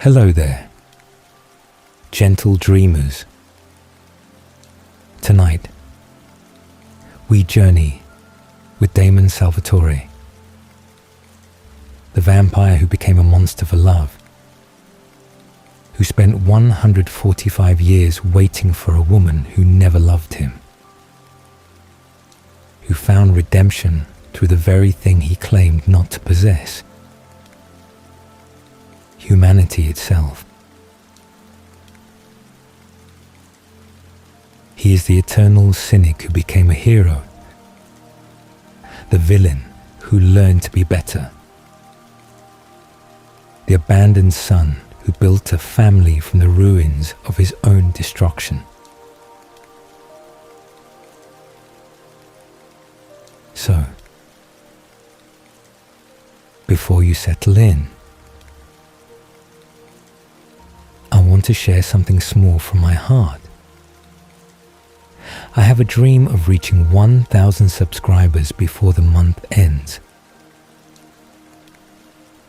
Hello there, gentle dreamers. Tonight, we journey with Damon Salvatore, the vampire who became a monster for love, who spent 145 years waiting for a woman who never loved him, who found redemption through the very thing he claimed not to possess, humanity itself. He is the eternal cynic who became a hero, the villain who learned to be better, the abandoned son who built a family from the ruins of his own destruction. So, before you settle in, I want to share something small from my heart. I have a dream of reaching 1,000 subscribers before the month ends.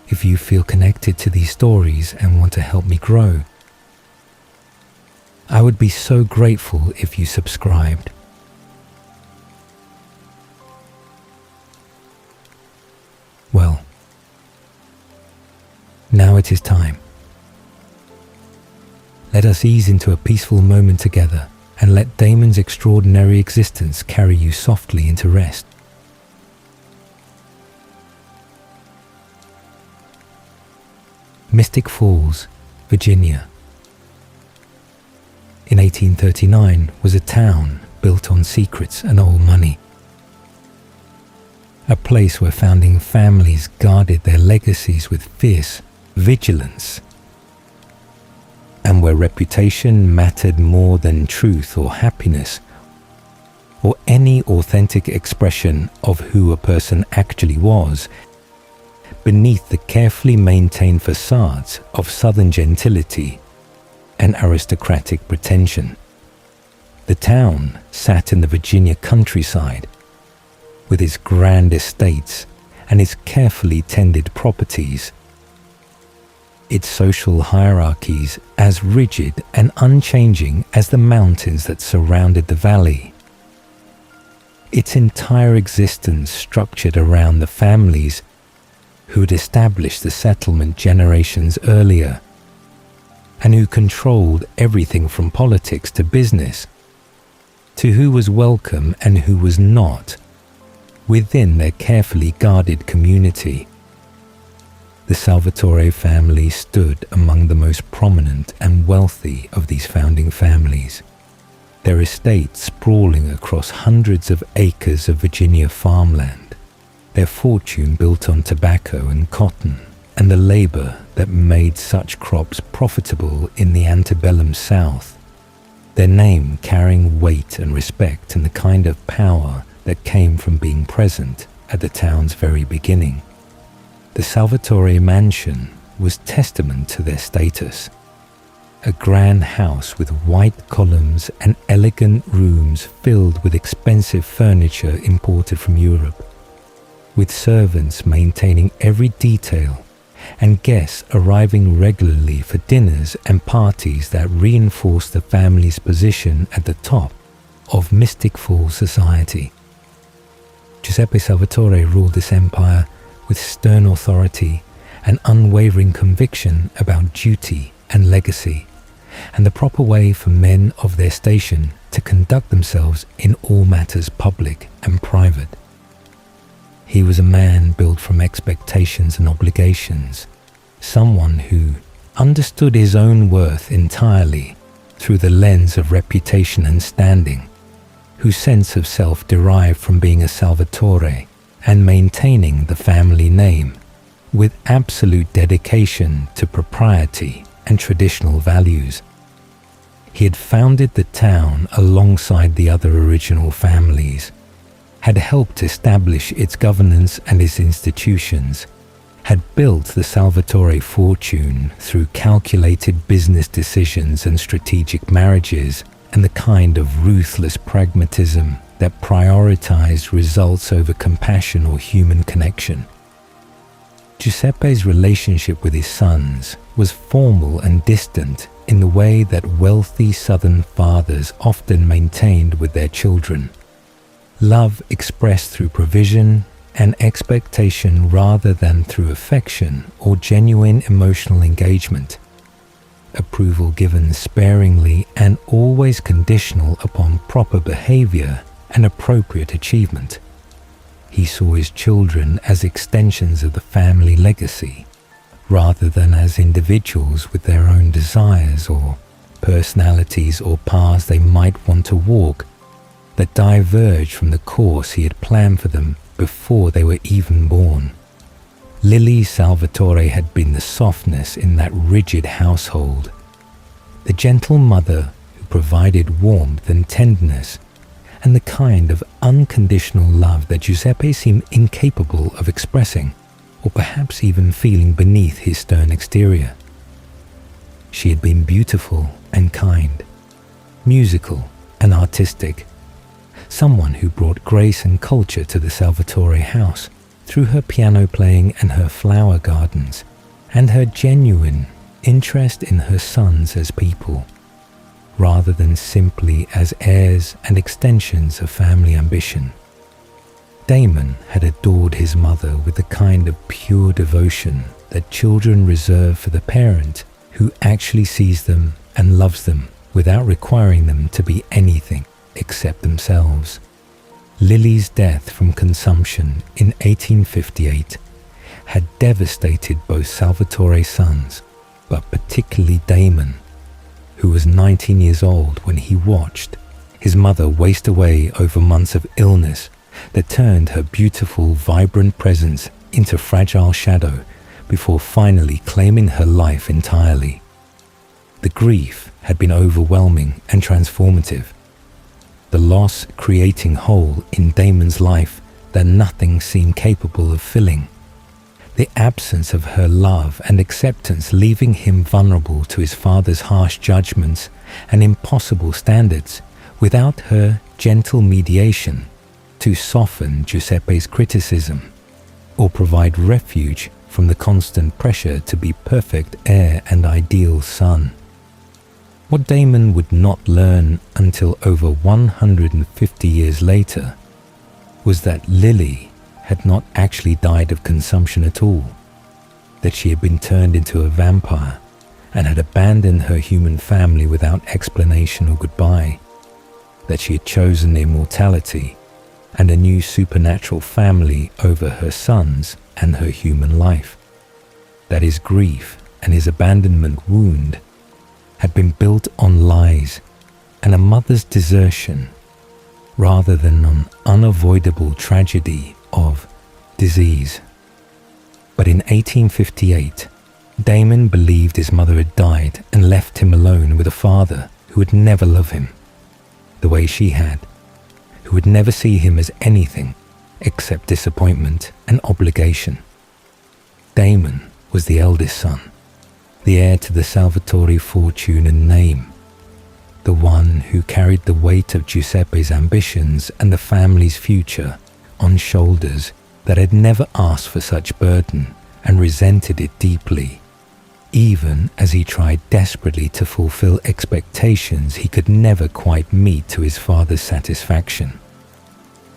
If you feel connected to these stories and want to help me grow, I would be so grateful if you subscribed. Well, now it is time. Let us ease into a peaceful moment together and let Damon's extraordinary existence carry you softly into rest. Mystic Falls, Virginia, in 1839 was a town built on secrets and old money. A place where founding families guarded their legacies with fierce vigilance, and where reputation mattered more than truth or happiness, or any authentic expression of who a person actually was, beneath the carefully maintained facades of southern gentility and aristocratic pretension. The town sat in the Virginia countryside, with its grand estates and its carefully tended properties, its social hierarchies as rigid and unchanging as the mountains that surrounded the valley, its entire existence structured around the families who had established the settlement generations earlier, and who controlled everything from politics to business, to who was welcome and who was not, within their carefully guarded community. The Salvatore family stood among the most prominent and wealthy of these founding families, their estates sprawling across hundreds of acres of Virginia farmland, their fortune built on tobacco and cotton, and the labor that made such crops profitable in the antebellum South, their name carrying weight and respect and the kind of power that came from being present at the town's very beginning. The Salvatore mansion was testament to their status. A grand house with white columns and elegant rooms filled with expensive furniture imported from Europe, with servants maintaining every detail and guests arriving regularly for dinners and parties that reinforced the family's position at the top of Mystic Falls society. Giuseppe Salvatore ruled this empire with stern authority and unwavering conviction about duty and legacy, and the proper way for men of their station to conduct themselves in all matters public and private. He was a man built from expectations and obligations, someone who understood his own worth entirely through the lens of reputation and standing, whose sense of self derived from being a Salvatore and maintaining the family name, with absolute dedication to propriety and traditional values. He had founded the town alongside the other original families, had helped establish its governance and its institutions, had built the Salvatore fortune through calculated business decisions and strategic marriages, and the kind of ruthless pragmatism that prioritized results over compassion or human connection. Giuseppe's relationship with his sons was formal and distant in the way that wealthy southern fathers often maintained with their children. Love expressed through provision and expectation rather than through affection or genuine emotional engagement. Approval given sparingly and always conditional upon proper behavior and appropriate achievement. He saw his children as extensions of the family legacy, rather than as individuals with their own desires or personalities or paths they might want to walk that diverged from the course he had planned for them before they were even born. Lily Salvatore had been the softness in that rigid household, the gentle mother who provided warmth and tenderness, and the kind of unconditional love that Giuseppe seemed incapable of expressing, or perhaps even feeling beneath his stern exterior. She had been beautiful and kind, musical and artistic, someone who brought grace and culture to the Salvatore house through her piano playing and her flower gardens, and her genuine interest in her sons as people, rather than simply as heirs and extensions of family ambition. Damon had adored his mother with the kind of pure devotion that children reserve for the parent who actually sees them and loves them without requiring them to be anything except themselves. Lily's death from consumption in 1858 had devastated both Salvatore's sons, but particularly Damon, who was 19 years old when he watched his mother waste away over months of illness that turned her beautiful, vibrant presence into fragile shadow before finally claiming her life entirely. The grief had been overwhelming and transformative, the loss creating hole in Damon's life that nothing seemed capable of filling, the absence of her love and acceptance leaving him vulnerable to his father's harsh judgments and impossible standards without her gentle mediation to soften Giuseppe's criticism or provide refuge from the constant pressure to be perfect heir and ideal son. What Damon would not learn until over 150 years later was that Lily had not actually died of consumption at all, that she had been turned into a vampire and had abandoned her human family without explanation or goodbye, that she had chosen immortality and a new supernatural family over her sons and her human life, that his grief and his abandonment wound had been built on lies and a mother's desertion rather than on unavoidable tragedy of disease. But in 1858, Damon believed his mother had died and left him alone with a father who would never love him the way she had, who would never see him as anything except disappointment and obligation. Damon was the eldest son, the heir to the Salvatore fortune and name, the one who carried the weight of Giuseppe's ambitions and the family's future on shoulders that had never asked for such burden and resented it deeply, even as he tried desperately to fulfill expectations he could never quite meet to his father's satisfaction.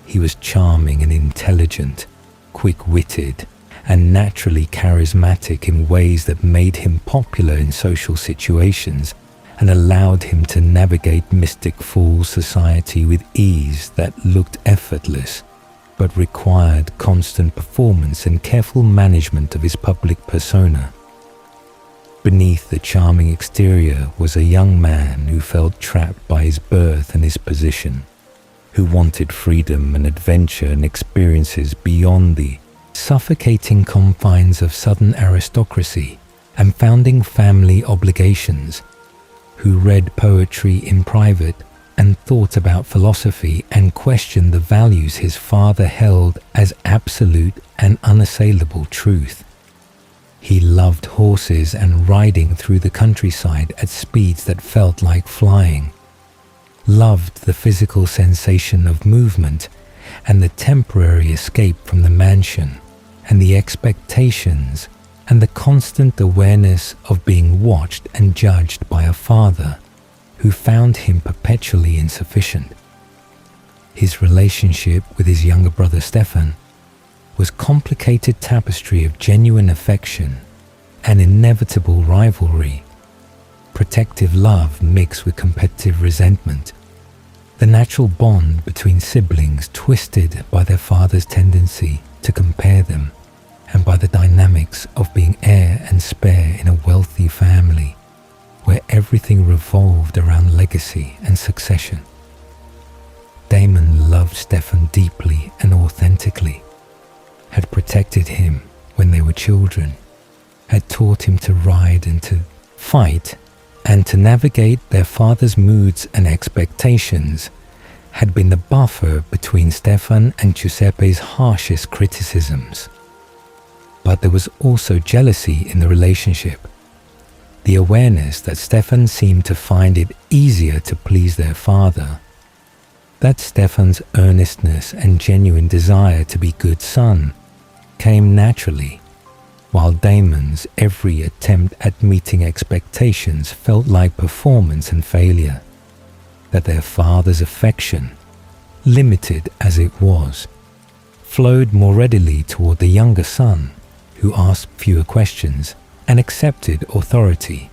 He was charming and intelligent, quick-witted, and naturally charismatic in ways that made him popular in social situations and allowed him to navigate mystic fool society with ease that looked effortless, but required constant performance and careful management of his public persona. Beneath the charming exterior was a young man who felt trapped by his birth and his position, who wanted freedom and adventure and experiences beyond the suffocating confines of southern aristocracy and founding family obligations, who read poetry in private and thought about philosophy and questioned the values his father held as absolute and unassailable truth. He loved horses and riding through the countryside at speeds that felt like flying, loved the physical sensation of movement and the temporary escape from the mansion, and the expectations and the constant awareness of being watched and judged by a father who found him perpetually insufficient. His relationship with his younger brother Stefan was complicated tapestry of genuine affection and inevitable rivalry, protective love mixed with competitive resentment, the natural bond between siblings twisted by their father's tendency to compare them and by the dynamics of being heir and spare in a wealthy family where everything revolved around legacy and succession. Damon loved Stefan deeply and authentically, had protected him when they were children, had taught him to ride and to fight and to navigate their father's moods and expectations, had been the buffer between Stefan and Giuseppe's harshest criticisms. But there was also jealousy in the relationship. The awareness that Stefan seemed to find it easier to please their father, that Stefan's earnestness and genuine desire to be good son came naturally, while Damon's every attempt at meeting expectations felt like performance and failure, that their father's affection, limited as it was, flowed more readily toward the younger son, who asked fewer questions and accepted authority,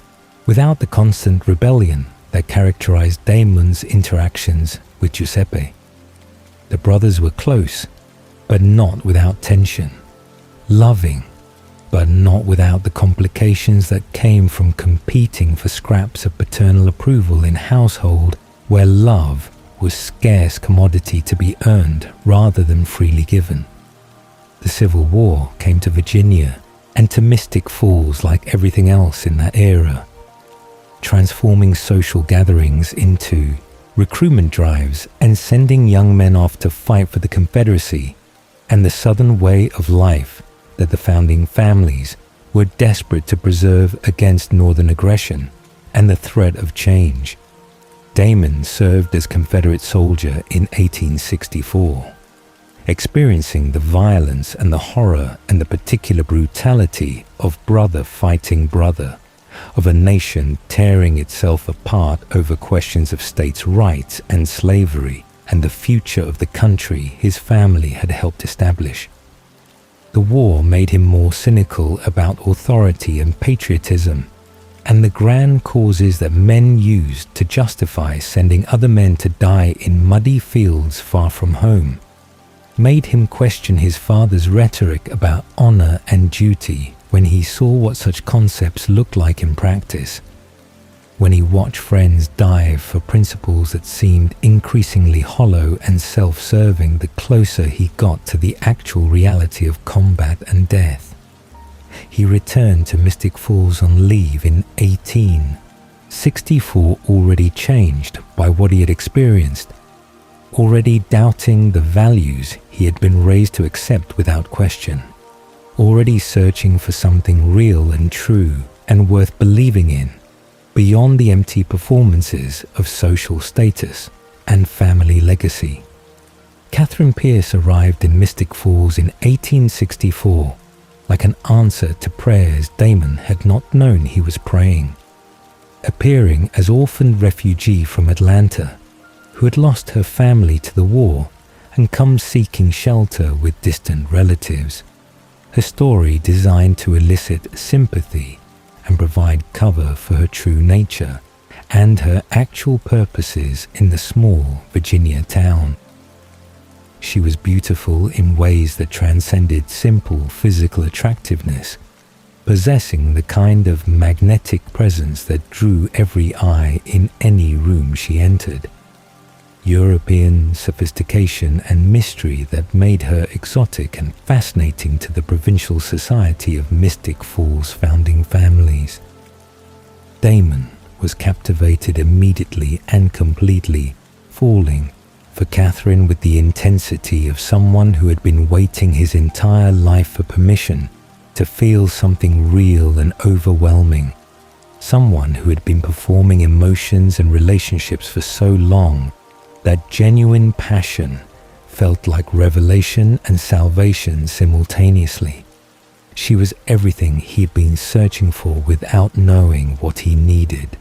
without the constant rebellion that characterized Damon's interactions with Giuseppe. The brothers were close, but not without tension, loving, but not without the complications that came from competing for scraps of paternal approval in a household where love was scarce commodity to be earned rather than freely given. The Civil War came to Virginia and to Mystic Falls like everything else in that era, transforming social gatherings into recruitment drives and sending young men off to fight for the Confederacy and the Southern way of life that the founding families were desperate to preserve against Northern aggression and the threat of change. Damon served as Confederate soldier in 1864, experiencing the violence and the horror and the particular brutality of brother fighting brother, of a nation tearing itself apart over questions of states' rights and slavery and the future of the country his family had helped establish. The war made him more cynical about authority and patriotism, and the grand causes that men used to justify sending other men to die in muddy fields far from home made him question his father's rhetoric about honor and duty when he saw what such concepts looked like in practice, when he watched friends die for principles that seemed increasingly hollow and self-serving the closer he got to the actual reality of combat and death. He returned to Mystic Falls on leave in 1864, already changed by what he had experienced, already doubting the values he had been raised to accept without question, already searching for something real and true and worth believing in, beyond the empty performances of social status and family legacy. Catherine Pierce arrived in Mystic Falls in 1864 like an answer to prayers Damon had not known he was praying. Appearing as orphaned refugee from Atlanta, who had lost her family to the war and come seeking shelter with distant relatives, her story designed to elicit sympathy and provide cover for her true nature and her actual purposes in the small Virginia town. She was beautiful in ways that transcended simple physical attractiveness, possessing the kind of magnetic presence that drew every eye in any room she entered. European sophistication and mystery that made her exotic and fascinating to the provincial society of Mystic Falls founding families. Damon was captivated immediately and completely, falling for Catherine with the intensity of someone who had been waiting his entire life for permission to feel something real and overwhelming, someone who had been performing emotions and relationships for so long that genuine passion, felt like revelation and salvation simultaneously. She was everything he'd been searching for without knowing what he needed.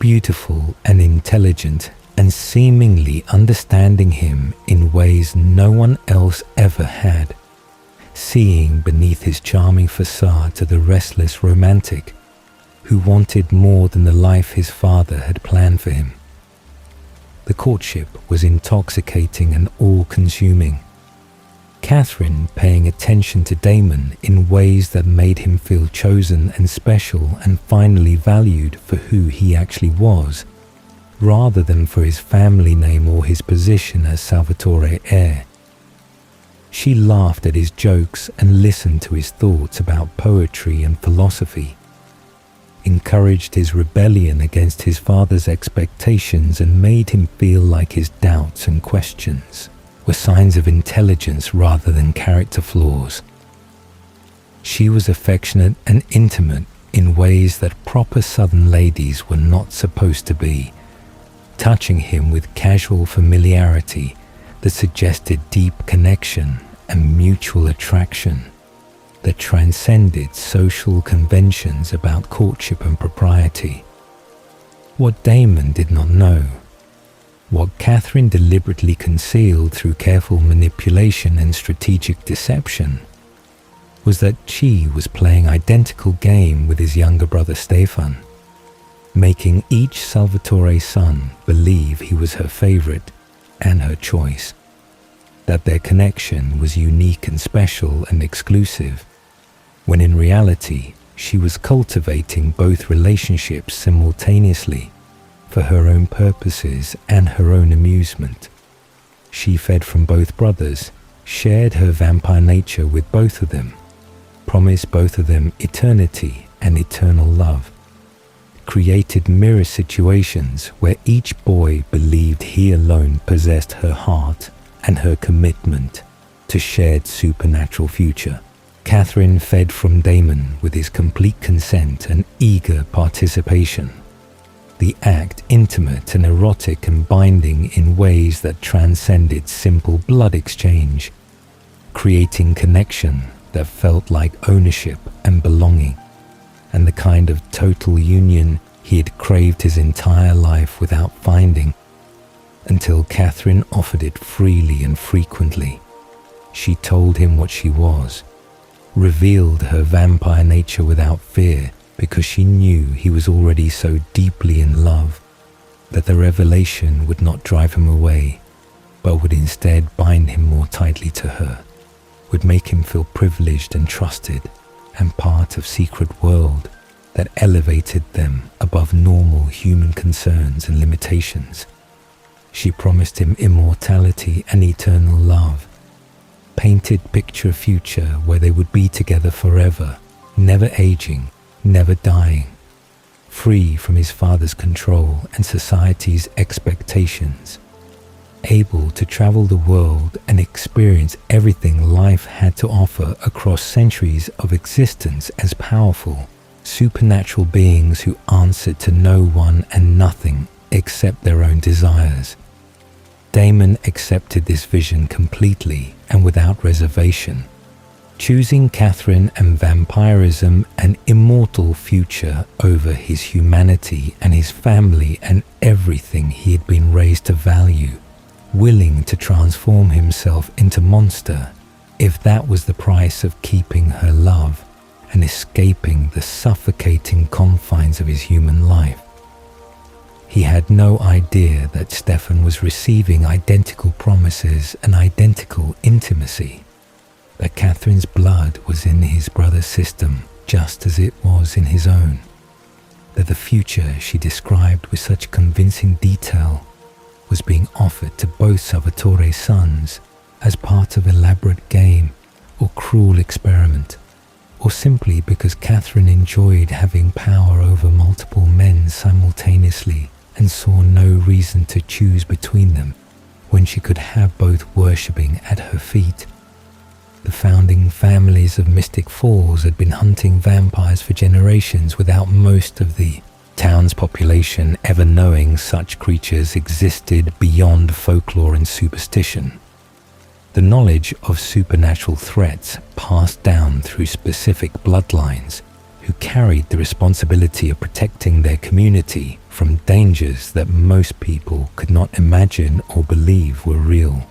Beautiful and intelligent, and seemingly understanding him in ways no one else ever had. Seeing beneath his charming facade to the restless romantic who wanted more than the life his father had planned for him. The courtship was intoxicating and all-consuming. Catherine paying attention to Damon in ways that made him feel chosen and special and finally valued for who he actually was, rather than for his family name or his position as Salvatore heir. She laughed at his jokes and listened to his thoughts about poetry and philosophy, encouraged his rebellion against his father's expectations and made him feel like his doubts and questions were signs of intelligence rather than character flaws. She was affectionate and intimate in ways that proper Southern ladies were not supposed to be, touching him with casual familiarity that suggested deep connection and mutual attraction that transcended social conventions about courtship and propriety. What Damon did not know, what Catherine deliberately concealed through careful manipulation and strategic deception, was that she was playing identical game with his younger brother Stefan, making each Salvatore son believe he was her favorite and her choice, that their connection was unique and special and exclusive, when in reality she was cultivating both relationships simultaneously for her own purposes and her own amusement. She fed from both brothers, shared her vampire nature with both of them, promised both of them eternity and eternal love, created mirror situations where each boy believed he alone possessed her heart and her commitment to shared supernatural future. Catherine fed from Damon with his complete consent and eager participation, the act intimate and erotic and binding in ways that transcended simple blood exchange, creating connection that felt like ownership and belonging, and the kind of total union he had craved his entire life without finding, until Catherine offered it freely and frequently. She told him what she was, revealed her vampire nature without fear, because she knew he was already so deeply in love that the revelation would not drive him away, but would instead bind him more tightly to her, would make him feel privileged and trusted and part of a secret world that elevated them above normal human concerns and limitations. She promised him immortality and eternal love, painted picture a future where they would be together forever, never aging, never dying, free from his father's control and society's expectations, able to travel the world and experience everything life had to offer across centuries of existence as powerful, supernatural beings who answered to no one and nothing except their own desires. Damon accepted this vision completely and without reservation, choosing Catherine and vampirism an immortal future over his humanity and his family and everything he had been raised to value, willing to transform himself into monster if that was the price of keeping her love and escaping the suffocating confines of his human life. He had no idea that Stefan was receiving identical promises and identical intimacy, that Catherine's blood was in his brother's system just as it was in his own, that the future she described with such convincing detail was being offered to both Salvatore's sons as part of elaborate game or cruel experiment, or simply because Catherine enjoyed having power over multiple men simultaneously and saw no reason to choose between them when she could have both worshipping at her feet. The founding families of Mystic Falls had been hunting vampires for generations without most of the town's population ever knowing such creatures existed beyond folklore and superstition. The knowledge of supernatural threats passed down through specific bloodlines who carried the responsibility of protecting their community from dangers that most people could not imagine or believe were real.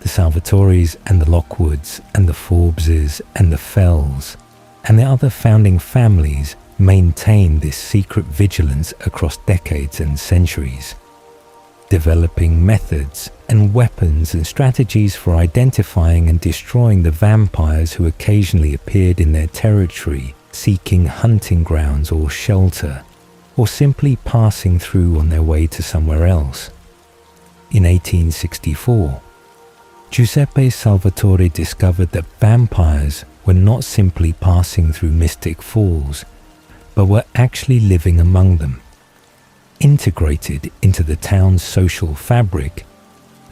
The Salvatores and the Lockwoods and the Forbeses and the Fells and the other founding families maintained this secret vigilance across decades and centuries, developing methods and weapons and strategies for identifying and destroying the vampires who occasionally appeared in their territory, seeking hunting grounds or shelter, or simply passing through on their way to somewhere else. In 1864, Giuseppe Salvatore discovered that vampires were not simply passing through Mystic Falls, but were actually living among them, integrated into the town's social fabric,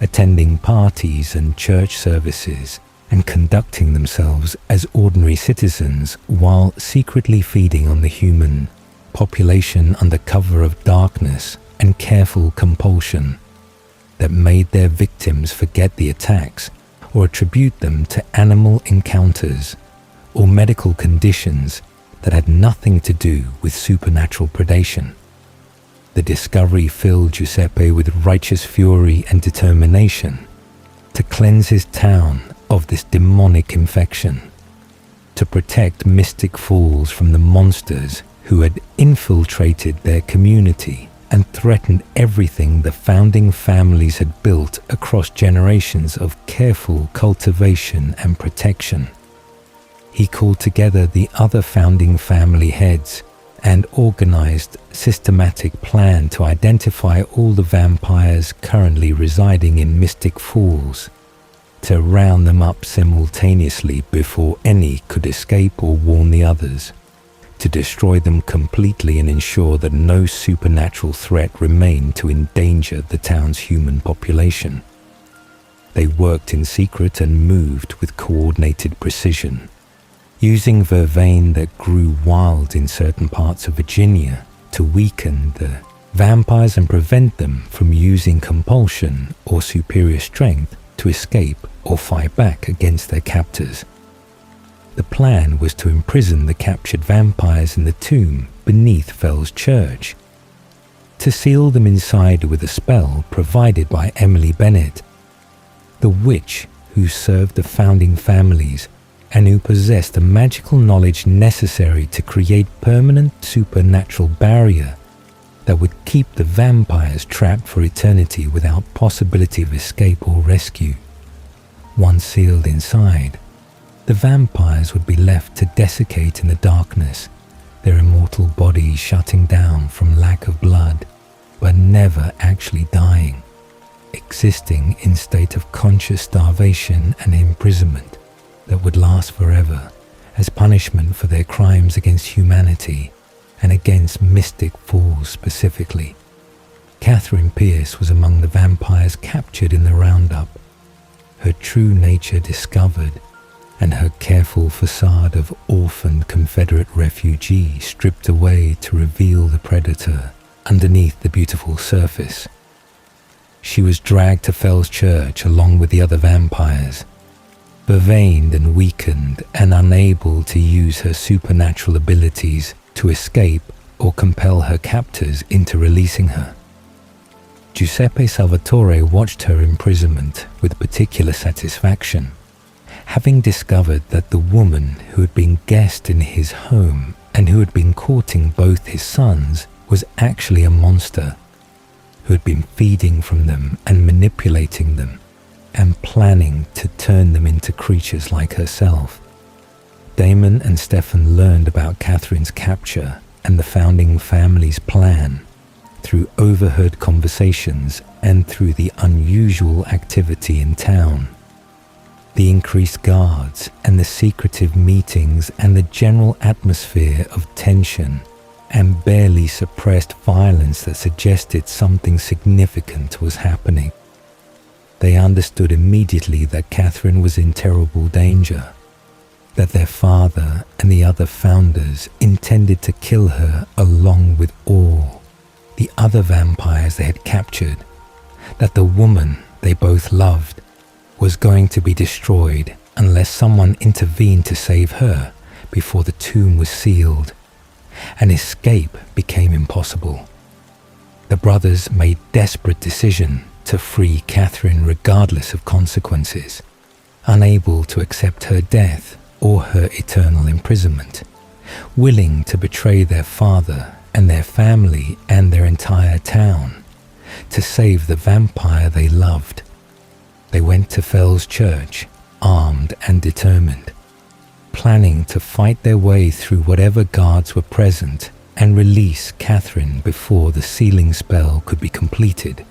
attending parties and church services, and conducting themselves as ordinary citizens while secretly feeding on the human population under cover of darkness and careful compulsion that made their victims forget the attacks or attribute them to animal encounters or medical conditions that had nothing to do with supernatural predation. The discovery filled Giuseppe with righteous fury and determination to cleanse his town of this demonic infection, to protect Mystic Falls from the monsters who had infiltrated their community and threatened everything the founding families had built across generations of careful cultivation and protection. He called together the other founding family heads and organized a systematic plan to identify all the vampires currently residing in Mystic Falls, to round them up simultaneously before any could escape or warn the others, to destroy them completely and ensure that no supernatural threat remained to endanger the town's human population. They worked in secret and moved with coordinated precision, using vervain that grew wild in certain parts of Virginia to weaken the vampires and prevent them from using compulsion or superior strength to escape or fight back against their captors. The plan was to imprison the captured vampires in the tomb beneath Fell's church, to seal them inside with a spell provided by Emily Bennett, the witch who served the founding families and who possessed the magical knowledge necessary to create permanent supernatural barrier that would keep the vampires trapped for eternity without possibility of escape or rescue. Once sealed inside, the vampires would be left to desiccate in the darkness, their immortal bodies shutting down from lack of blood, but never actually dying, existing in state of conscious starvation and imprisonment that would last forever as punishment for their crimes against humanity and against Mystic Falls specifically. Catherine Pierce was among the vampires captured in the roundup, her true nature discovered, and her careful facade of orphaned Confederate refugee stripped away to reveal the predator underneath the beautiful surface. She was dragged to Fell's church along with the other vampires, vervained and weakened and unable to use her supernatural abilities to escape or compel her captors into releasing her. Giuseppe Salvatore watched her imprisonment with particular satisfaction, having discovered that the woman who had been guest in his home and who had been courting both his sons was actually a monster who had been feeding from them and manipulating them and planning to turn them into creatures like herself. Damon and Stefan learned about Catherine's capture and the founding family's plan through overheard conversations and through the unusual activity in town. The increased guards and the secretive meetings and the general atmosphere of tension and barely suppressed violence that suggested something significant was happening. They understood immediately that Catherine was in terrible danger, that their father and the other founders intended to kill her along with all the other vampires they had captured, that the woman they both loved was going to be destroyed unless someone intervened to save her before the tomb was sealed, and escape became impossible. The brothers made desperate decision to free Catherine regardless of consequences, unable to accept her death or her eternal imprisonment, willing to betray their father and their family and their entire town to save the vampire they loved. They went to Fell's church, armed and determined, planning to fight their way through whatever guards were present and release Catherine before the sealing spell could be completed.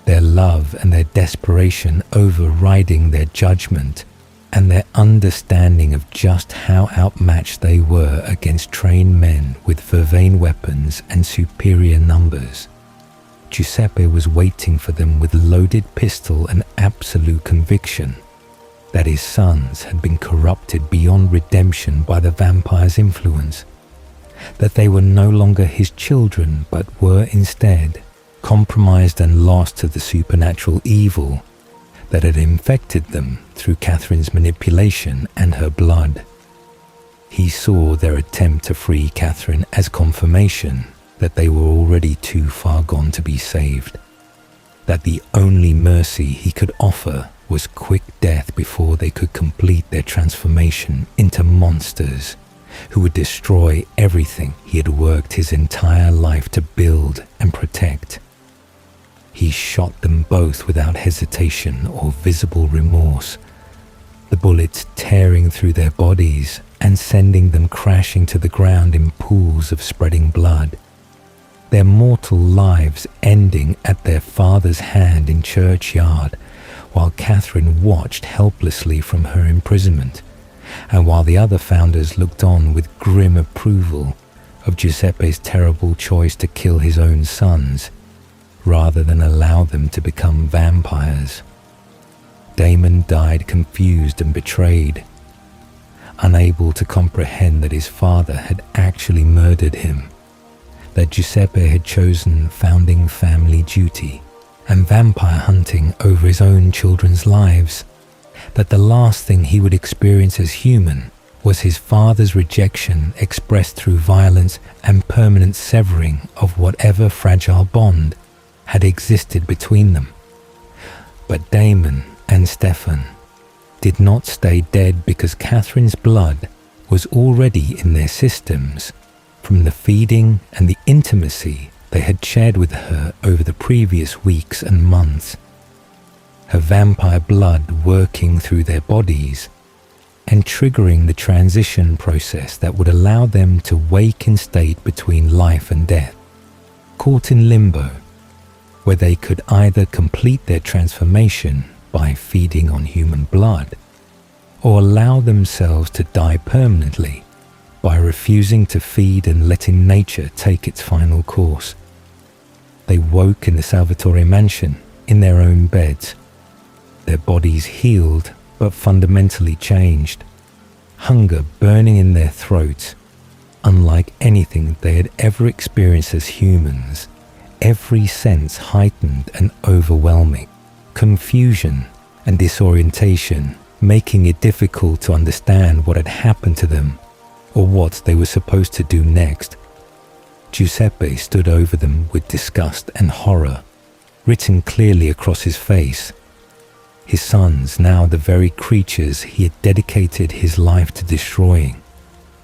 Their love and their desperation overriding their judgment and their understanding of just how outmatched they were against trained men with vervain weapons and superior numbers. Giuseppe was waiting for them with loaded pistol and absolute conviction that his sons had been corrupted beyond redemption by the vampire's influence, that they were no longer his children but were instead compromised and lost to the supernatural evil that had infected them through Catherine's manipulation and her blood. He saw their attempt to free Catherine as confirmation that they were already too far gone to be saved, that the only mercy he could offer was quick death before they could complete their transformation into monsters who would destroy everything he had worked his entire life to build and protect. He shot them both without hesitation or visible remorse, the bullets tearing through their bodies and sending them crashing to the ground in pools of spreading blood, their mortal lives ending at their father's hand in churchyard, while Catherine watched helplessly from her imprisonment, and while the other founders looked on with grim approval of Giuseppe's terrible choice to kill his own sons, rather than allow them to become vampires. Damon died confused and betrayed, unable to comprehend that his father had actually murdered him, that Giuseppe had chosen founding family duty and vampire hunting over his own children's lives, that the last thing he would experience as human was his father's rejection expressed through violence and permanent severing of whatever fragile bond had existed between them. But Damon and Stefan did not stay dead because Catherine's blood was already in their systems from the feeding and the intimacy they had shared with her over the previous weeks and months. Her vampire blood working through their bodies and triggering the transition process that would allow them to wake in state between life and death, caught in limbo, where they could either complete their transformation by feeding on human blood, or allow themselves to die permanently by refusing to feed and letting nature take its final course. They woke in the Salvatore mansion in their own beds, their bodies healed but fundamentally changed, hunger burning in their throats, unlike anything they had ever experienced as humans, every sense heightened and overwhelming, confusion and disorientation making it difficult to understand what had happened to them or what they were supposed to do next. Giuseppe stood over them with disgust and horror, written clearly across his face. His sons, now the very creatures he had dedicated his life to destroying,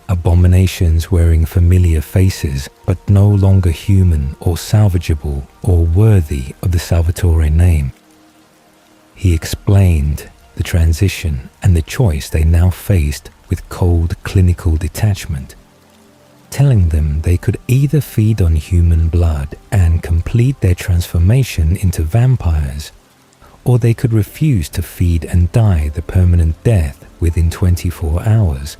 abominations wearing familiar faces but no longer human or salvageable or worthy of the Salvatore name. He explained the transition and the choice they now faced with cold clinical detachment, telling them they could either feed on human blood and complete their transformation into vampires, or they could refuse to feed and die the permanent death within 24 hours,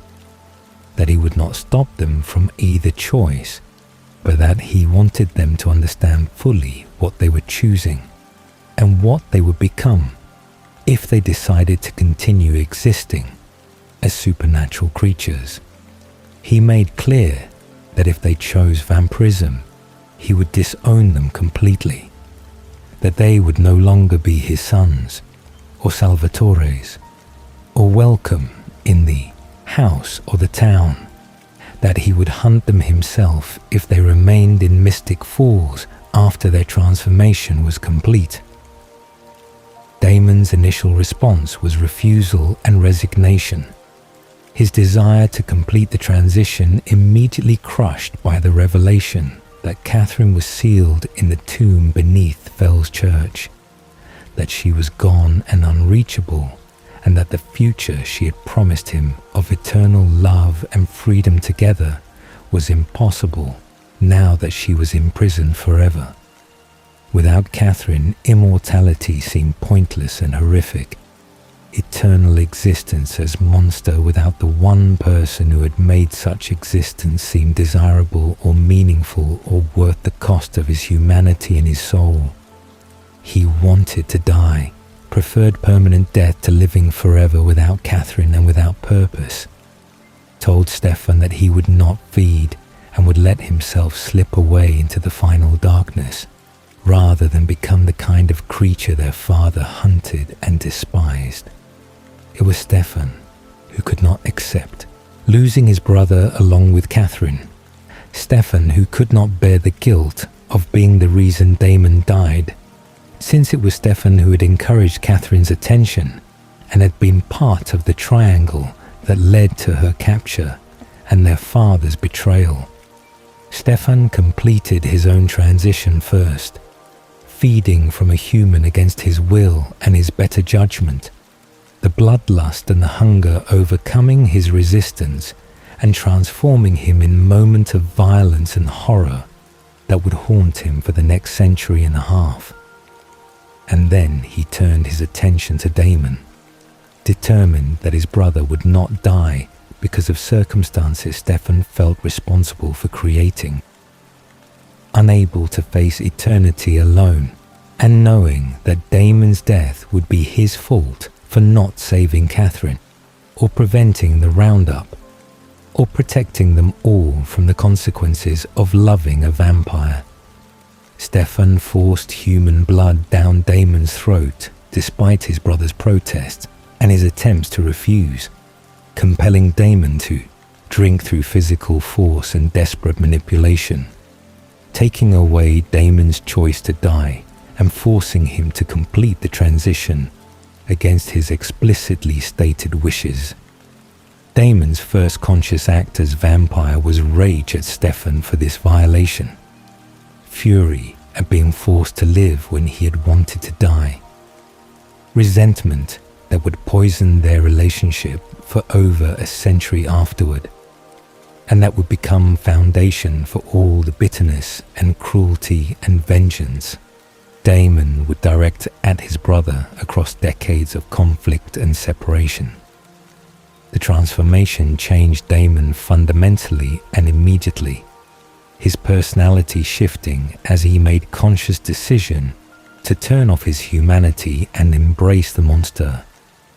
that he would not stop them from either choice, but that he wanted them to understand fully what they were choosing and what they would become if they decided to continue existing as supernatural creatures. He made clear that if they chose vampirism, he would disown them completely, that they would no longer be his sons or Salvatore's, or welcome in the house or the town, that he would hunt them himself if they remained in Mystic Falls after their transformation was complete. Damon's initial response was refusal and resignation, his desire to complete the transition immediately crushed by the revelation that Catherine was sealed in the tomb beneath Fell's Church, that she was gone and unreachable, and that the future she had promised him of eternal love and freedom together was impossible now that she was imprisoned forever. Without Catherine, immortality seemed pointless and horrific. Eternal existence as monster without the one person who had made such existence seem desirable or meaningful or worth the cost of his humanity and his soul. He wanted to die, preferred permanent death to living forever without Catherine and without purpose. Told Stefan that he would not feed and would let himself slip away into the final darkness, rather than become the kind of creature their father hunted and despised. It was Stefan who could not accept losing his brother along with Catherine. Stefan who could not bear the guilt of being the reason Damon died, since it was Stefan who had encouraged Catherine's attention and had been part of the triangle that led to her capture and their father's betrayal. Stefan completed his own transition first, feeding from a human against his will and his better judgment, the bloodlust and the hunger overcoming his resistance and transforming him in moment of violence and horror that would haunt him for the next century and a half. And then he turned his attention to Damon, determined that his brother would not die because of circumstances Stefan felt responsible for creating. Unable to face eternity alone, and knowing that Damon's death would be his fault for not saving Catherine, or preventing the roundup, or protecting them all from the consequences of loving a vampire. Stefan forced human blood down Damon's throat despite his brother's protests and his attempts to refuse, compelling Damon to drink through physical force and desperate manipulation, taking away Damon's choice to die and forcing him to complete the transition against his explicitly stated wishes. Damon's first conscious act as vampire was rage at Stefan for this violation, fury at being forced to live when he had wanted to die, resentment that would poison their relationship for over a century afterward, and that would become foundation for all the bitterness and cruelty and vengeance Damon would direct at his brother across decades of conflict and separation. The transformation changed Damon fundamentally and immediately, his personality shifting as he made conscious decision to turn off his humanity and embrace the monster,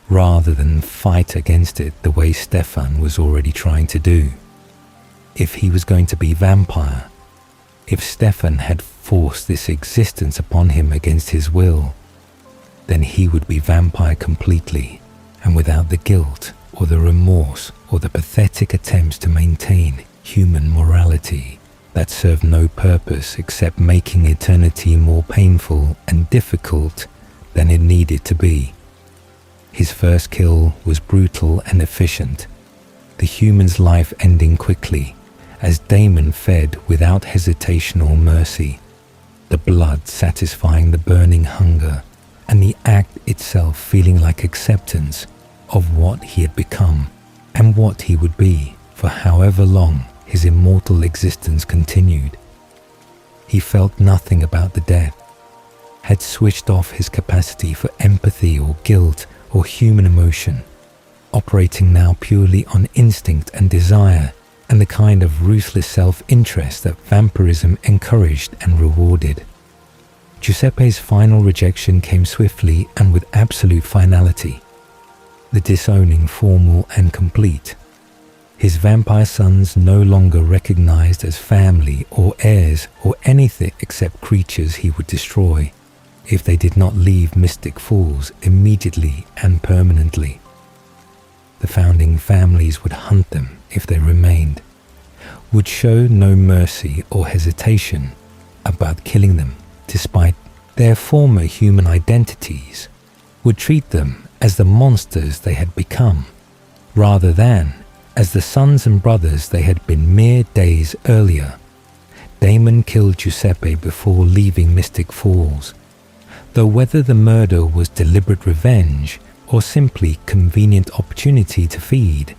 rather than fight against it the way Stefan was already trying to do. If he was going to be vampire, if Stefan had forced this existence upon him against his will, then he would be vampire completely and without the guilt or the remorse or the pathetic attempts to maintain human morality that served no purpose except making eternity more painful and difficult than it needed to be. His first kill was brutal and efficient, the human's life ending quickly as Damon fed without hesitation or mercy, the blood satisfying the burning hunger, and the act itself feeling like acceptance of what he had become and what he would be for however long his immortal existence continued. He felt nothing about the death, had switched off his capacity for empathy or guilt or human emotion, operating now purely on instinct and desire and the kind of ruthless self-interest that vampirism encouraged and rewarded. Giuseppe's final rejection came swiftly and with absolute finality, the disowning formal and complete. His vampire sons no longer recognized as family or heirs or anything except creatures he would destroy, if they did not leave Mystic Falls immediately and permanently. The founding families would hunt them if they remained, would show no mercy or hesitation about killing them despite their former human identities, would treat them as the monsters they had become, rather than as the sons and brothers they had been mere days earlier. Damon killed Giuseppe before leaving Mystic Falls, though whether the murder was deliberate revenge or simply convenient opportunity to feed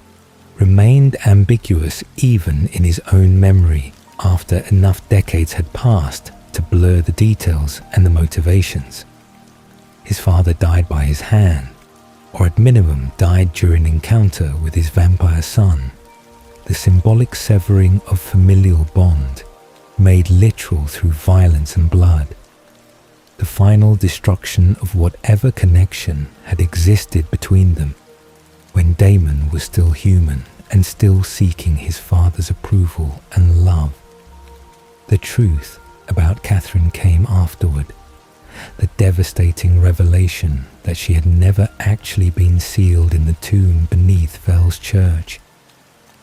remained ambiguous even in his own memory after enough decades had passed to blur the details and the motivations. His father died by his hand, or at minimum died during an encounter with his vampire son, the symbolic severing of familial bond, made literal through violence and blood, the final destruction of whatever connection had existed between them when Damon was still human and still seeking his father's approval and love. The truth about Catherine came afterward, the devastating revelation that she had never actually been sealed in the tomb beneath Fell's Church,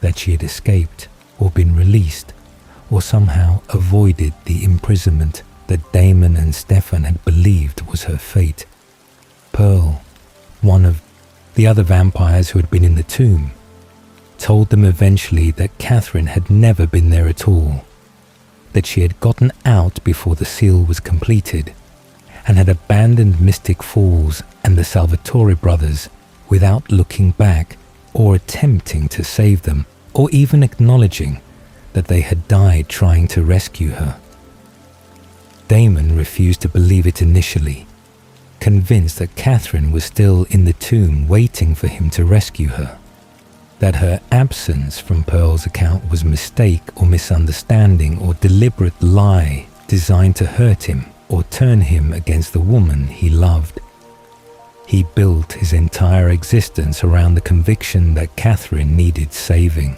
that she had escaped or been released or somehow avoided the imprisonment that Damon and Stefan had believed was her fate. Pearl, one of the other vampires who had been in the tomb, told them eventually that Catherine had never been there at all, that she had gotten out before the seal was completed and had abandoned Mystic Falls and the Salvatore brothers without looking back or attempting to save them or even acknowledging that they had died trying to rescue her. Damon refused to believe it initially, convinced that Catherine was still in the tomb waiting for him to rescue her, that her absence from Pearl's account was mistake or misunderstanding or deliberate lie designed to hurt him or turn him against the woman he loved. He built his entire existence around the conviction that Catherine needed saving,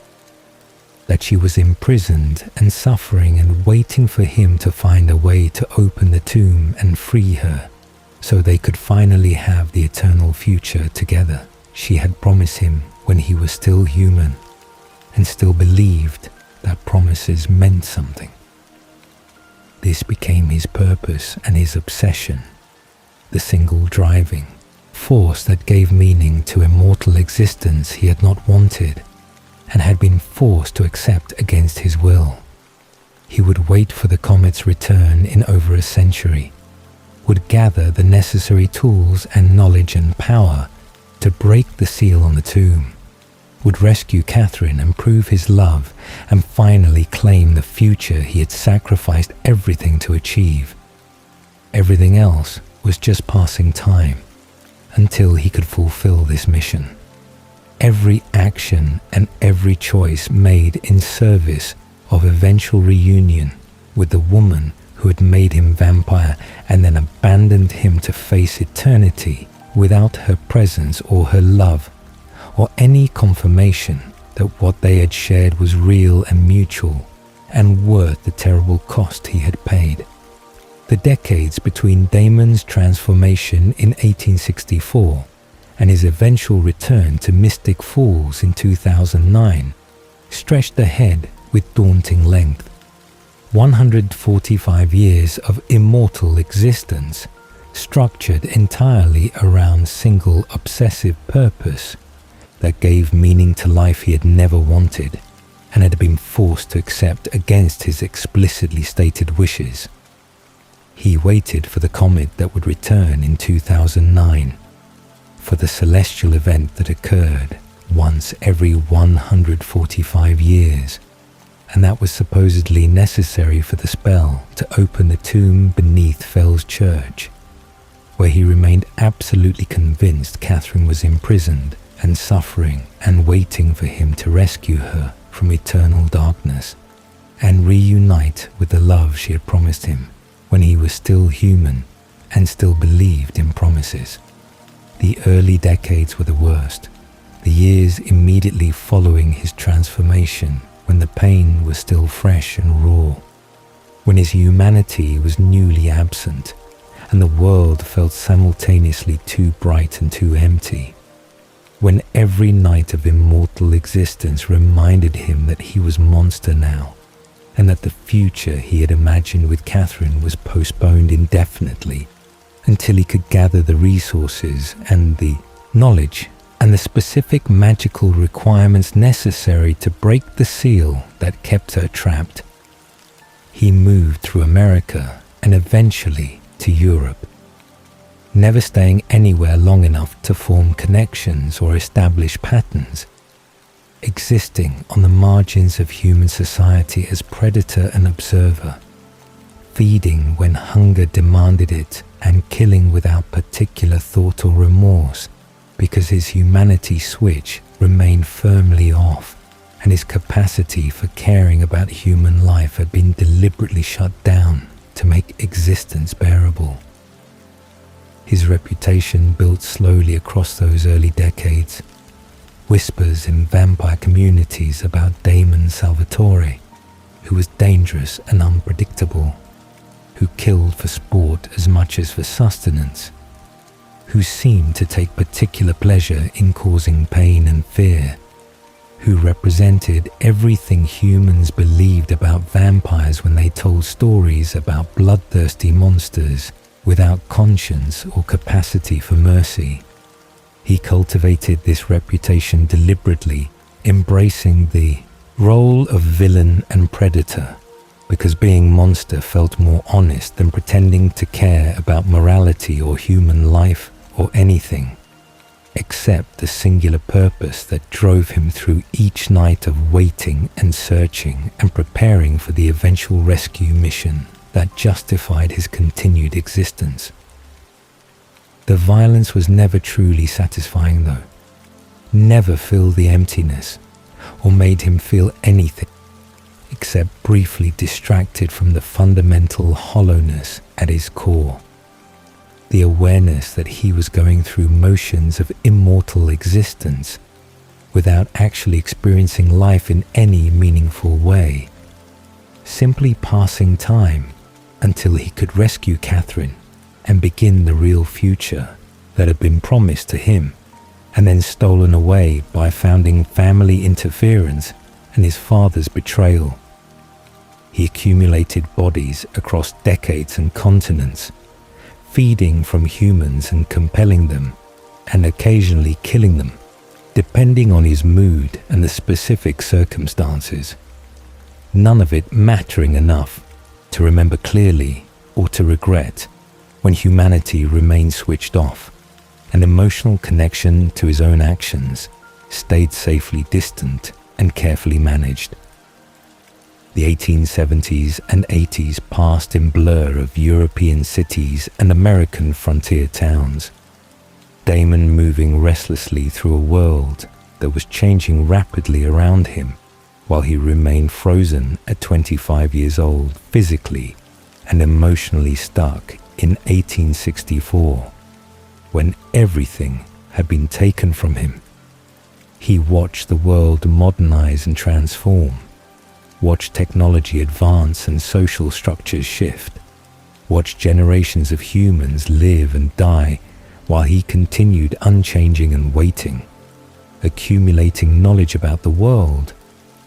that she was imprisoned and suffering and waiting for him to find a way to open the tomb and free her so they could finally have the eternal future together she had promised him when he was still human and still believed that promises meant something. This became his purpose and his obsession, the single driving force that gave meaning to immortal existence he had not wanted and had been forced to accept against his will. He would wait for the comet's return in over a century, would gather the necessary tools and knowledge and power to break the seal on the tomb, would rescue Catherine and prove his love and finally claim the future he had sacrificed everything to achieve. Everything else was just passing time until he could fulfill this mission. Every action and every choice made in service of eventual reunion with the woman who had made him vampire and then abandoned him to face eternity without her presence or her love, or any confirmation that what they had shared was real and mutual and worth the terrible cost he had paid. The decades between Damon's transformation in 1864 and his eventual return to Mystic Falls in 2009 stretched ahead with daunting length. 145 years of immortal existence, structured entirely around single obsessive purpose that gave meaning to life he had never wanted and had been forced to accept against his explicitly stated wishes. He waited for the comet that would return in 2009, for the celestial event that occurred once every 145 years, and that was supposedly necessary for the spell to open the tomb beneath Fell's Church, where he remained absolutely convinced Catherine was imprisoned and suffering and waiting for him to rescue her from eternal darkness and reunite with the love she had promised him when he was still human and still believed in promises. The early decades were the worst, the years immediately following his transformation when the pain was still fresh and raw, when his humanity was newly absent, and the world felt simultaneously too bright and too empty. When every night of immortal existence reminded him that he was monster now, and that the future he had imagined with Catherine was postponed indefinitely until he could gather the resources and the knowledge and the specific magical requirements necessary to break the seal that kept her trapped. He moved through America and eventually to Europe, never staying anywhere long enough to form connections or establish patterns, existing on the margins of human society as predator and observer, feeding when hunger demanded it and killing without particular thought or remorse, because his humanity switch remained firmly off and his capacity for caring about human life had been deliberately shut down to make existence bearable. His reputation built slowly across those early decades. Whispers in vampire communities about Damon Salvatore, who was dangerous and unpredictable, who killed for sport as much as for sustenance, who seemed to take particular pleasure in causing pain and fear, who represented everything humans believed about vampires when they told stories about bloodthirsty monsters without conscience or capacity for mercy. He cultivated this reputation deliberately, embracing the role of villain and predator, because being monster felt more honest than pretending to care about morality or human life or anything, except the singular purpose that drove him through each night of waiting and searching and preparing for the eventual rescue mission that justified his continued existence. The violence was never truly satisfying though, never filled the emptiness or made him feel anything except briefly distracted from the fundamental hollowness at his core. The awareness that he was going through motions of immortal existence without actually experiencing life in any meaningful way, simply passing time until he could rescue Catherine and begin the real future that had been promised to him and then stolen away by founding family interference and his father's betrayal. He accumulated bodies across decades and continents, feeding from humans and compelling them, and occasionally killing them, depending on his mood and the specific circumstances. None of it mattering enough to remember clearly or to regret when humanity remained switched off, and emotional connection to his own actions stayed safely distant and carefully managed. The 1870s and 80s passed in blur of European cities and American frontier towns. Damon moving restlessly through a world that was changing rapidly around him, while he remained frozen at 25 years old, physically and emotionally stuck in 1864, when everything had been taken from him. He watched the world modernize and transform, watched technology advance and social structures shift, watched generations of humans live and die while he continued unchanging and waiting, accumulating knowledge about the world,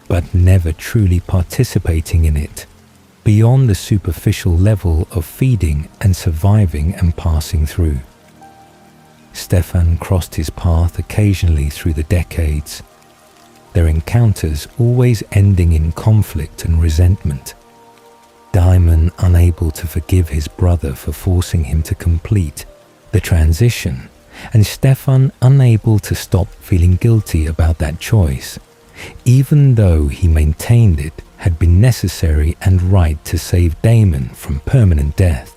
but never truly participating in it, beyond the superficial level of feeding and surviving and passing through. Stefan crossed his path occasionally through the decades, their encounters always ending in conflict and resentment. Damon unable to forgive his brother for forcing him to complete the transition, and Stefan unable to stop feeling guilty about that choice, even though he maintained it had been necessary and right to save Damon from permanent death.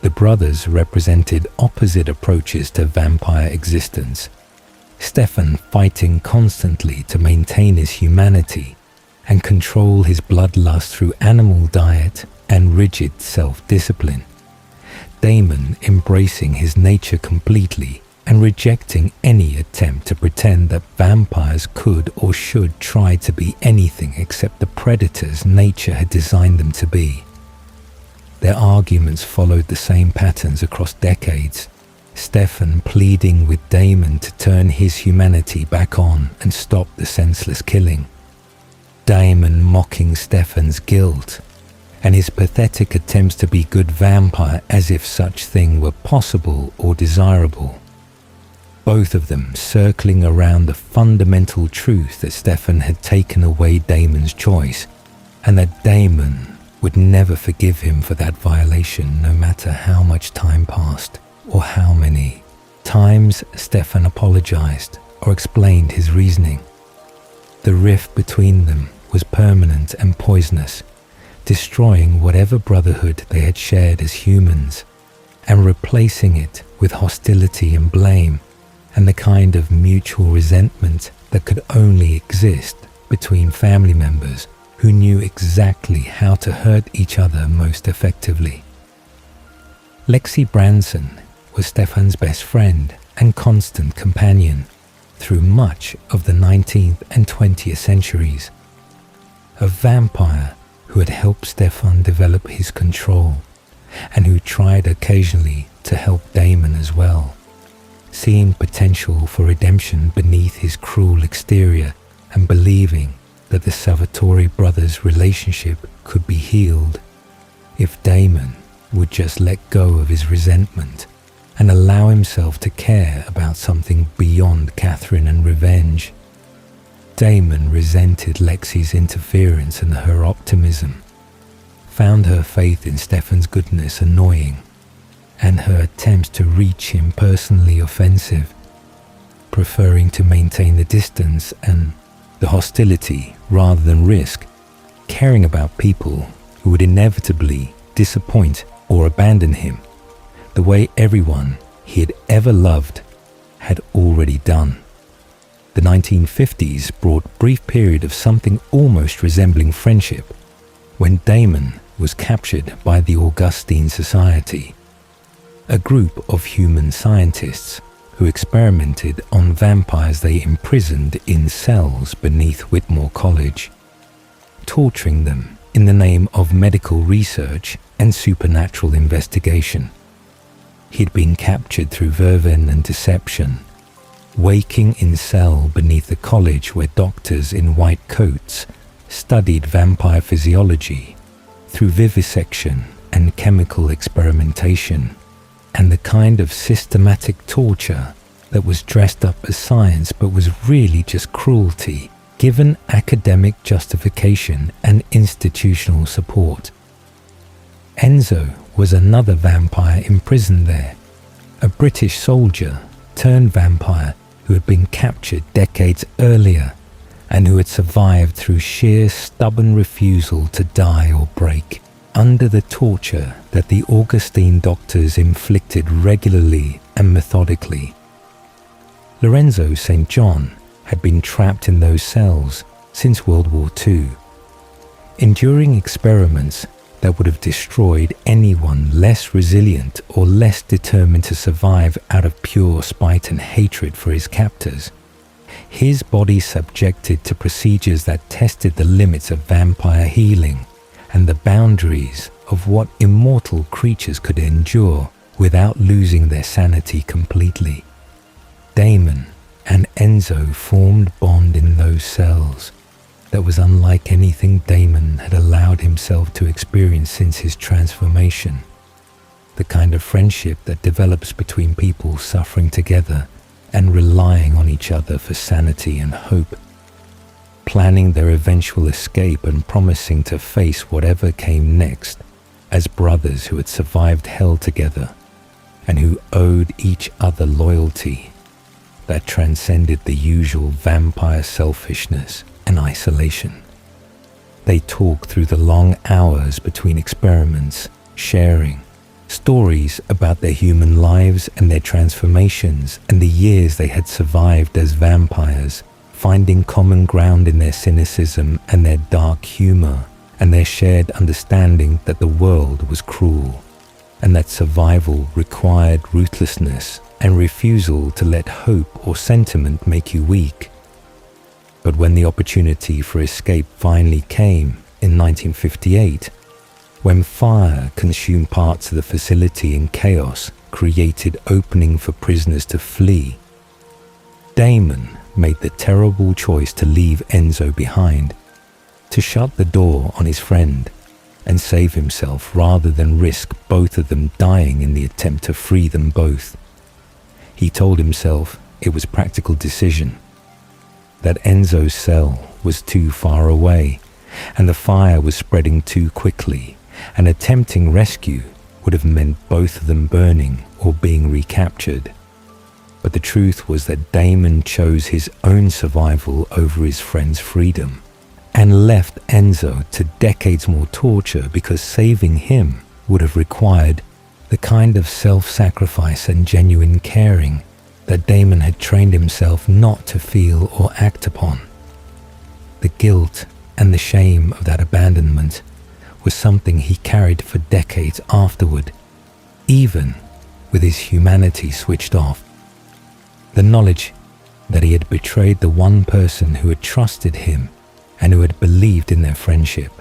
The brothers represented opposite approaches to vampire existence. Stefan fighting constantly to maintain his humanity and control his bloodlust through animal diet and rigid self-discipline. Damon embracing his nature completely and rejecting any attempt to pretend that vampires could or should try to be anything except the predators nature had designed them to be. Their arguments followed the same patterns across decades, Stefan pleading with Damon to turn his humanity back on and stop the senseless killing. Damon mocking Stefan's guilt, and his pathetic attempts to be good vampire as if such thing were possible or desirable. Both of them circling around the fundamental truth that Stefan had taken away Damon's choice, and that Damon would never forgive him for that violation, no matter how much time passed or how many times Stefan apologized or explained his reasoning. The rift between them was permanent and poisonous, destroying whatever brotherhood they had shared as humans, and replacing it with hostility and blame, and the kind of mutual resentment that could only exist between family members who knew exactly how to hurt each other most effectively. Lexi Branson was Stefan's best friend and constant companion through much of the 19th and 20th centuries. A vampire who had helped Stefan develop his control, and who tried occasionally to help Damon as well, seeing potential for redemption beneath his cruel exterior and believing that the Salvatore brothers' relationship could be healed if Damon would just let go of his resentment and allow himself to care about something beyond Catherine and revenge. Damon resented Lexi's interference and her optimism, found her faith in Stefan's goodness annoying, and her attempts to reach him personally offensive, preferring to maintain the distance and the hostility rather than risk caring about people who would inevitably disappoint or abandon him, the way everyone he had ever loved had already done. The 1950s brought a brief period of something almost resembling friendship, when Damon was captured by the Augustine Society, a group of human scientists who experimented on vampires they imprisoned in cells beneath Whitmore College, torturing them in the name of medical research and supernatural investigation. He'd been captured through verven and deception, waking in cell beneath the college where doctors in white coats studied vampire physiology through vivisection and chemical experimentation, and the kind of systematic torture that was dressed up as science but was really just cruelty, given academic justification and institutional support. Enzo was another vampire imprisoned there, a British soldier turned vampire who had been captured decades earlier and who had survived through sheer stubborn refusal to die or break under the torture that the Augustine doctors inflicted regularly and methodically. Lorenzo St. John had been trapped in those cells since World War II, enduring experiments that would have destroyed anyone less resilient or less determined to survive out of pure spite and hatred for his captors. His body subjected to procedures that tested the limits of vampire healing and the boundaries of what immortal creatures could endure without losing their sanity completely. Damon and Enzo formed bond in those cells that was unlike anything Damon had allowed himself to experience since his transformation. The kind of friendship that develops between people suffering together and relying on each other for sanity and hope, planning their eventual escape and promising to face whatever came next as brothers who had survived hell together and who owed each other loyalty that transcended the usual vampire selfishness and isolation. They talked through the long hours between experiments, sharing stories about their human lives and their transformations and the years they had survived as vampires, finding common ground in their cynicism and their dark humor and their shared understanding that the world was cruel and that survival required ruthlessness and refusal to let hope or sentiment make you weak. But when the opportunity for escape finally came in 1958, When fire consumed parts of the facility and chaos created opening for prisoners to flee, Damon made the terrible choice to leave Enzo behind, to shut the door on his friend and save himself rather than risk both of them dying in the attempt to free them both. He told himself it was a practical decision, that Enzo's cell was too far away and the fire was spreading too quickly, and attempting rescue would have meant both of them burning or being recaptured. But the truth was that Damon chose his own survival over his friend's freedom and left Enzo to decades more torture because saving him would have required the kind of self-sacrifice and genuine caring that Damon had trained himself not to feel or act upon. The guilt and the shame of that abandonment was something he carried for decades afterward, even with his humanity switched off. The knowledge that he had betrayed the one person who had trusted him and who had believed in their friendship,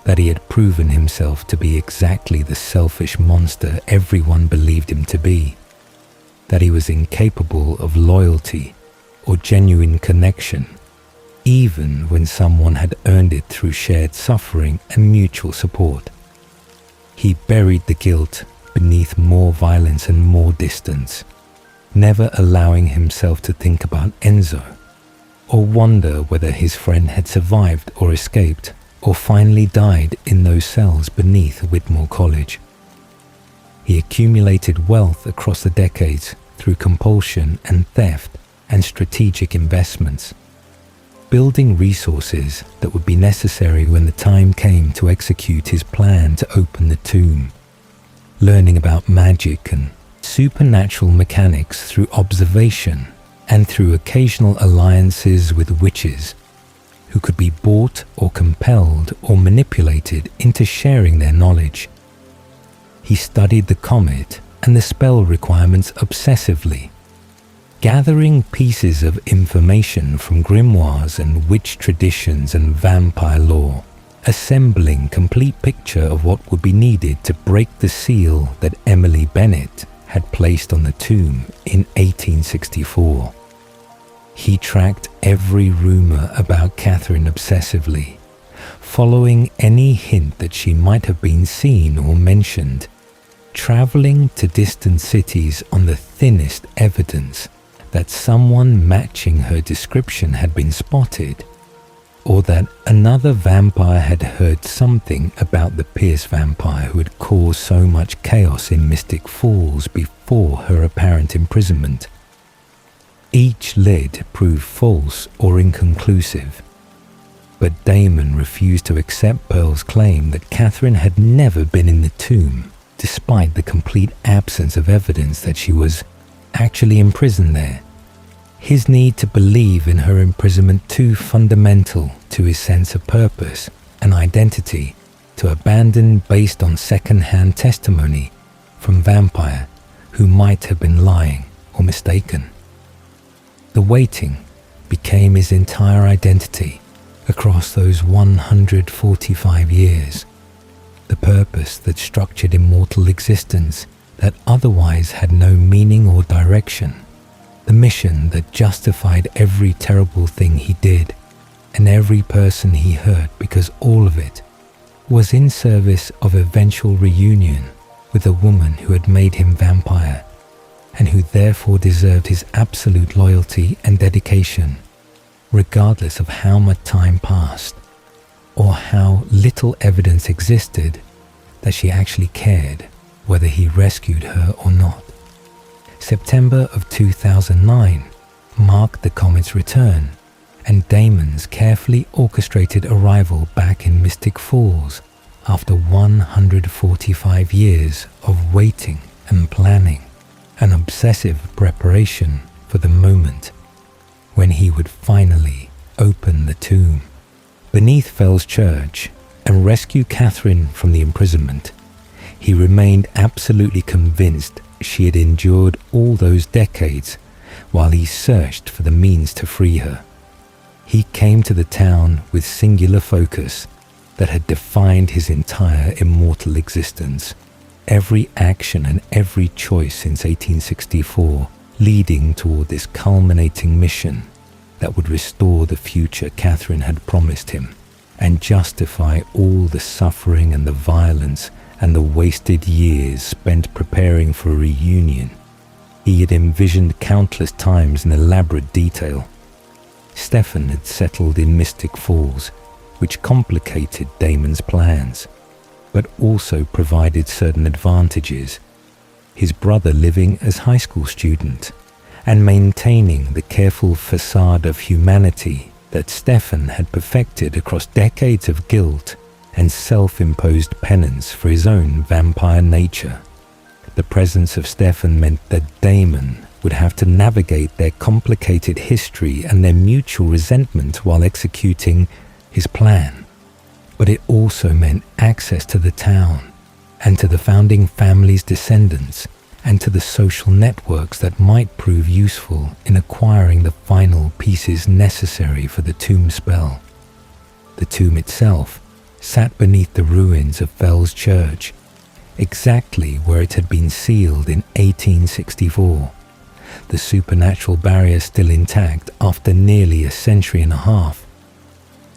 that he had proven himself to be exactly the selfish monster everyone believed him to be, that he was incapable of loyalty or genuine connection, even when someone had earned it through shared suffering and mutual support. He buried the guilt beneath more violence and more distance, never allowing himself to think about Enzo, or wonder whether his friend had survived or escaped, or finally died in those cells beneath Whitmore College. He accumulated wealth across the decades through compulsion and theft and strategic investments, building resources that would be necessary when the time came to execute his plan to open the tomb, learning about magic and supernatural mechanics through observation and through occasional alliances with witches who could be bought or compelled or manipulated into sharing their knowledge. He studied the comet and the spell requirements obsessively, gathering pieces of information from grimoires and witch traditions and vampire lore, assembling complete picture of what would be needed to break the seal that Emily Bennett had placed on the tomb in 1864. He tracked every rumor about Catherine obsessively, following any hint that she might have been seen or mentioned, traveling to distant cities on the thinnest evidence that someone matching her description had been spotted, or that another vampire had heard something about the Pierce vampire who had caused so much chaos in Mystic Falls before her apparent imprisonment. Each lead proved false or inconclusive, but Damon refused to accept Pearl's claim that Catherine had never been in the tomb, despite the complete absence of evidence that she was actually imprisoned there. His need to believe in her imprisonment too fundamental to his sense of purpose and identity to abandon based on second-hand testimony from vampire who might have been lying or mistaken. The waiting became his entire identity across those 145 years, the purpose that structured immortal existence that otherwise had no meaning or direction, the mission that justified every terrible thing he did and every person he hurt, because all of it was in service of eventual reunion with a woman who had made him vampire and who therefore deserved his absolute loyalty and dedication, regardless of how much time passed or how little evidence existed that she actually cared whether he rescued her or not. September of 2009 marked the comet's return and Damon's carefully orchestrated arrival back in Mystic Falls after 145 years of waiting and planning and obsessive preparation for the moment when he would finally open the tomb beneath Fell's Church and rescue Catherine from the imprisonment. He remained absolutely convinced she had endured all those decades while he searched for the means to free her. He came to the town with singular focus, that had defined his entire immortal existence. Every action and every choice since 1864 leading toward this culminating mission that would restore the future Catherine had promised him and justify all the suffering and the violence and the wasted years spent preparing for a reunion he had envisioned countless times in elaborate detail. Stefan had settled in Mystic Falls, which complicated Damon's plans, but also provided certain advantages. His brother living as high school student and maintaining the careful facade of humanity that Stefan had perfected across decades of guilt and self-imposed penance for his own vampire nature. The presence of Stefan meant that Damon would have to navigate their complicated history and their mutual resentment while executing his plan. But it also meant access to the town and to the founding family's descendants and to the social networks that might prove useful in acquiring the final pieces necessary for the tomb spell. The tomb itself sat beneath the ruins of Fell's Church, exactly where it had been sealed in 1864, the supernatural barrier still intact after nearly a century and a half.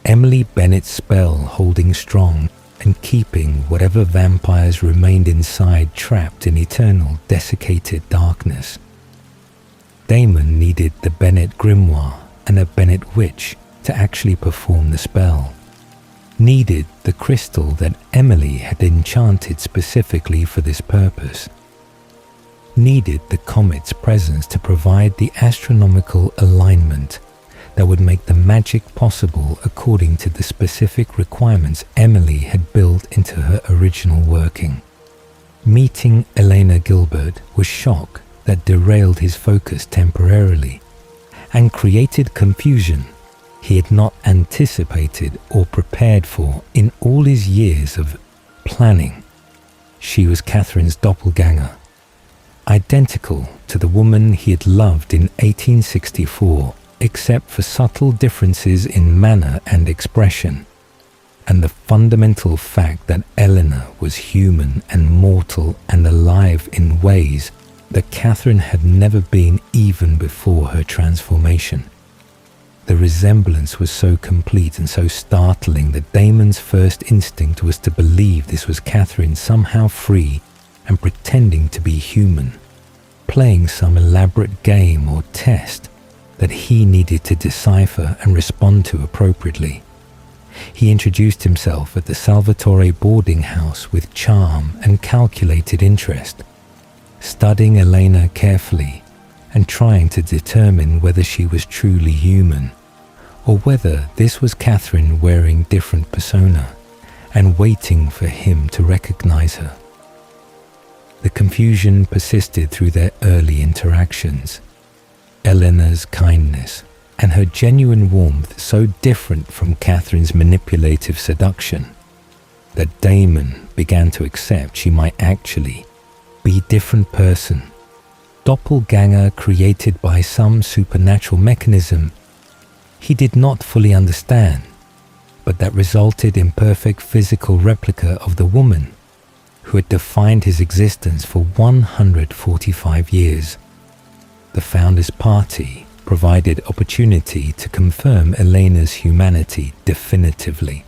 Emily Bennett's spell holding strong and keeping whatever vampires remained inside trapped in eternal desiccated darkness. Damon needed the Bennett grimoire and a Bennett witch to actually perform the spell. Needed the crystal that Emily had enchanted specifically for this purpose. Needed the comet's presence to provide the astronomical alignment that would make the magic possible according to the specific requirements Emily had built into her original working. Meeting Elena Gilbert was shock that derailed his focus temporarily and created confusion he had not anticipated or prepared for in all his years of planning. She was Catherine's doppelganger, identical to the woman he had loved in 1864, except for subtle differences in manner and expression, and the fundamental fact that Eleanor was human and mortal and alive in ways that Catherine had never been even before her transformation. The resemblance was so complete and so startling that Damon's first instinct was to believe this was Catherine somehow free and pretending to be human, playing some elaborate game or test that he needed to decipher and respond to appropriately. He introduced himself at the Salvatore boarding house with charm and calculated interest, studying Elena carefully and trying to determine whether she was truly human, or whether this was Catherine wearing different persona and waiting for him to recognize her. The confusion persisted through their early interactions. Eleanor's kindness and her genuine warmth so different from Catherine's manipulative seduction that Damon began to accept she might actually be a different person, doppelganger created by some supernatural mechanism he did not fully understand, but that resulted in perfect physical replica of the woman who had defined his existence for 145 years. The Founders Party provided opportunity to confirm Elena's humanity definitively,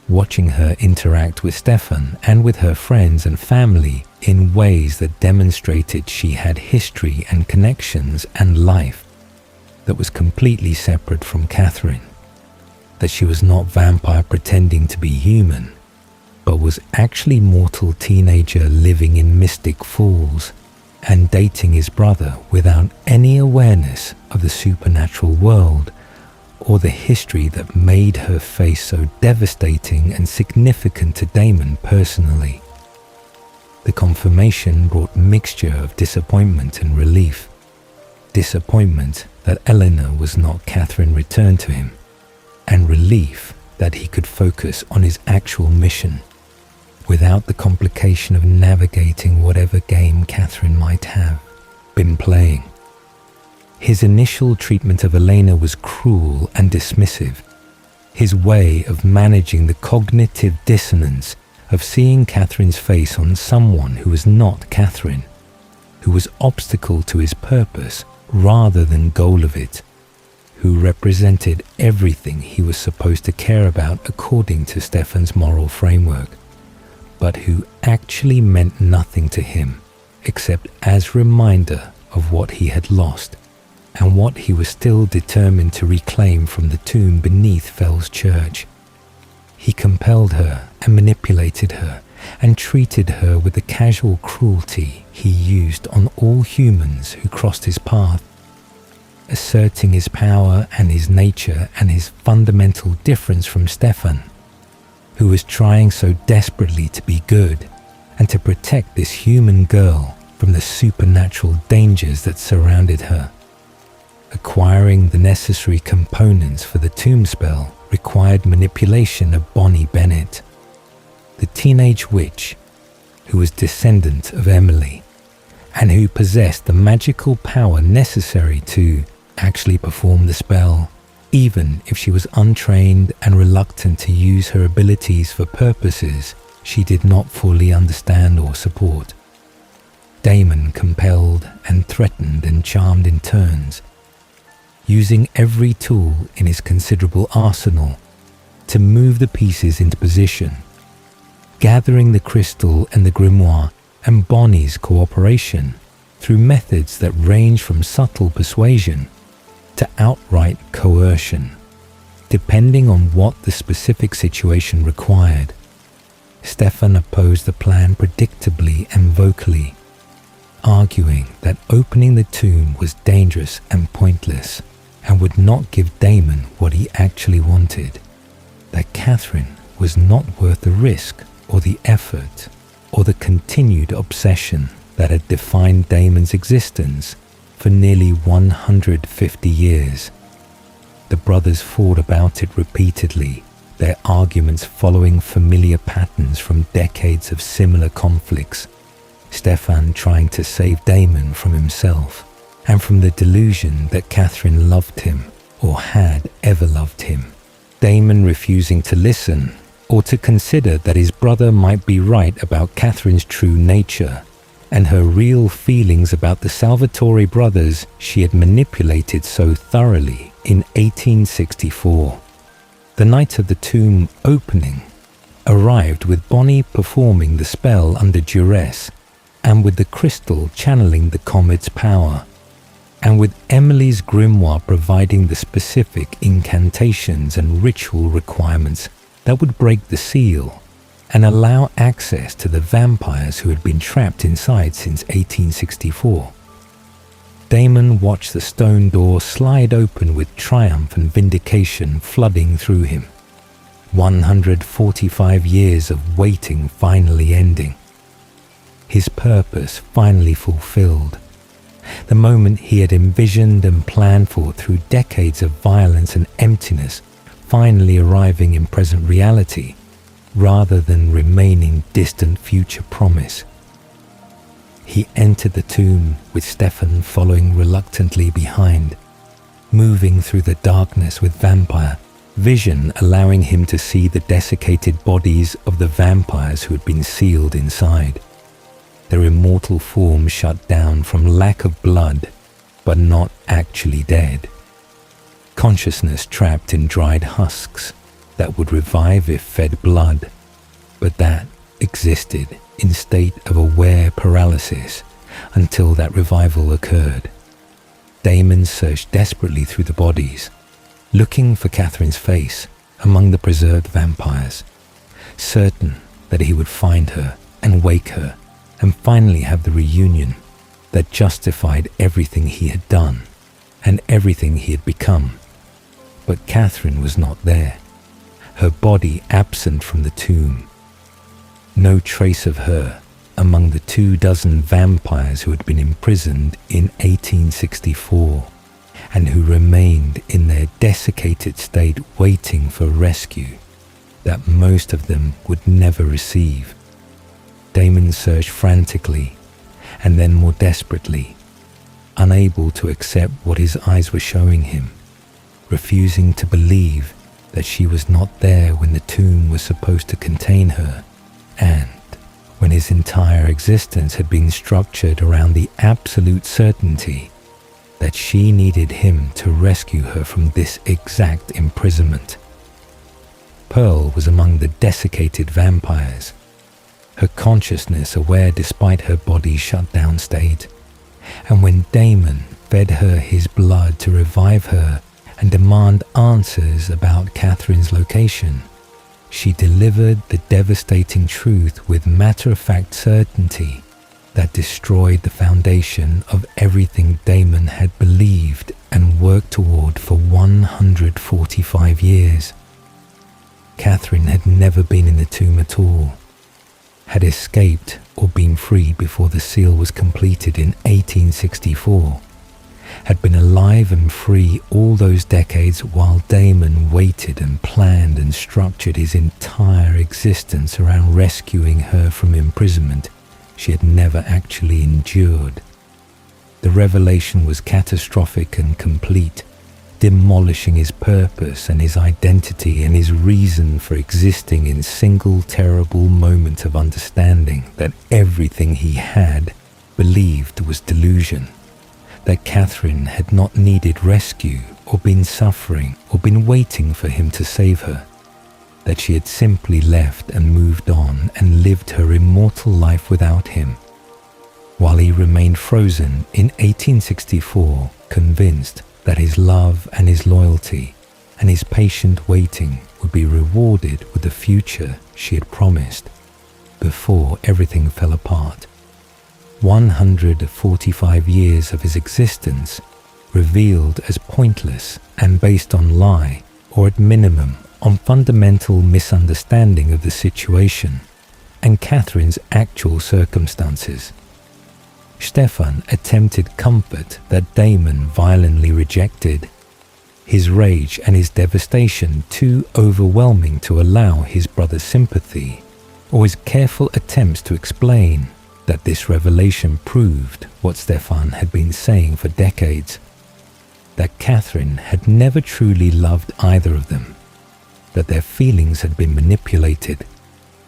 watching her interact with Stefan and with her friends and family in ways that demonstrated she had history and connections and life that was completely separate from Catherine, that she was not vampire pretending to be human, but was actually mortal teenager living in Mystic Falls and dating his brother without any awareness of the supernatural world or the history that made her face so devastating and significant to Damon personally. The confirmation brought mixture of disappointment and relief. Disappointment that Eleanor was not Catherine returned to him, and relief that he could focus on his actual mission without the complication of navigating whatever game Catherine might have been playing. His initial treatment of Elena was cruel and dismissive. his way of managing the cognitive dissonance of seeing Catherine's face on someone who was not Catherine, who was obstacle to his purpose rather than goal of it, who represented everything he was supposed to care about according to Stefan's moral framework, but who actually meant nothing to him except as reminder of what he had lost and what he was still determined to reclaim from the tomb beneath Fell's church. He compelled her and manipulated her and treated her with the casual cruelty he used on all humans who crossed his path, asserting his power and his nature and his fundamental difference from Stefan, who was trying so desperately to be good and to protect this human girl from the supernatural dangers that surrounded her. Acquiring the necessary components for the tomb spell required manipulation of Bonnie Bennett, the teenage witch who was descendant of Emily and who possessed the magical power necessary to actually perform the spell, even if she was untrained and reluctant to use her abilities for purposes she did not fully understand or support. Damon compelled and threatened and charmed in turns, using every tool in his considerable arsenal to move the pieces into position, gathering the crystal and the grimoire and Bonnie's cooperation through methods that range from subtle persuasion to outright coercion, depending on what the specific situation required. Stefan opposed the plan predictably and vocally, arguing that opening the tomb was dangerous and pointless and would not give Damon what he actually wanted, that Catherine was not worth the risk or the effort or the continued obsession that had defined Damon's existence for nearly 150 years. The brothers fought about it repeatedly, their arguments following familiar patterns from decades of similar conflicts, Stefan trying to save Damon from himself and from the delusion that Catherine loved him or had ever loved him, Damon refusing to listen or to consider that his brother might be right about Catherine's true nature and her real feelings about the Salvatore brothers she had manipulated so thoroughly in 1864. The night of the tomb opening arrived with Bonnie performing the spell under duress and with the crystal channeling the comet's power, and with Emily's grimoire providing the specific incantations and ritual requirements that would break the seal and allow access to the vampires who had been trapped inside since 1864. Damon watched the stone door slide open with triumph and vindication flooding through him. 145 years of waiting finally ending. His purpose finally fulfilled. The moment he had envisioned and planned for through decades of violence and emptiness finally arriving in present reality, rather than remaining distant future promise. He entered the tomb with Stefan following reluctantly behind, moving through the darkness with vampire, vision allowing him to see the desiccated bodies of the vampires who had been sealed inside, their immortal forms shut down from lack of blood, but not actually dead. Consciousness trapped in dried husks that would revive if fed blood, but that existed in state of aware paralysis until that revival occurred. Damon searched desperately through the bodies, looking for Catherine's face among the preserved vampires, certain that he would find her and wake her and finally have the reunion that justified everything he had done and everything he had become. But Catherine was not there, her body absent from the tomb. No trace of her among the 24 vampires who had been imprisoned in 1864 and who remained in their desiccated state waiting for rescue that most of them would never receive. Damon searched frantically and then more desperately, unable to accept what his eyes were showing him, refusing to believe that she was not there when the tomb was supposed to contain her, and when his entire existence had been structured around the absolute certainty that she needed him to rescue her from this exact imprisonment. Pearl was among the desiccated vampires, her consciousness aware despite her body's shut down state, and when Damon fed her his blood to revive her and demand answers about Catherine's location, she delivered the devastating truth with matter-of-fact certainty that destroyed the foundation of everything Damon had believed and worked toward for 145 years. Catherine had never been in the tomb at all, had escaped or been freed before the seal was completed in 1864, had been alive and free all those decades while Damon waited and planned and structured his entire existence around rescuing her from imprisonment she had never actually endured. The revelation was catastrophic and complete, demolishing his purpose and his identity and his reason for existing in single terrible moment of understanding that everything he had believed was delusion, that Catherine had not needed rescue or been suffering or been waiting for him to save her, that she had simply left and moved on and lived her immortal life without him, while he remained frozen in 1864, convinced that his love and his loyalty and his patient waiting would be rewarded with the future she had promised before everything fell apart. 145 years of his existence revealed as pointless and based on lie, or at minimum on fundamental misunderstanding of the situation and Catherine's actual circumstances. Stefan attempted comfort that Damon violently rejected, his rage and his devastation too overwhelming to allow his brother's sympathy, or his careful attempts to explain that this revelation proved what Stefan had been saying for decades, that Catherine had never truly loved either of them, that their feelings had been manipulated,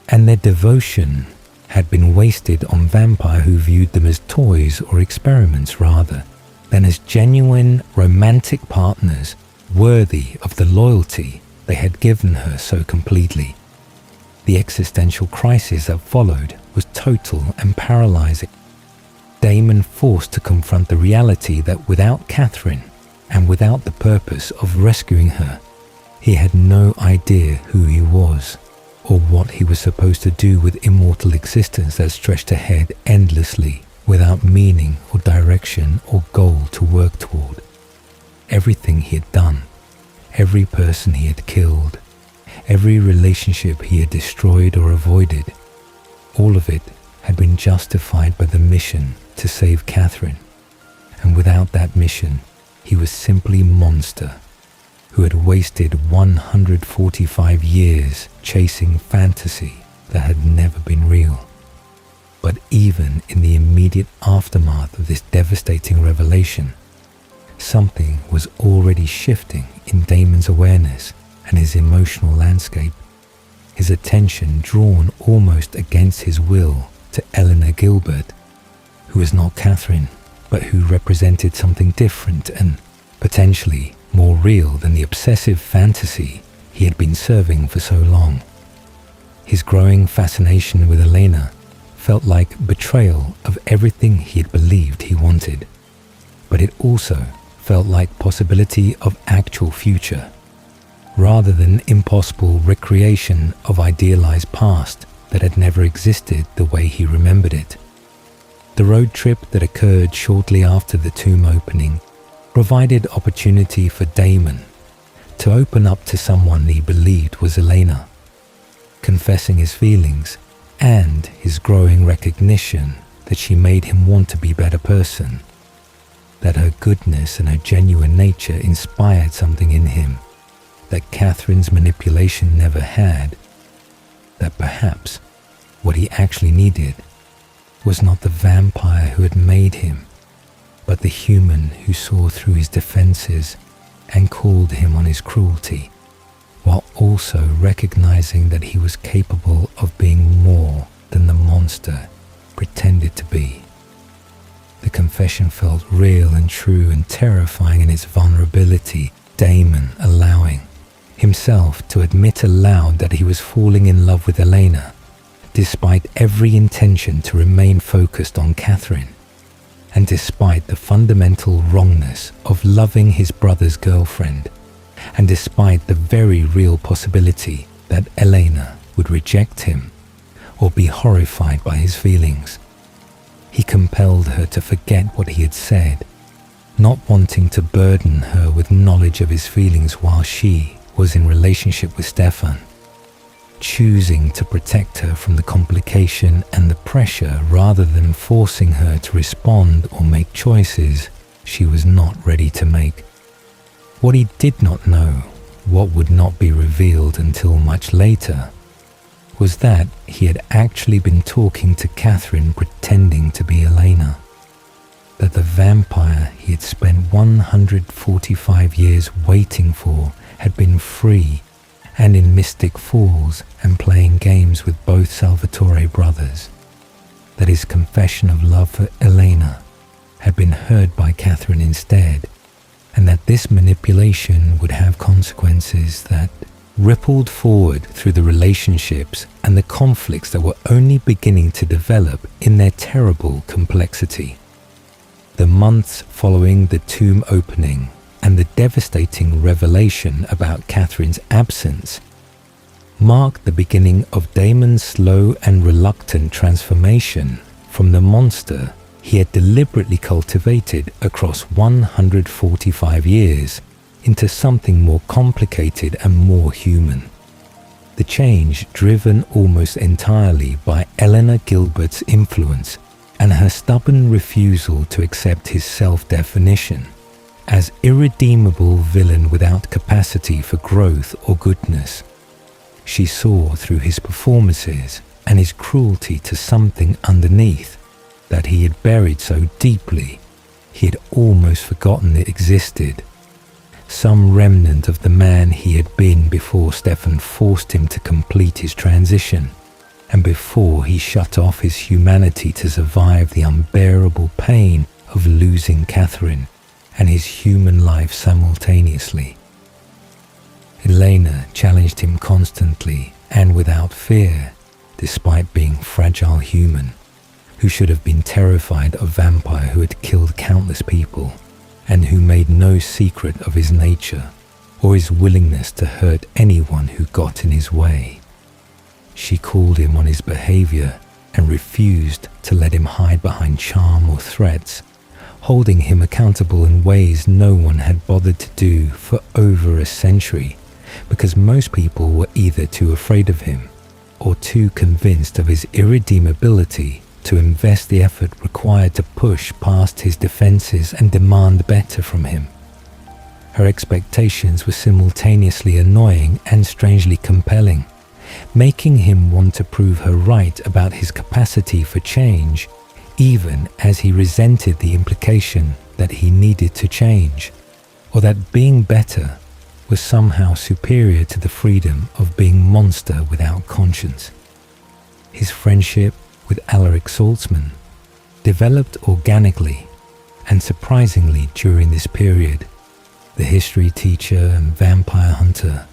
and their devotion had been wasted on vampire who viewed them as toys or experiments rather than as genuine romantic partners worthy of the loyalty they had given her so completely. The existential crisis that followed was total and paralyzing. Damon forced to confront the reality that without Catherine and without the purpose of rescuing her, he had no idea who he was or what he was supposed to do with immortal existence that stretched ahead endlessly without meaning or direction or goal to work toward. Everything he had done, every person he had killed, every relationship he had destroyed or avoided, all of it had been justified by the mission to save Catherine, and without that mission, he was simply a monster who had wasted 145 years chasing fantasy that had never been real. But even in the immediate aftermath of this devastating revelation, something was already shifting in Damon's awareness and his emotional landscape, his attention drawn almost against his will to Eleanor Gilbert, who was not Catherine, but who represented something different and potentially more real than the obsessive fantasy he had been serving for so long. His growing fascination with Elena felt like betrayal of everything he had believed he wanted, but it also felt like possibility of actual future, rather than impossible recreation of idealized past that had never existed the way he remembered it. The road trip that occurred shortly after the tomb opening provided opportunity for Damon to open up to someone he believed was Elena, confessing his feelings and his growing recognition that she made him want to be a better person, that her goodness and her genuine nature inspired something in him that Catherine's manipulation never had, that perhaps what he actually needed was not the vampire who had made him, but the human who saw through his defenses and called him on his cruelty, while also recognizing that he was capable of being more than the monster pretended to be. The confession felt real and true and terrifying in its vulnerability, Damon allowing himself to admit aloud that he was falling in love with Elena, despite every intention to remain focused on Catherine, and despite the fundamental wrongness of loving his brother's girlfriend, and despite the very real possibility that Elena would reject him or be horrified by his feelings. He compelled her to forget what he had said, not wanting to burden her with knowledge of his feelings while she was in relationship with Stefan, choosing to protect her from the complication and the pressure rather than forcing her to respond or make choices she was not ready to make. What he did not know, what would not be revealed until much later, was that he had actually been talking to Catherine pretending to be Elena, that the vampire he had spent 145 years waiting for had been free and in Mystic Falls and playing games with both Salvatore brothers, that his confession of love for Elena had been heard by Catherine instead, and that this manipulation would have consequences that rippled forward through the relationships and the conflicts that were only beginning to develop in their terrible complexity. The months following the tomb opening and the devastating revelation about Catherine's absence marked the beginning of Damon's slow and reluctant transformation from the monster he had deliberately cultivated across 145 years into something more complicated and more human. The change driven almost entirely by Eleanor Gilbert's influence and her stubborn refusal to accept his self-definition as irredeemable villain without capacity for growth or goodness. She saw through his performances and his cruelty to something underneath that he had buried so deeply he had almost forgotten it existed. Some remnant of the man he had been before Stefan forced him to complete his transition, and before he shut off his humanity to survive the unbearable pain of losing Catherine and his human life simultaneously. Elena challenged him constantly and without fear, despite being fragile human, who should have been terrified of a vampire who had killed countless people, and who made no secret of his nature or his willingness to hurt anyone who got in his way. She called him on his behavior and refused to let him hide behind charm or threats, holding him accountable in ways no one had bothered to do for over a century, because most people were either too afraid of him or too convinced of his irredeemability to invest the effort required to push past his defenses and demand better from him. Her expectations were simultaneously annoying and strangely compelling, making him want to prove her right about his capacity for change, even as he resented the implication that he needed to change, or that being better was somehow superior to the freedom of being monster without conscience. His friendship with Alaric Saltzman developed organically and surprisingly during this period, the history teacher and vampire hunter,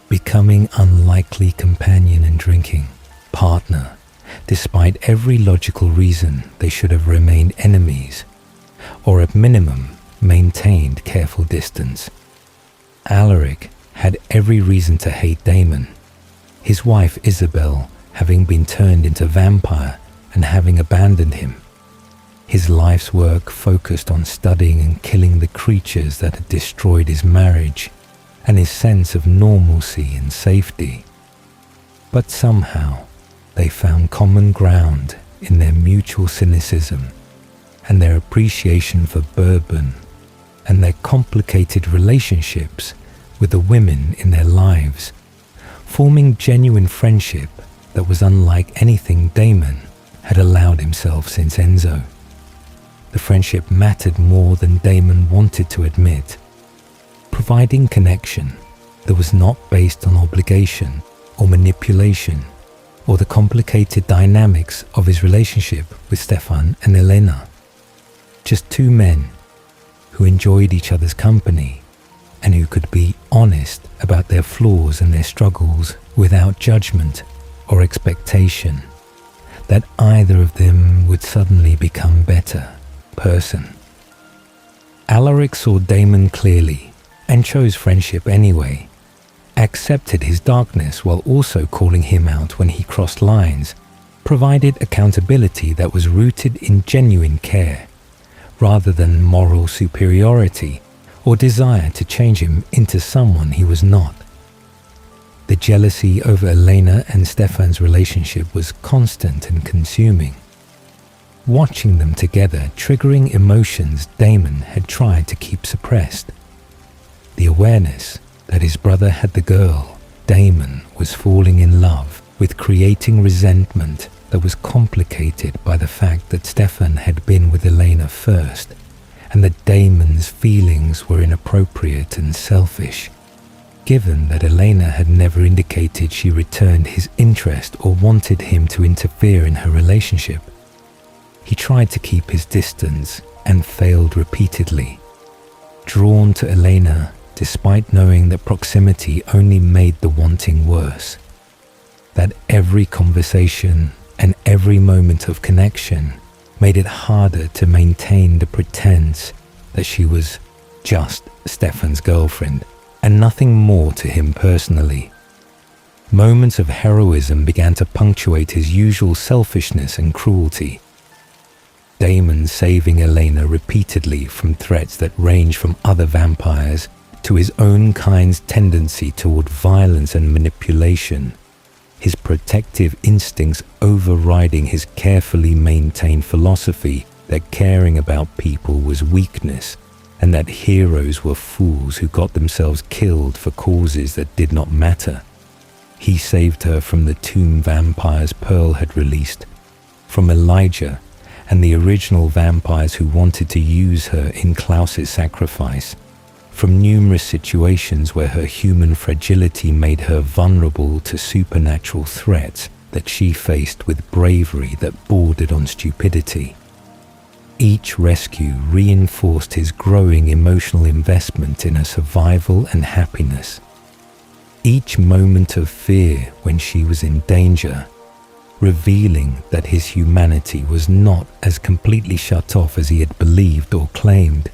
becoming unlikely companion in drinking, partner, despite every logical reason they should have remained enemies, or at minimum maintained careful distance. Alaric had every reason to hate Damon, his wife Isabel having been turned into vampire and having abandoned him. His life's work focused on studying and killing the creatures that had destroyed his marriage and his sense of normalcy and safety. But somehow they found common ground in their mutual cynicism and their appreciation for bourbon and their complicated relationships with the women in their lives, forming genuine friendship that was unlike anything Damon had allowed himself since Enzo. The friendship mattered more than Damon wanted to admit, providing connection, that was not based on obligation or manipulation or the complicated dynamics of his relationship with Stefan and Elena. Just two men who enjoyed each other's company and who could be honest about their flaws and their struggles without judgment or expectation that either of them would suddenly become better person. Alaric saw Damon clearly and chose friendship anyway, accepted his darkness while also calling him out when he crossed lines, provided accountability that was rooted in genuine care, rather than moral superiority or desire to change him into someone he was not. The jealousy over Elena and Stefan's relationship was constant and consuming. Watching them together, triggering emotions Damon had tried to keep suppressed. The awareness that his brother had the girl, Damon was falling in love with, creating resentment that was complicated by the fact that Stefan had been with Elena first, and that Damon's feelings were inappropriate and selfish, given that Elena had never indicated she returned his interest or wanted him to interfere in her relationship. He tried to keep his distance and failed repeatedly, drawn to Elena despite knowing that proximity only made the wanting worse, that every conversation and every moment of connection made it harder to maintain the pretense that she was just Stefan's girlfriend and nothing more to him personally. Moments of heroism began to punctuate his usual selfishness and cruelty. Damon saving Elena repeatedly from threats that range from other vampires to his own kind's tendency toward violence and manipulation, his protective instincts overriding his carefully maintained philosophy that caring about people was weakness and that heroes were fools who got themselves killed for causes that did not matter. He saved her from the tomb vampires Pearl had released, from Elijah and the original vampires who wanted to use her in Klaus's sacrifice, from numerous situations where her human fragility made her vulnerable to supernatural threats that she faced with bravery that bordered on stupidity. Each rescue reinforced his growing emotional investment in her survival and happiness. Each moment of fear when she was in danger, revealing that his humanity was not as completely shut off as he had believed or claimed,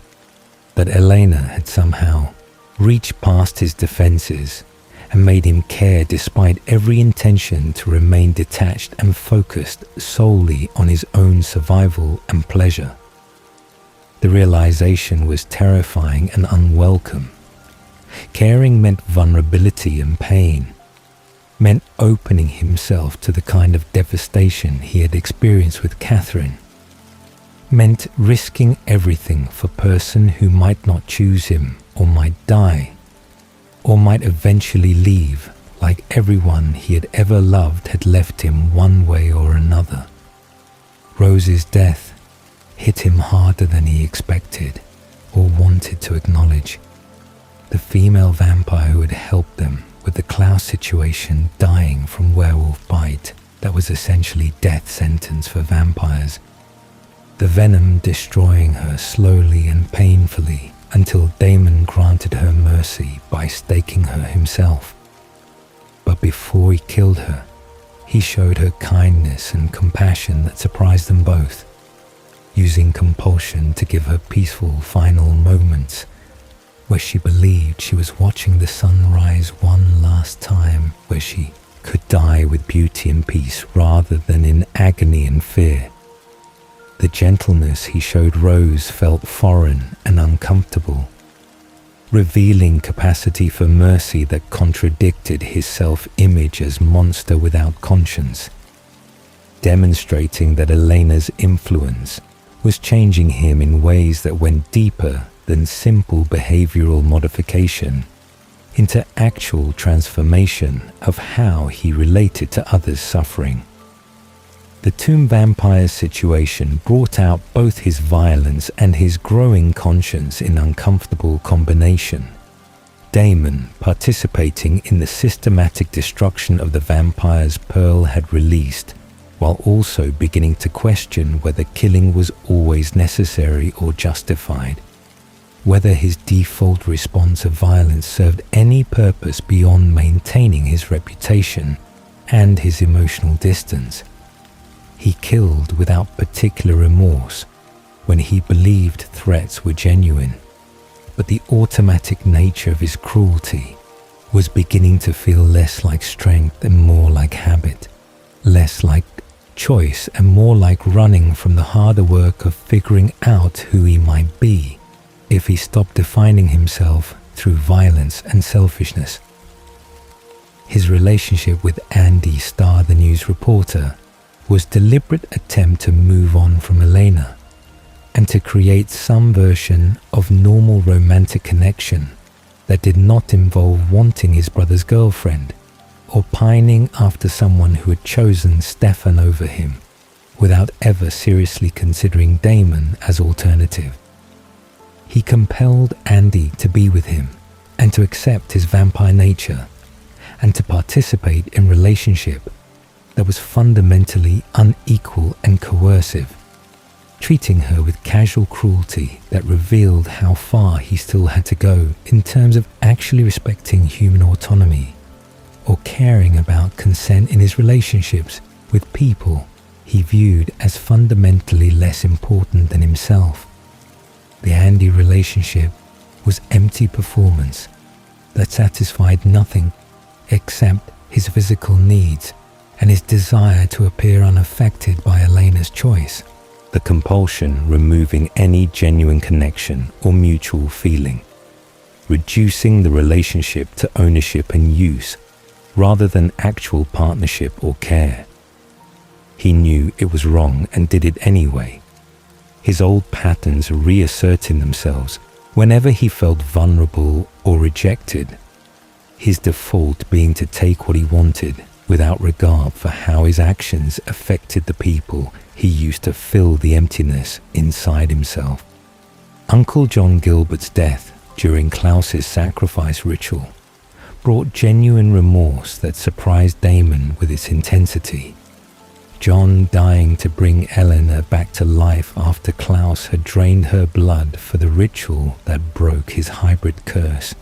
that Elena had somehow reached past his defenses and made him care despite every intention to remain detached and focused solely on his own survival and pleasure. The realization was terrifying and unwelcome. Caring meant vulnerability and pain, meant opening himself to the kind of devastation he had experienced with Catherine, meant risking everything for a person who might not choose him or might die, or might eventually leave like everyone he had ever loved had left him one way or another. Rose's death hit him harder than he expected or wanted to acknowledge. The female vampire who had helped them with the Klaus situation dying from werewolf bite that was essentially death sentence for vampires. The venom destroying her slowly and painfully until Damon granted her mercy by staking her himself. But before he killed her, he showed her kindness and compassion that surprised them both, using compulsion to give her peaceful final moments where she believed she was watching the sun rise one last time, where she could die with beauty and peace rather than in agony and fear. The gentleness he showed Rose felt foreign and uncomfortable, revealing capacity for mercy that contradicted his self-image as monster without conscience, demonstrating that Elena's influence was changing him in ways that went deeper than simple behavioral modification into actual transformation of how he related to others' suffering. The tomb vampire's situation brought out both his violence and his growing conscience in uncomfortable combination. Damon participating in the systematic destruction of the vampires Pearl had released, while also beginning to question whether killing was always necessary or justified, whether his default response of violence served any purpose beyond maintaining his reputation and his emotional distance. He killed without particular remorse when he believed threats were genuine, but the automatic nature of his cruelty was beginning to feel less like strength and more like habit, less like choice and more like running from the harder work of figuring out who he might be if he stopped defining himself through violence and selfishness. His relationship with Andy Starr, the news reporter, was a deliberate attempt to move on from Elena and to create some version of normal romantic connection that did not involve wanting his brother's girlfriend or pining after someone who had chosen Stefan over him without ever seriously considering Damon as alternative. He compelled Andy to be with him and to accept his vampire nature and to participate in relationship that was fundamentally unequal and coercive, treating her with casual cruelty that revealed how far he still had to go in terms of actually respecting human autonomy or caring about consent in his relationships with people he viewed as fundamentally less important than himself. The Andy relationship was empty performance that satisfied nothing except his physical needs and his desire to appear unaffected by Elena's choice, the compulsion removing any genuine connection or mutual feeling, reducing the relationship to ownership and use rather than actual partnership or care. He knew it was wrong and did it anyway, his old patterns reasserting themselves whenever he felt vulnerable or rejected, his default being to take what he wanted without regard for how his actions affected the people he used to fill the emptiness inside himself. Uncle John Gilbert's death during Klaus's sacrifice ritual brought genuine remorse that surprised Damon with its intensity. John dying to bring Eleanor back to life after Klaus had drained her blood for the ritual that broke his hybrid curse.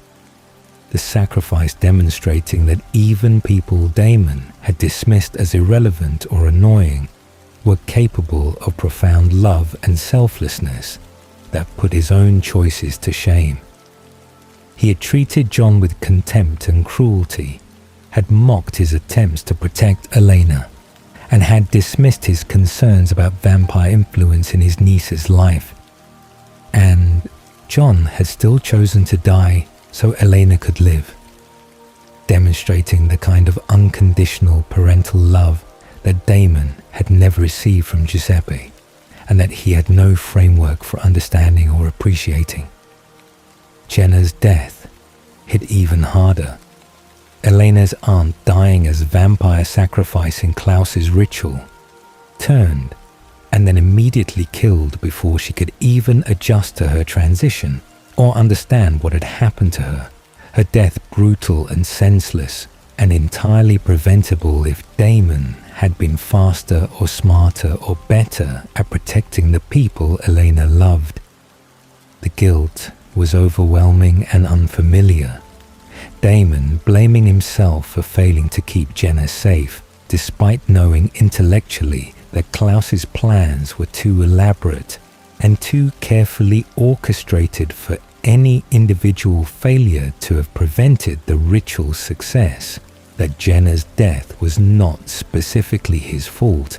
The sacrifice demonstrating that even people Damon had dismissed as irrelevant or annoying were capable of profound love and selflessness that put his own choices to shame. He had treated John with contempt and cruelty, had mocked his attempts to protect Elena, and had dismissed his concerns about vampire influence in his niece's life. And John had still chosen to die so Elena could live, demonstrating the kind of unconditional parental love that Damon had never received from Giuseppe, and that he had no framework for understanding or appreciating. Jenna's death hit even harder. Elena's aunt dying as vampire sacrifice in Klaus's ritual turned and then immediately killed before she could even adjust to her transition or understand what had happened to her. Her death brutal and senseless and entirely preventable if Damon had been faster or smarter or better at protecting the people Elena loved. The guilt was overwhelming and unfamiliar. Damon blaming himself for failing to keep Jenna safe, despite knowing intellectually that Klaus's plans were too elaborate and too carefully orchestrated for any individual failure to have prevented the ritual's success, that Jenna's death was not specifically his fault,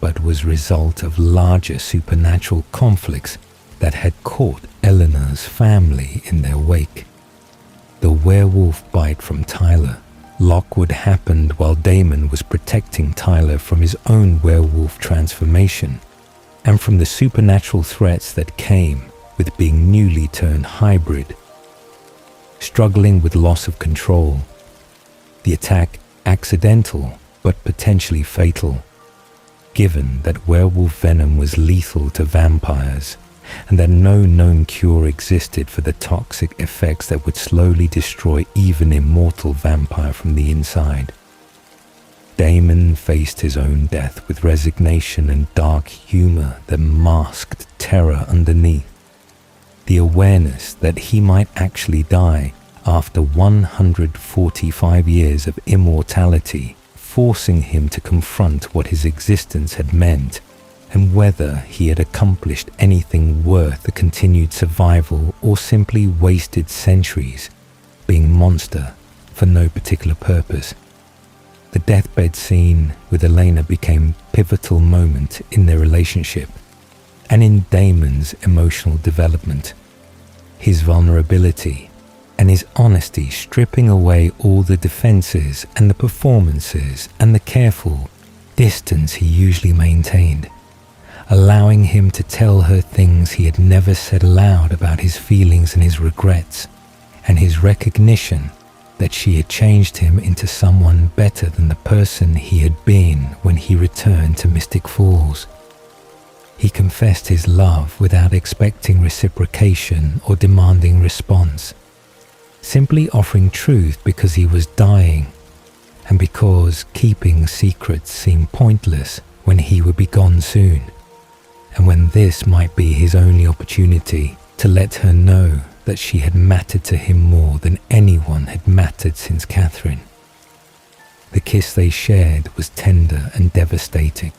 but was result of larger supernatural conflicts that had caught Eleanor's family in their wake. The werewolf bite from Tyler. Lockwood happened while Damon was protecting Tyler from his own werewolf transformation and from the supernatural threats that came with being newly turned hybrid. Struggling with loss of control. The attack accidental but potentially fatal, given that werewolf venom was lethal to vampires and that no known cure existed for the toxic effects that would slowly destroy even immortal vampire from the inside. Damon faced his own death with resignation and dark humor that masked terror underneath. The awareness that he might actually die after 145 years of immortality, forcing him to confront what his existence had meant and whether he had accomplished anything worth the continued survival or simply wasted centuries being monster for no particular purpose. The deathbed scene with Elena became a pivotal moment in their relationship and in Damon's emotional development. His vulnerability and his honesty, stripping away all the defenses and the performances and the careful distance he usually maintained, allowing him to tell her things he had never said aloud about his feelings and his regrets, and his recognition that she had changed him into someone better than the person he had been when he returned to Mystic Falls. He confessed his love without expecting reciprocation or demanding response, simply offering truth because he was dying and because keeping secrets seemed pointless when he would be gone soon, and when this might be his only opportunity to let her know that she had mattered to him more than anyone had mattered since Catherine. The kiss they shared was tender and devastating.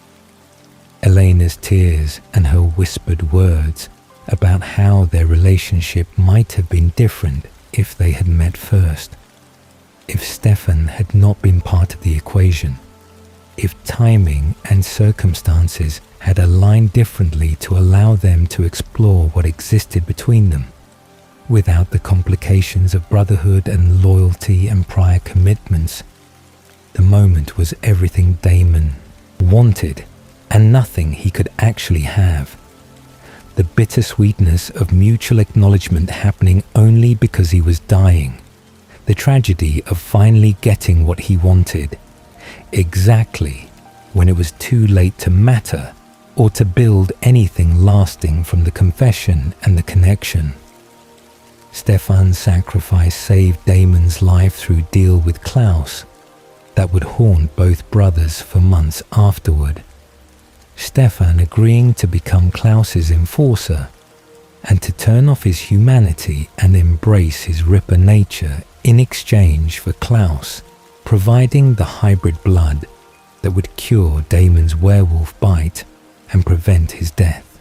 Elena's tears and her whispered words about how their relationship might have been different if they had met first, if Stefan had not been part of the equation, if timing and circumstances had aligned differently to allow them to explore what existed between them, without the complications of brotherhood and loyalty and prior commitments. The moment was everything Damon wanted and nothing he could actually have. The bittersweetness of mutual acknowledgement happening only because he was dying. The tragedy of finally getting what he wanted, exactly when it was too late to matter or to build anything lasting from the confession and the connection. Stefan's sacrifice saved Damon's life through deal with Klaus that would haunt both brothers for months afterward. Stefan agreeing to become Klaus's enforcer and to turn off his humanity and embrace his Ripper nature in exchange for Klaus providing the hybrid blood that would cure Damon's werewolf bite and prevent his death.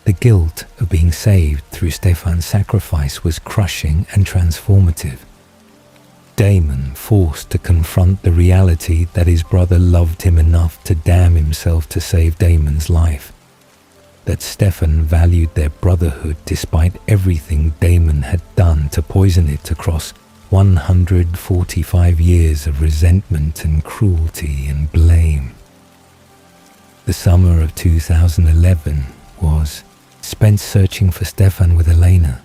The guilt of being saved through Stefan's sacrifice was crushing and transformative. Damon forced to confront the reality that his brother loved him enough to damn himself to save Damon's life, that Stefan valued their brotherhood despite everything Damon had done to poison it across 145 years of resentment and cruelty and blame. The summer of 2011 was spent searching for Stefan with Elena,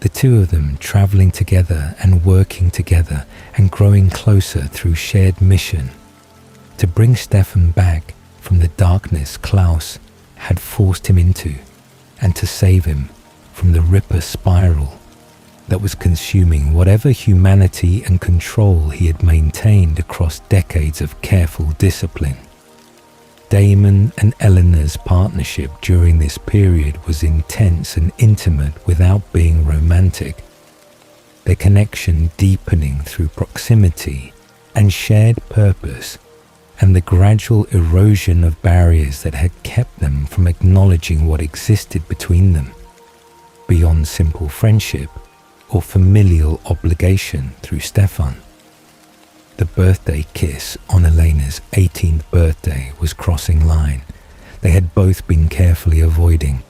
the two of them traveling together and working together and growing closer through shared mission to bring Stefan back from the darkness Klaus had forced him into and to save him from the Ripper spiral that was consuming whatever humanity and control he had maintained across decades of careful discipline. Damon and Eleanor's partnership during this period was intense and intimate without being romantic, their connection deepening through proximity and shared purpose, and the gradual erosion of barriers that had kept them from acknowledging what existed between them, beyond simple friendship or familial obligation through Stefan. The birthday kiss on Elena's 18th birthday was crossing line they had both been carefully avoiding.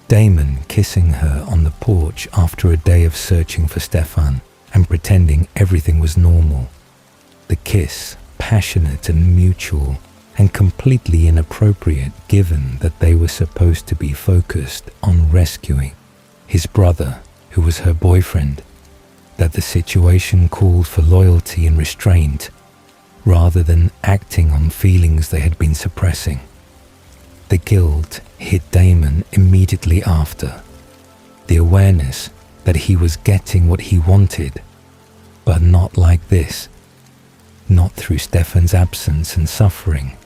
Damon kissing her on the porch after a day of searching for Stefan and pretending everything was normal. The kiss, passionate and mutual and completely inappropriate given that they were supposed to be focused on rescuing his brother, who was her boyfriend, that the situation called for loyalty and restraint rather than acting on feelings they had been suppressing. The guilt hit Damon immediately after. The awareness that he was getting what he wanted, but not like this. Not through Stefan's absence and suffering.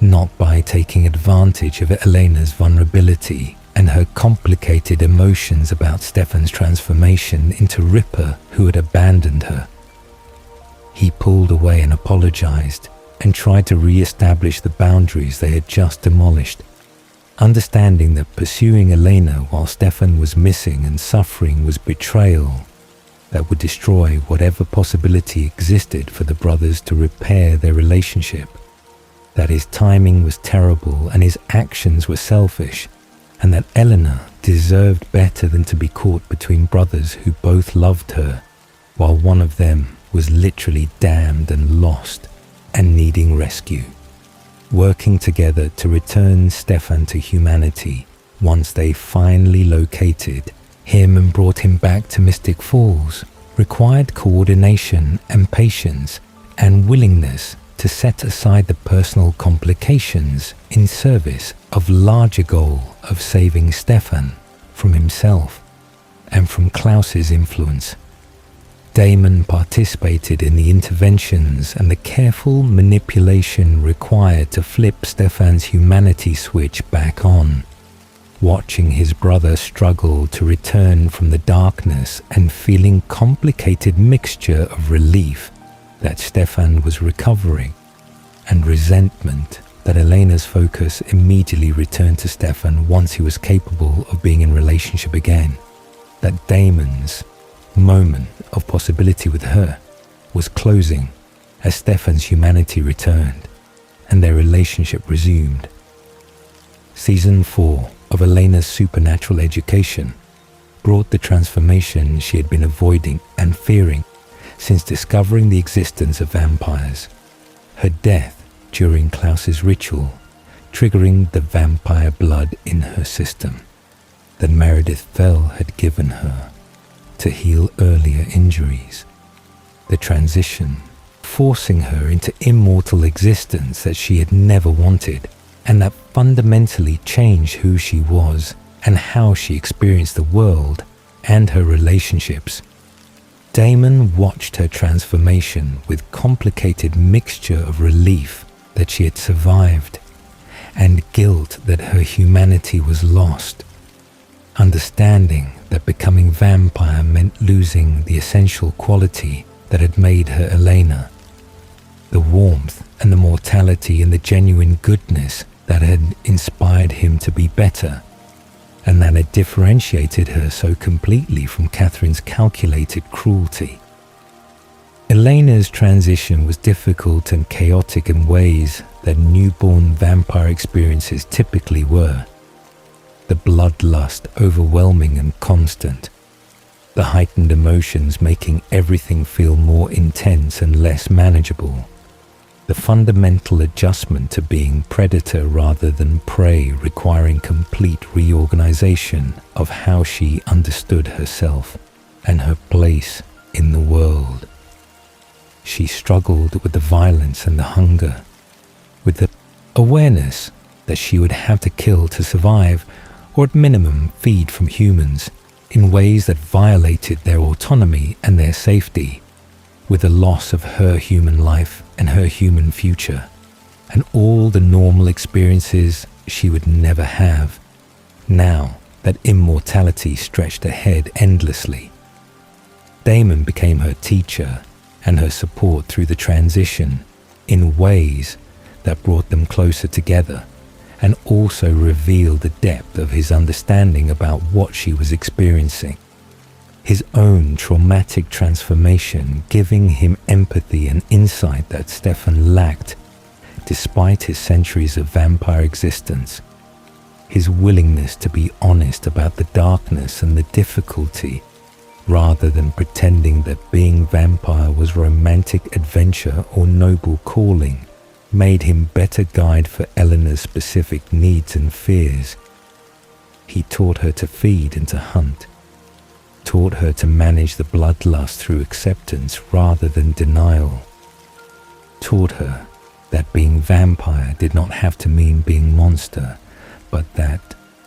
Not by taking advantage of Elena's vulnerability and her complicated emotions about Stefan's transformation into Ripper who had abandoned her. He pulled away and apologized and tried to re-establish the boundaries they had just demolished, understanding that pursuing Elena while Stefan was missing and suffering was betrayal that would destroy whatever possibility existed for the brothers to repair their relationship, that his timing was terrible and his actions were selfish, and that Elena deserved better than to be caught between brothers who both loved her, while one of them was literally damned and lost and needing rescue. Working together to return Stefan to humanity once they finally located him and brought him back to Mystic Falls required coordination and patience and willingness to set aside the personal complications in service of larger goal of saving Stefan from himself and from Klaus's influence. Damon participated in the interventions and the careful manipulation required to flip Stefan's humanity switch back on, watching his brother struggle to return from the darkness and feeling complicated mixture of relief that Stefan was recovering and resentment that Elena's focus immediately returned to Stefan once he was capable of being in relationship again, that Damon's moment of possibility with her was closing as Stefan's humanity returned and their relationship resumed. Season 4 of Elena's supernatural education brought the transformation she had been avoiding and fearing since discovering the existence of vampires. Her death during Klaus's ritual, triggering the vampire blood in her system that Meredith Fell had given her to heal earlier injuries. The transition, forcing her into immortal existence that she had never wanted, and that fundamentally changed who she was and how she experienced the world and her relationships. Damon watched her transformation with complicated mixture of relief that she had survived and guilt that her humanity was lost, understanding that becoming vampire meant losing the essential quality that had made her Elena, the warmth and the mortality and the genuine goodness that had inspired him to be better, and that had differentiated her so completely from Catherine's calculated cruelty. Elena's transition was difficult and chaotic in ways that newborn vampire experiences typically were. The bloodlust overwhelming and constant, the heightened emotions making everything feel more intense and less manageable, the fundamental adjustment to being predator rather than prey requiring complete reorganization of how she understood herself and her place in the world. She struggled with the violence and the hunger, with the awareness that she would have to kill to survive, or at minimum feed from humans, in ways that violated their autonomy and their safety, with the loss of her human life and her human future, and all the normal experiences she would never have, now that immortality stretched ahead endlessly. Damon became her teacher and her support through the transition in ways that brought them closer together and also revealed the depth of his understanding about what she was experiencing. His own traumatic transformation giving him empathy and insight that Stefan lacked despite his centuries of vampire existence. His willingness to be honest about the darkness and the difficulty rather than pretending that being vampire was romantic adventure or noble calling made him better guide for Eleanor's specific needs and fears. He taught her to feed and to hunt, taught her to manage the bloodlust through acceptance rather than denial, taught her that being vampire did not have to mean being monster, but that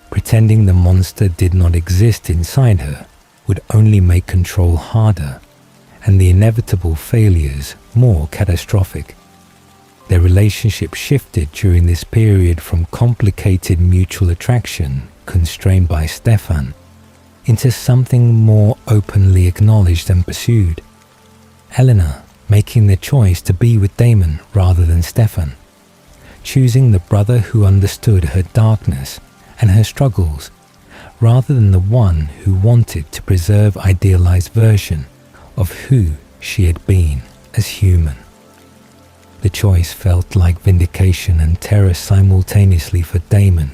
pretending the monster did not exist inside her would only make control harder and the inevitable failures more catastrophic. Their relationship shifted during this period from complicated mutual attraction constrained by Stefan into something more openly acknowledged and pursued. Elena making the choice to be with Damon rather than Stefan, choosing the brother who understood her darkness and her struggles rather than the one who wanted to preserve idealized version of who she had been as human. The choice felt like vindication and terror simultaneously for Damon,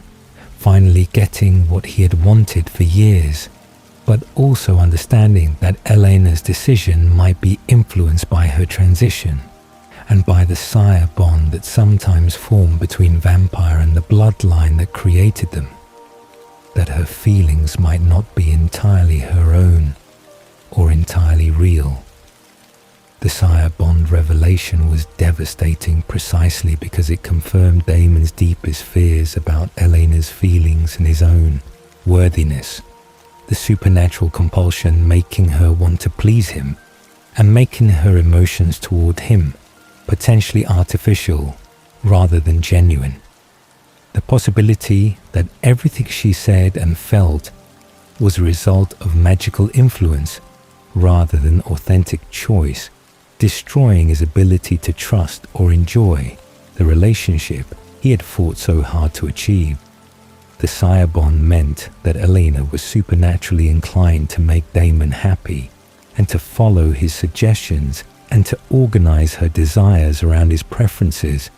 finally getting what he had wanted for years, but also understanding that Elena's decision might be influenced by her transition and by the sire bond that sometimes formed between vampire and the bloodline that created them, that her feelings might not be entirely her own or entirely real. The sire bond revelation was devastating precisely because it confirmed Damon's deepest fears about Elena's feelings and his own worthiness, the supernatural compulsion making her want to please him and making her emotions toward him potentially artificial rather than genuine. The possibility that everything she said and felt was a result of magical influence rather than authentic choice, destroying his ability to trust or enjoy the relationship he had fought so hard to achieve. The sire bond meant that Elena was supernaturally inclined to make Damon happy and to follow his suggestions and to organize her desires around his preferences,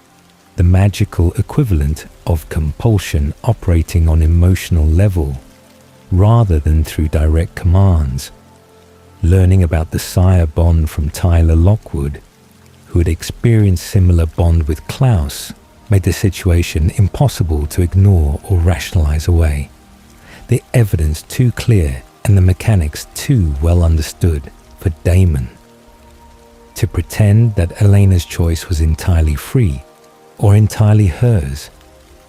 the magical equivalent of compulsion operating on emotional level rather than through direct commands. Learning about the sire bond from Tyler Lockwood, who had experienced similar bond with Klaus, made the situation impossible to ignore or rationalize away. The evidence too clear and the mechanics too well understood for Damon. To pretend that Elena's choice was entirely free or entirely hers,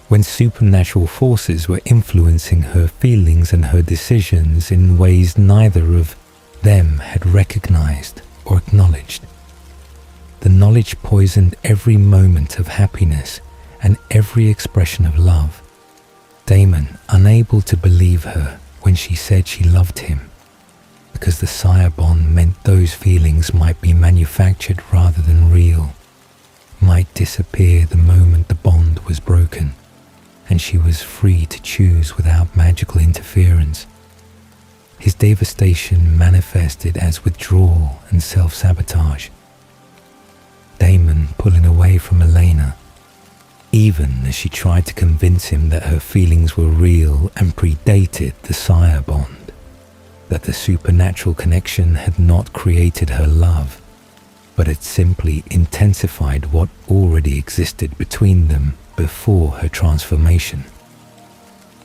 when supernatural forces were influencing her feelings and her decisions in ways neither of them had recognized or acknowledged. The knowledge poisoned every moment of happiness and every expression of love. Damon unable to believe her when she said she loved him, because the sire bond meant those feelings might be manufactured rather than real, might disappear the moment the bond was broken, and she was free to choose without magical interference. His devastation manifested as withdrawal and self-sabotage. Damon pulling away from Elena, even as she tried to convince him that her feelings were real and predated the sire bond, that the supernatural connection had not created her love, but had simply intensified what already existed between them before her transformation.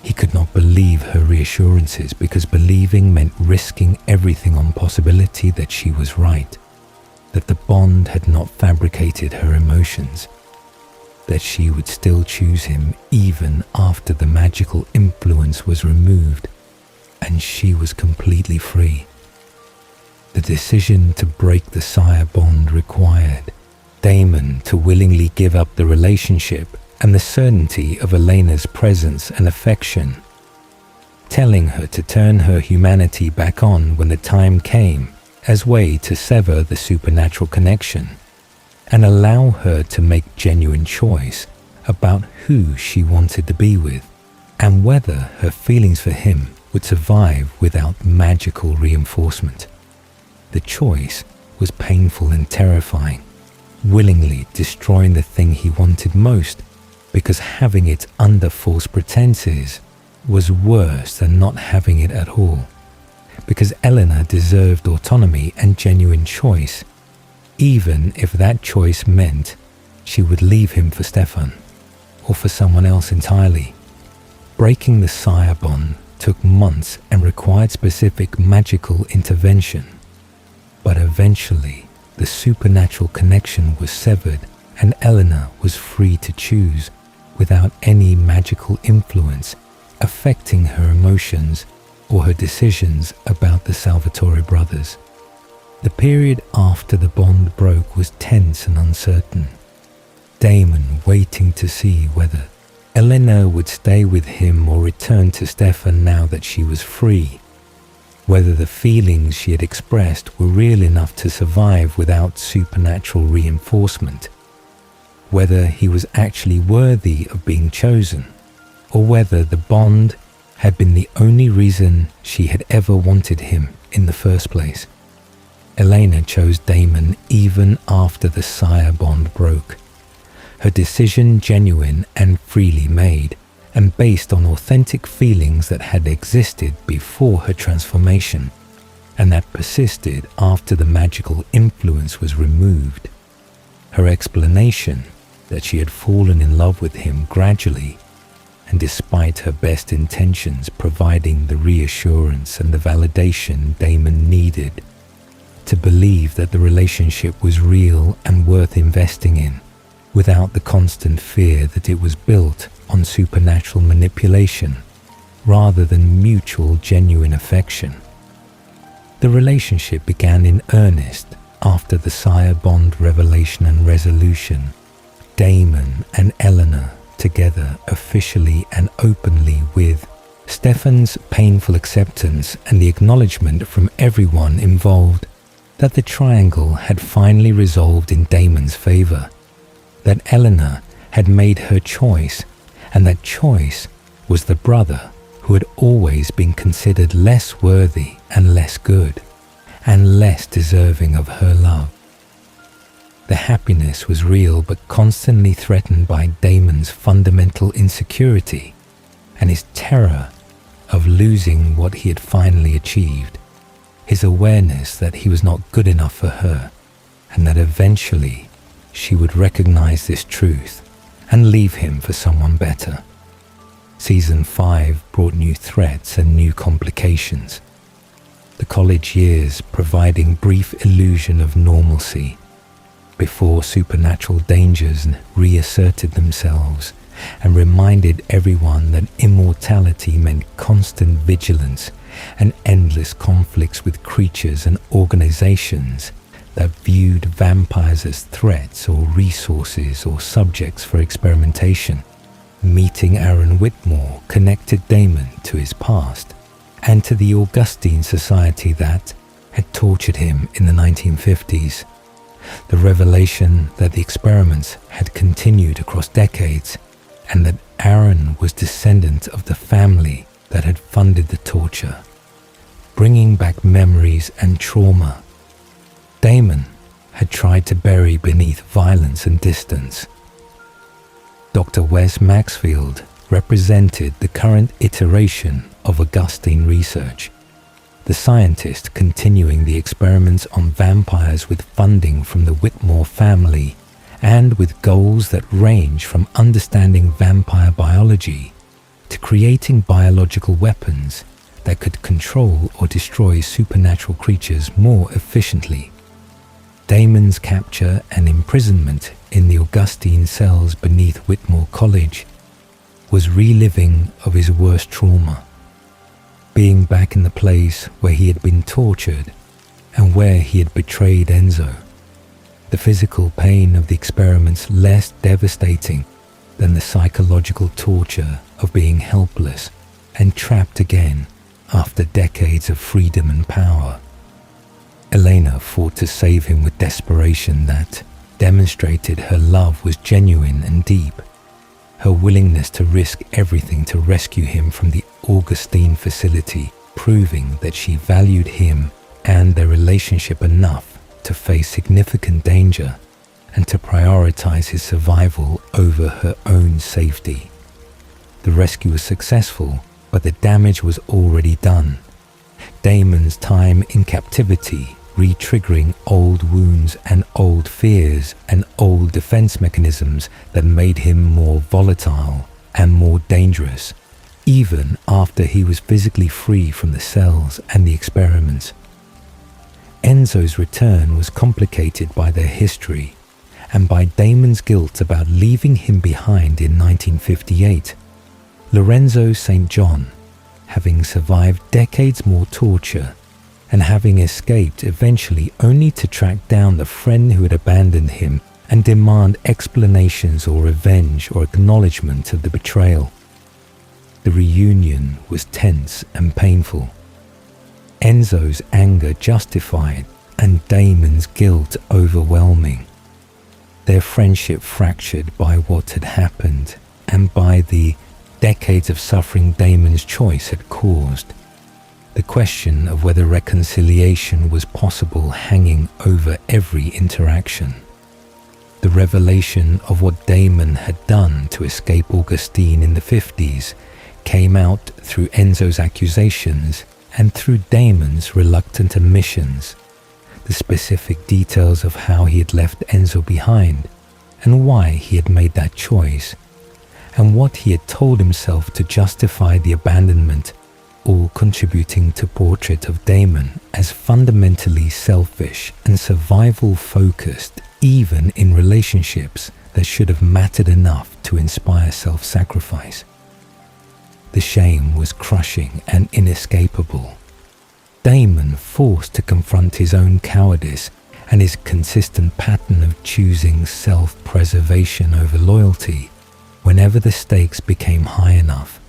He could not believe her reassurances because believing meant risking everything on possibility that she was right, that the bond had not fabricated her emotions, that she would still choose him even after the magical influence was removed and she was completely free. The decision to break the sire bond required Damon to willingly give up the relationship and the certainty of Elena's presence and affection, telling her to turn her humanity back on when the time came as way to sever the supernatural connection and allow her to make genuine choice about who she wanted to be with and whether her feelings for him would survive without magical reinforcement. The choice was painful and terrifying, willingly destroying the thing he wanted most because having it under false pretenses was worse than not having it at all, because Elena deserved autonomy and genuine choice, even if that choice meant she would leave him for Stefan or for someone else entirely. Breaking the sire bond took months and required specific magical intervention, but eventually the supernatural connection was severed and Eleanor was free to choose without any magical influence affecting her emotions or her decisions about the Salvatore brothers. The period after the bond broke was tense and uncertain. Damon waiting to see whether Eleanor would stay with him or return to Stefan now that she was free, whether the feelings she had expressed were real enough to survive without supernatural reinforcement, whether he was actually worthy of being chosen, or whether the bond had been the only reason she had ever wanted him in the first place. Elena chose Damon even after the sire bond broke. Her decision genuine and freely made, and based on authentic feelings that had existed before her transformation, and that persisted after the magical influence was removed. Her explanation that she had fallen in love with him gradually, and despite her best intentions providing the reassurance and the validation Damon needed to believe that the relationship was real and worth investing in, without the constant fear that it was built on supernatural manipulation rather than mutual genuine affection. The relationship began in earnest after the sire bond revelation and resolution. Damon and Eleanor together officially and openly, with Stefan's painful acceptance and the acknowledgement from everyone involved that the triangle had finally resolved in Damon's favor, that Eleanor had made her choice, and that choice was the brother who had always been considered less worthy and less good, and less deserving of her love. The happiness was real but constantly threatened by Damon's fundamental insecurity and his terror of losing what he had finally achieved, his awareness that he was not good enough for her, and that eventually she would recognize this truth and leave him for someone better. Season 5 brought new threats and new complications. The college years providing brief illusion of normalcy before supernatural dangers reasserted themselves and reminded everyone that immortality meant constant vigilance and endless conflicts with creatures and organizations that viewed vampires as threats or resources or subjects for experimentation. Meeting Aaron Whitmore connected Damon to his past and to the Augustine society that had tortured him in the 1950s. The revelation that the experiments had continued across decades and that Aaron was descendant of the family that had funded the torture, bringing back memories and trauma Damon had tried to bury beneath violence and distance. Dr. Wes Maxfield represented the current iteration of Augustine research, the scientist continuing the experiments on vampires with funding from the Whitmore family and with goals that range from understanding vampire biology to creating biological weapons that could control or destroy supernatural creatures more efficiently. Damon's capture and imprisonment in the Augustine cells beneath Whitmore College was reliving of his worst trauma, being back in the place where he had been tortured and where he had betrayed Enzo. The physical pain of the experiments less devastating than the psychological torture of being helpless and trapped again after decades of freedom and power. Elena fought to save him with desperation that demonstrated her love was genuine and deep, her willingness to risk everything to rescue him from the Augustine facility, proving that she valued him and their relationship enough to face significant danger and to prioritize his survival over her own safety. The rescue was successful, but the damage was already done. Damon's time in captivity, re-triggering old wounds and old fears and old defense mechanisms that made him more volatile and more dangerous, even after he was physically free from the cells and the experiments. Enzo's return was complicated by their history and by Damon's guilt about leaving him behind in 1958, Lorenzo St. John, having survived decades more torture and having escaped eventually only to track down the friend who had abandoned him and demand explanations or revenge or acknowledgement of the betrayal. The reunion was tense and painful. Enzo's anger justified and Damon's guilt overwhelming. Their friendship fractured by what had happened and by the decades of suffering Damon's choice had caused. The question of whether reconciliation was possible hanging over every interaction. The revelation of what Damon had done to escape Augustine in the 50s came out through Enzo's accusations and through Damon's reluctant admissions. The specific details of how he had left Enzo behind and why he had made that choice, and what he had told himself to justify the abandonment, all contributing to portrait of Damon as fundamentally selfish and survival-focused, even in relationships that should have mattered enough to inspire self-sacrifice. The shame was crushing and inescapable. Damon forced to confront his own cowardice and his consistent pattern of choosing self-preservation over loyalty whenever the stakes became high enough.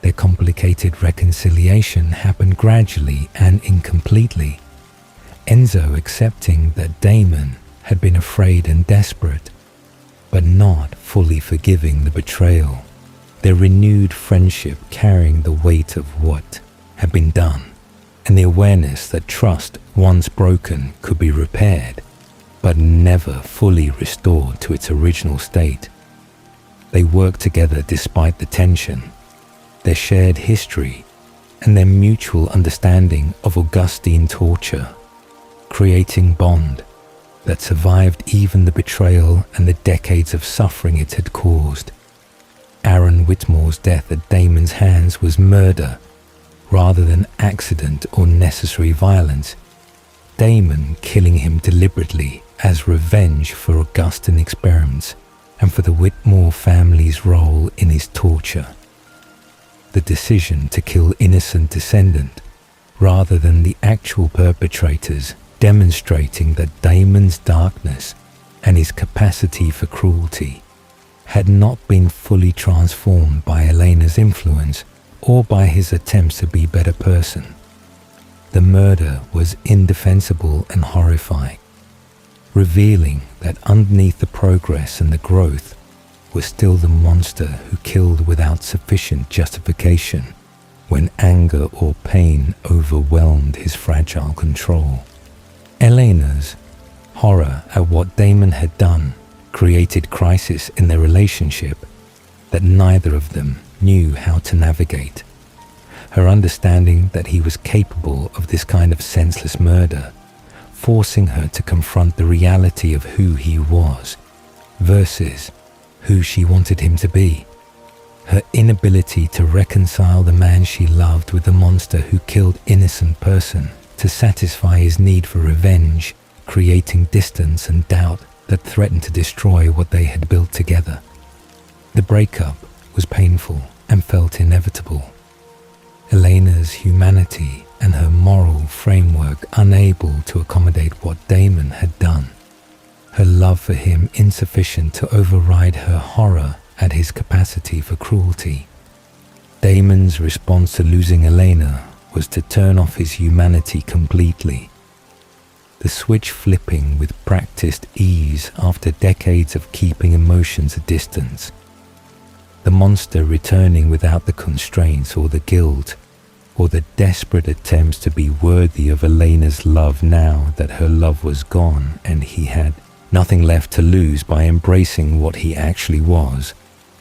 Their complicated reconciliation happened gradually and incompletely. Enzo accepting that Damon had been afraid and desperate, but not fully forgiving the betrayal. Their renewed friendship carrying the weight of what had been done, and the awareness that trust, once broken, could be repaired, but never fully restored to its original state. They worked together despite the tension, their shared history, and their mutual understanding of Augustine torture, creating bond that survived even the betrayal and the decades of suffering it had caused. Aaron Whitmore's death at Damon's hands was murder, rather than accident or necessary violence. Damon killing him deliberately as revenge for Augustine experiments and for the Whitmore family's role in his torture. The decision to kill innocent descendant rather than the actual perpetrators, demonstrating that Damon's darkness and his capacity for cruelty had not been fully transformed by Elena's influence or by his attempts to be a better person. The murder was indefensible and horrifying, revealing that underneath the progress and the growth was still the monster who killed without sufficient justification when anger or pain overwhelmed his fragile control. Elena's horror at what Damon had done created crisis in their relationship that neither of them knew how to navigate. Her understanding that he was capable of this kind of senseless murder, forcing her to confront the reality of who he was versus who she wanted him to be. Her inability to reconcile the man she loved with the monster who killed innocent person to satisfy his need for revenge, creating distance and doubt that threatened to destroy what they had built together. The breakup was painful and felt inevitable. Elena's humanity and her moral framework unable to accommodate what Damon had done. Her love for him insufficient to override her horror at his capacity for cruelty. Damon's response to losing Elena was to turn off his humanity completely. The switch flipping with practiced ease after decades of keeping emotions at distance. The monster returning without the constraints or the guilt, or the desperate attempts to be worthy of Elena's love now that her love was gone and he had nothing left to lose by embracing what he actually was,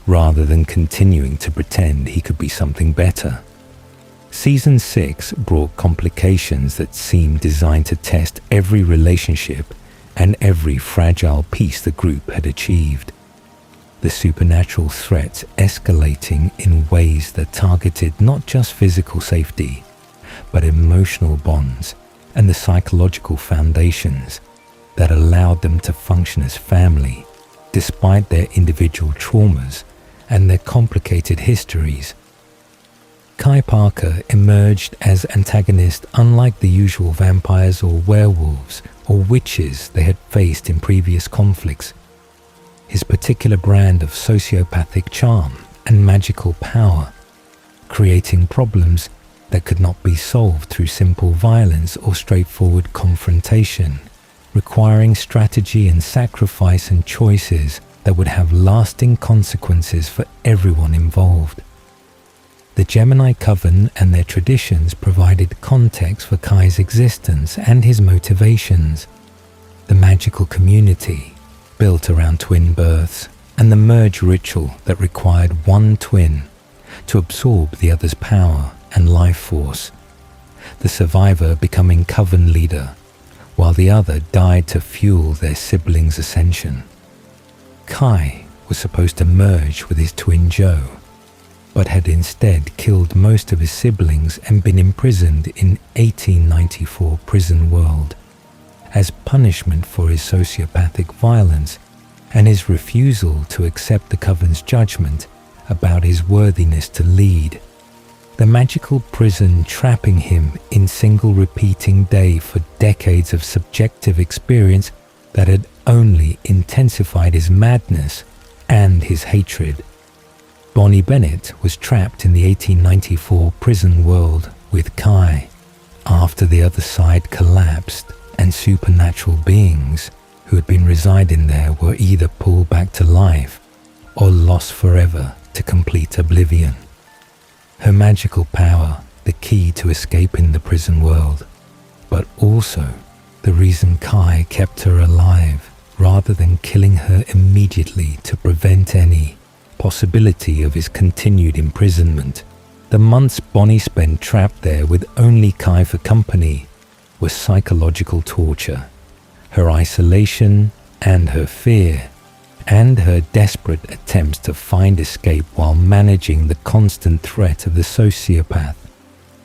rather than continuing to pretend he could be something better. Season 6 brought complications that seemed designed to test every relationship and every fragile piece the group had achieved. The supernatural threats escalating in ways that targeted not just physical safety, but emotional bonds and the psychological foundations, that allowed them to function as family, despite their individual traumas and their complicated histories. Kai Parker emerged as antagonist unlike the usual vampires or werewolves or witches they had faced in previous conflicts. His particular brand of sociopathic charm and magical power, creating problems that could not be solved through simple violence or straightforward confrontation, requiring strategy and sacrifice and choices that would have lasting consequences for everyone involved. The Gemini Coven and their traditions provided context for Kai's existence and his motivations. The magical community, built around twin births, and the merge ritual that required one twin to absorb the other's power and life force, the survivor becoming Coven leader, while the other died to fuel their siblings' ascension. Kai was supposed to merge with his twin Joe, but had instead killed most of his siblings and been imprisoned in 1894 prison world as punishment for his sociopathic violence and his refusal to accept the Coven's judgment about his worthiness to lead. The magical prison trapping him in single repeating day for decades of subjective experience that had only intensified his madness and his hatred. Bonnie Bennett was trapped in the 1894 prison world with Kai after the other side collapsed and supernatural beings who had been residing there were either pulled back to life or lost forever to complete oblivion. Her magical power, the key to escaping the prison world, but also the reason Kai kept her alive rather than killing her immediately to prevent any possibility of his continued imprisonment. The months Bonnie spent trapped there with only Kai for company was psychological torture. Her isolation and her fear and her desperate attempts to find escape while managing the constant threat of the sociopath,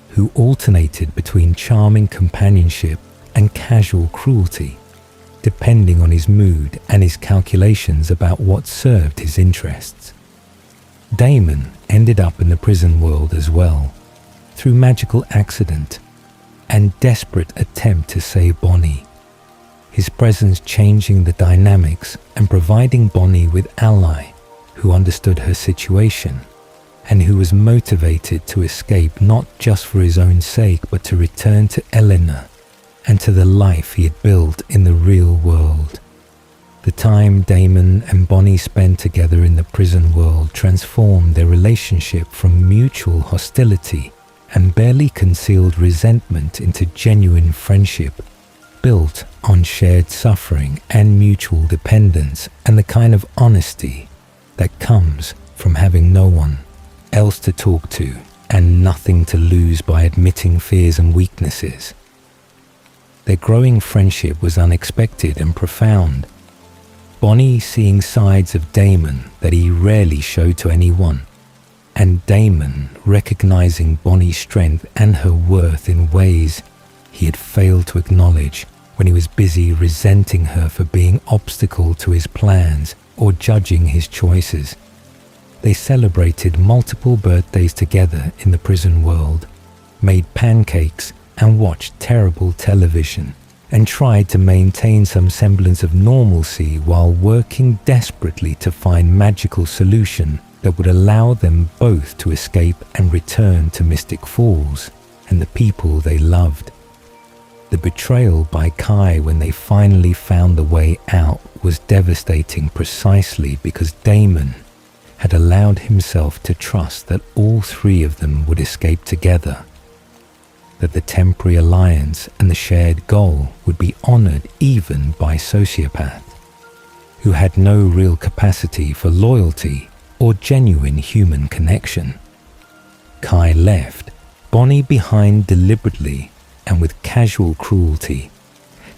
who alternated between charming companionship and casual cruelty, depending on his mood and his calculations about what served his interests. Damon ended up in the prison world as well, through magical accident and desperate attempt to save Bonnie, his presence changing the dynamics and providing Bonnie with ally who understood her situation and who was motivated to escape not just for his own sake but to return to Eleanor and to the life he had built in the real world. The time Damon and Bonnie spent together in the prison world transformed their relationship from mutual hostility and barely concealed resentment into genuine friendship, built on shared suffering and mutual dependence and the kind of honesty that comes from having no one else to talk to and nothing to lose by admitting fears and weaknesses. Their growing friendship was unexpected and profound. Bonnie seeing sides of Damon that he rarely showed to anyone, and Damon recognizing Bonnie's strength and her worth in ways he had failed to acknowledge when he was busy resenting her for being obstacle to his plans or judging his choices. They celebrated multiple birthdays together in the prison world, made pancakes and watched terrible television, and tried to maintain some semblance of normalcy while working desperately to find magical solution that would allow them both to escape and return to Mystic Falls and the people they loved. The betrayal by Kai when they finally found the way out was devastating precisely because Damon had allowed himself to trust that all three of them would escape together, that the temporary alliance and the shared goal would be honored even by sociopath, who had no real capacity for loyalty or genuine human connection. Kai left Bonnie behind deliberately and with casual cruelty,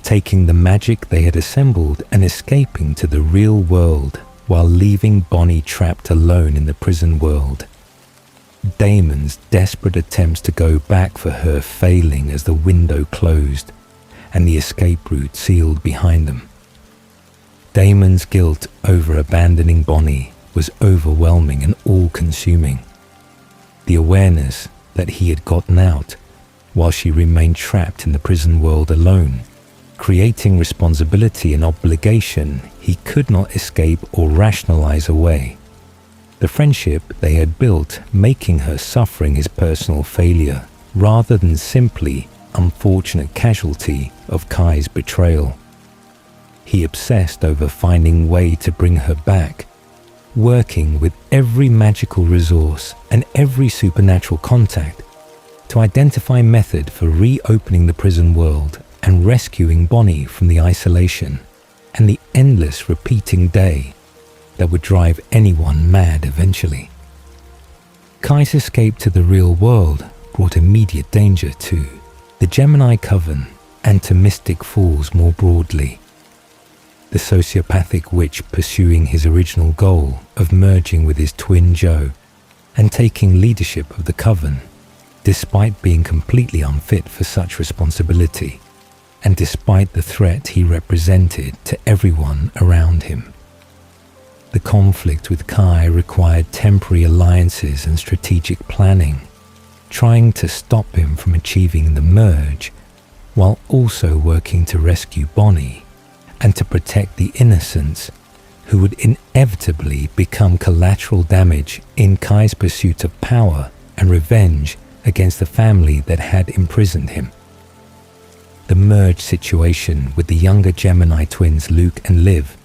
taking the magic they had assembled and escaping to the real world while leaving Bonnie trapped alone in the prison world. Damon's desperate attempts to go back for her failing as the window closed, and the escape route sealed behind them. Damon's guilt over abandoning Bonnie was overwhelming and all-consuming. The awareness that he had gotten out while she remained trapped in the prison world alone, creating responsibility and obligation he could not escape or rationalize away. The friendship they had built making her suffering his personal failure rather than simply unfortunate casualty of Kai's betrayal. He obsessed over finding a way to bring her back, working with every magical resource and every supernatural contact to identify a method for reopening the prison world and rescuing Bonnie from the isolation and the endless repeating day that would drive anyone mad eventually. Kai's escape to the real world brought immediate danger to the Gemini Coven and to Mystic Falls more broadly. The sociopathic witch pursuing his original goal of merging with his twin Joe and taking leadership of the Coven, despite being completely unfit for such responsibility, and despite the threat he represented to everyone around him. The conflict with Kai required temporary alliances and strategic planning, trying to stop him from achieving the merge, while also working to rescue Bonnie and to protect the innocents who would inevitably become collateral damage in Kai's pursuit of power and revenge against the family that had imprisoned him. The merge situation with the younger Gemini twins Luke and Liv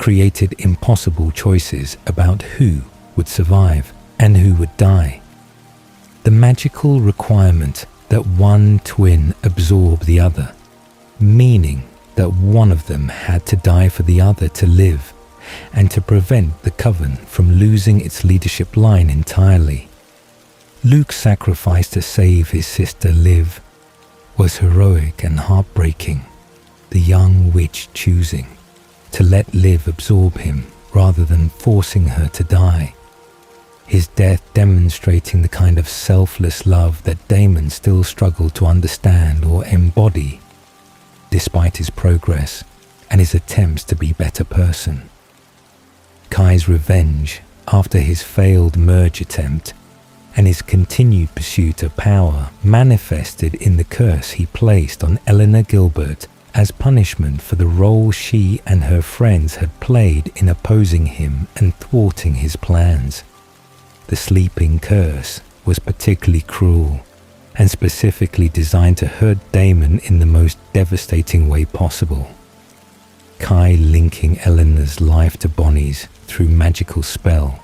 created impossible choices about who would survive and who would die. The magical requirement that one twin absorb the other, meaning that one of them had to die for the other to live and to prevent the Coven from losing its leadership line entirely. Luke's sacrifice to save his sister Liv was heroic and heartbreaking, the young witch choosing to let Liv absorb him rather than forcing her to die. His death demonstrating the kind of selfless love that Damon still struggled to understand or embody, despite his progress and his attempts to be a better person. Kai's revenge after his failed merge attempt and his continued pursuit of power manifested in the curse he placed on Eleanor Gilbert as punishment for the role she and her friends had played in opposing him and thwarting his plans. The sleeping curse was particularly cruel and specifically designed to hurt Damon in the most devastating way possible. Kai linking Eleanor's life to Bonnie's through magical spell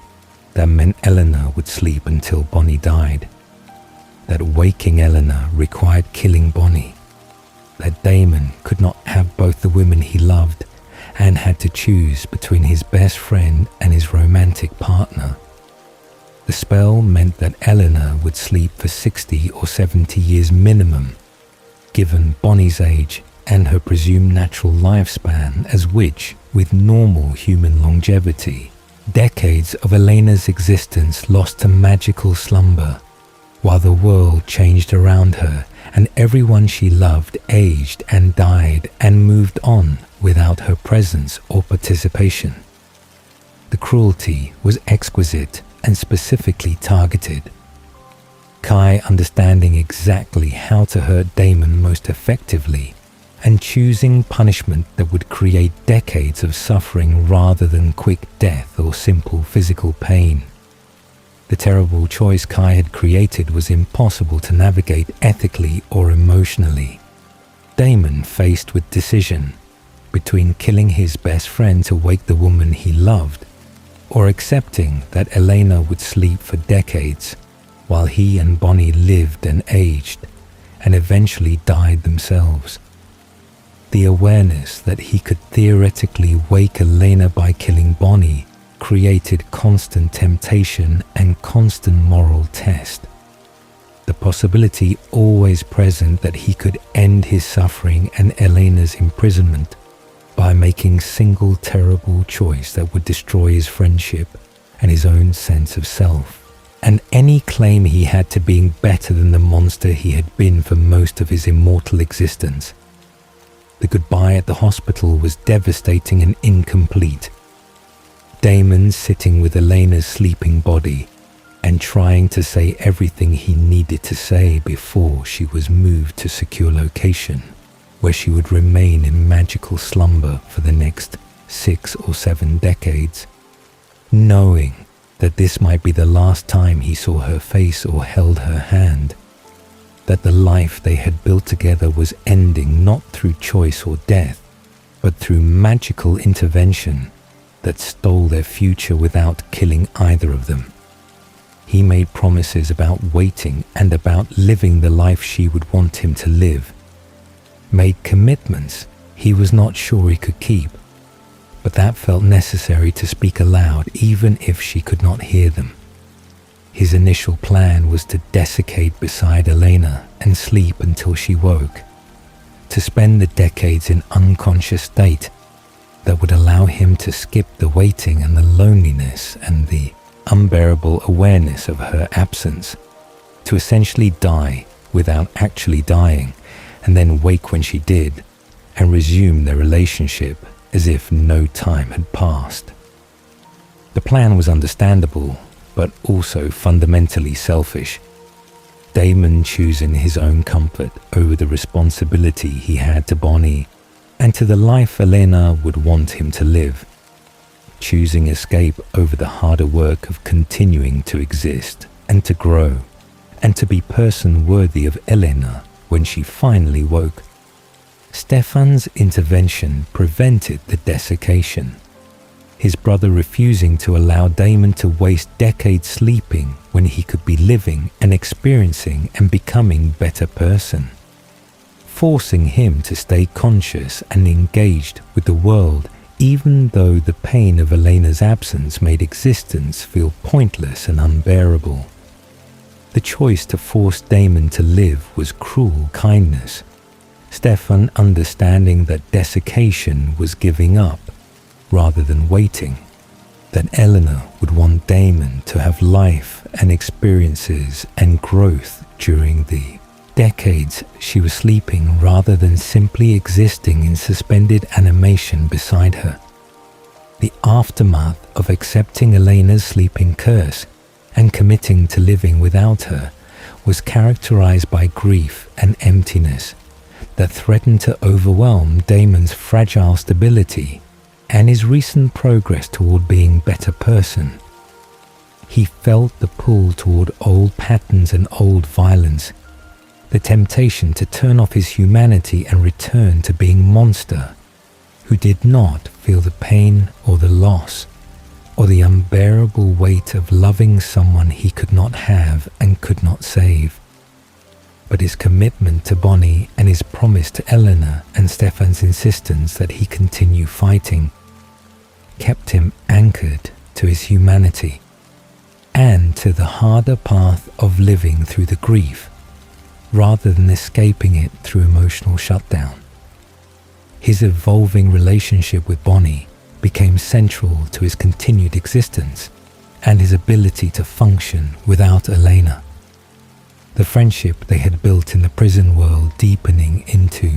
that meant Eleanor would sleep until Bonnie died. That waking Eleanor required killing Bonnie. That Damon could not have both the women he loved and had to choose between his best friend and his romantic partner. The spell meant that Eleanor would sleep for 60 or 70 years minimum, given Bonnie's age and her presumed natural lifespan as witch with normal human longevity. Decades of Elena's existence lost to magical slumber, while the world changed around her and everyone she loved aged and died and moved on without her presence or participation. The cruelty was exquisite and specifically targeted. Kai understanding exactly how to hurt Damon most effectively and choosing punishment that would create decades of suffering rather than quick death or simple physical pain. The terrible choice Kai had created was impossible to navigate ethically or emotionally. Damon faced with decision between killing his best friend to wake the woman he loved or accepting that Elena would sleep for decades while he and Bonnie lived and aged and eventually died themselves. The awareness that he could theoretically wake Elena by killing Bonnie created constant temptation and constant moral test. The possibility always present that he could end his suffering and Elena's imprisonment by making single terrible choice that would destroy his friendship and his own sense of self, and any claim he had to being better than the monster he had been for most of his immortal existence, The goodbye at the hospital was devastating and incomplete. Damon sitting with Elena's sleeping body and trying to say everything he needed to say before she was moved to secure location, where she would remain in magical slumber for the next 6 or 7 decades, knowing that this might be the last time he saw her face or held her hand, that the life they had built together was ending not through choice or death, but through magical intervention that stole their future without killing either of them. He made promises about waiting and about living the life she would want him to live, made commitments he was not sure he could keep, but that felt necessary to speak aloud even if she could not hear them. His initial plan was to desiccate beside Elena and sleep until she woke, to spend the decades in unconscious state that would allow him to skip the waiting and the loneliness and the unbearable awareness of her absence, to essentially die without actually dying, and then wake when she did and resume their relationship as if no time had passed. The plan was understandable, but also fundamentally selfish. Damon choosing his own comfort over the responsibility he had to Bonnie and to the life Elena would want him to live, choosing escape over the harder work of continuing to exist and to grow and to be person worthy of Elena when she finally woke. Stefan's intervention prevented the desiccation, his brother refusing to allow Damon to waste decades sleeping when he could be living and experiencing and becoming a better person, forcing him to stay conscious and engaged with the world even though the pain of Elena's absence made existence feel pointless and unbearable. The choice to force Damon to live was cruel kindness, Stefan understanding that desiccation was giving up rather than waiting, that Elena would want Damon to have life and experiences and growth during the decades she was sleeping rather than simply existing in suspended animation beside her. The aftermath of accepting Elena's sleeping curse and committing to living without her was characterized by grief and emptiness that threatened to overwhelm Damon's fragile stability and his recent progress toward being a better person. He felt the pull toward old patterns and old violence, the temptation to turn off his humanity and return to being monster, who did not feel the pain or the loss or the unbearable weight of loving someone he could not have and could not save. But his commitment to Bonnie and his promise to Elena and Stefan's insistence that he continue fighting kept him anchored to his humanity and to the harder path of living through the grief rather than escaping it through emotional shutdown. His evolving relationship with Bonnie became central to his continued existence and his ability to function without Elena. The friendship they had built in the prison world deepening into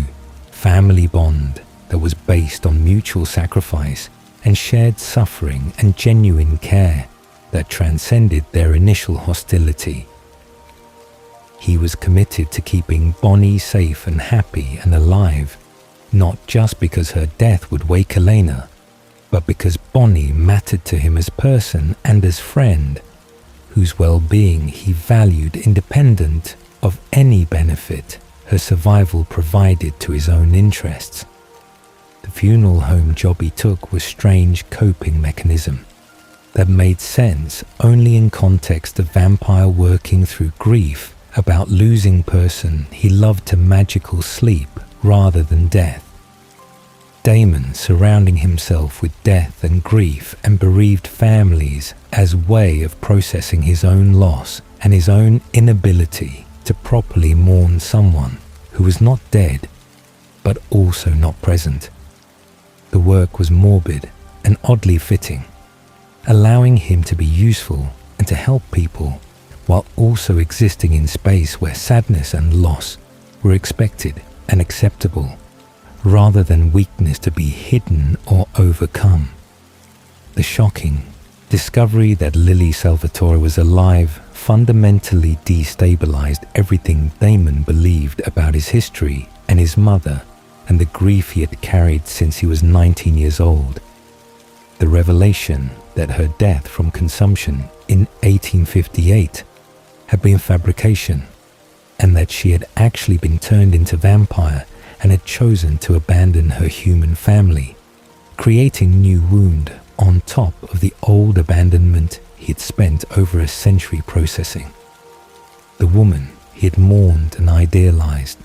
family bond that was based on mutual sacrifice and shared suffering and genuine care that transcended their initial hostility. He was committed to keeping Bonnie safe and happy and alive, not just because her death would wake Elena, but because Bonnie mattered to him as person and as friend, whose well-being he valued independent of any benefit her survival provided to his own interests. The funeral home job he took was a strange coping mechanism that made sense only in context of vampire working through grief about losing person he loved to magical sleep rather than death. Damon surrounding himself with death and grief and bereaved families as way of processing his own loss and his own inability to properly mourn someone who was not dead but also not present. The work was morbid and oddly fitting, allowing him to be useful and to help people while also existing in space where sadness and loss were expected and acceptable, rather than weakness to be hidden or overcome. The shocking discovery that Lily Salvatore was alive fundamentally destabilized everything Damon believed about his history and his mother and the grief he had carried since he was 19 years old. The revelation that her death from consumption in 1858 had been fabrication, and that she had actually been turned into vampire and had chosen to abandon her human family, creating new wound on top of the old abandonment he had spent over a century processing. The woman he had mourned and idealized,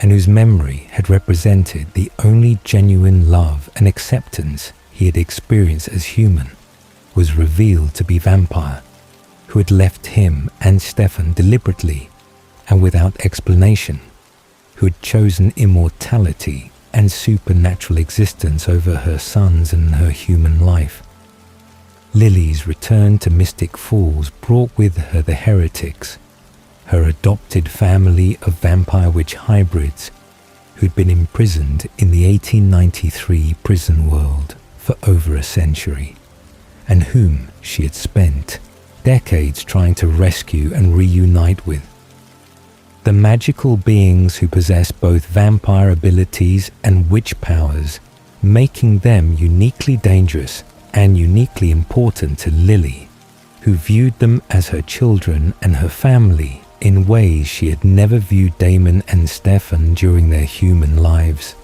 and whose memory had represented the only genuine love and acceptance he had experienced as human, was revealed to be vampire, who had left him and Stefan deliberately and without explanation, who had chosen immortality and supernatural existence over her sons and her human life. Lily's return to Mystic Falls brought with her the heretics, her adopted family of vampire witch hybrids who'd been imprisoned in the 1893 prison world for over a century, and whom she had spent decades trying to rescue and reunite with. The magical beings who possess both vampire abilities and witch powers, making them uniquely dangerous and uniquely important to Lily, who viewed them as her children and her family in ways she had never viewed Damon and Stefan during their human lives.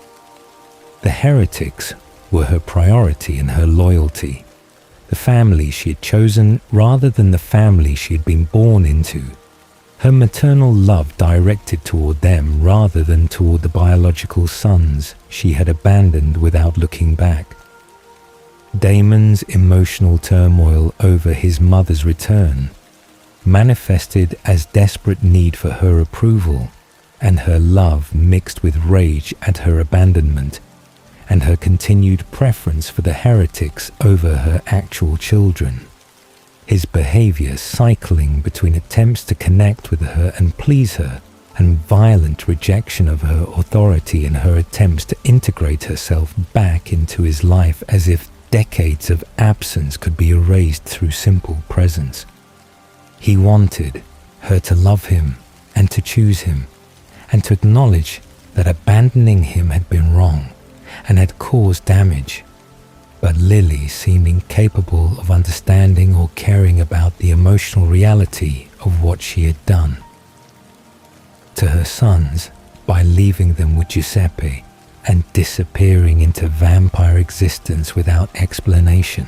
The heretics were her priority and her loyalty, the family she had chosen rather than the family she had been born into, her maternal love directed toward them rather than toward the biological sons she had abandoned without looking back. Damon's emotional turmoil over his mother's return manifested as desperate need for her approval, and her love mixed with rage at her abandonment and her continued preference for the heretics over her actual children. His behavior cycling between attempts to connect with her and please her and violent rejection of her authority and her attempts to integrate herself back into his life as if decades of absence could be erased through simple presence. He wanted her to love him and to choose him and to acknowledge that abandoning him had been wrong and had caused damage. But Lily seemed incapable of understanding or caring about the emotional reality of what she had done. To her sons, by leaving them with Giuseppe and disappearing into vampire existence without explanation.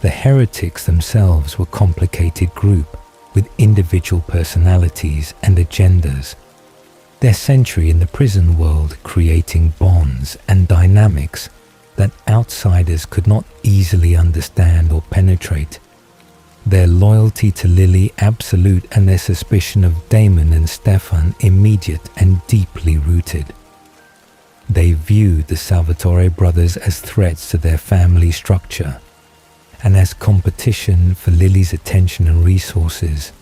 The heretics themselves were a complicated group with individual personalities and agendas, their century in the prison world creating bonds and dynamics that outsiders could not easily understand or penetrate, their loyalty to Lily absolute and their suspicion of Damon and Stefan immediate and deeply rooted. They viewed the Salvatore brothers as threats to their family structure and as competition for Lily's attention and resources.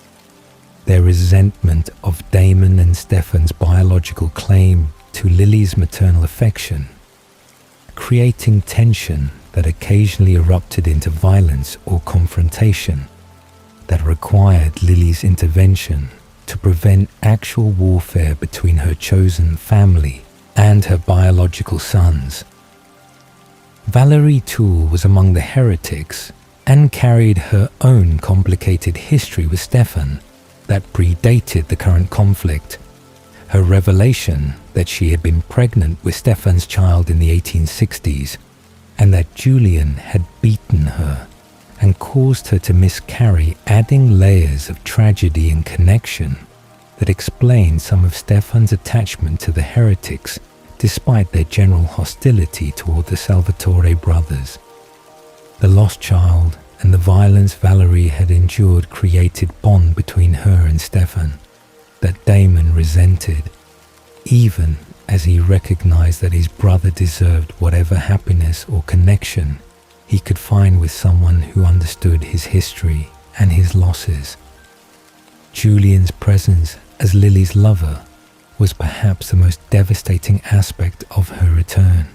Their resentment of Damon and Stefan's biological claim to Lily's maternal affection, creating tension that occasionally erupted into violence or confrontation that required Lily's intervention to prevent actual warfare between her chosen family and her biological sons. Valerie Toole was among the heretics and carried her own complicated history with Stefan that predated the current conflict. Her revelation that she had been pregnant with Stefan's child in the 1860s and that Julian had beaten her and caused her to miscarry, adding layers of tragedy and connection that explained some of Stefan's attachment to the heretics despite their general hostility toward the Salvatore brothers. The lost child and the violence Valerie had endured created bond between her and Stefan that Damon resented, even as he recognized that his brother deserved whatever happiness or connection he could find with someone who understood his history and his losses. Julian's presence as Lily's lover was perhaps the most devastating aspect of her return.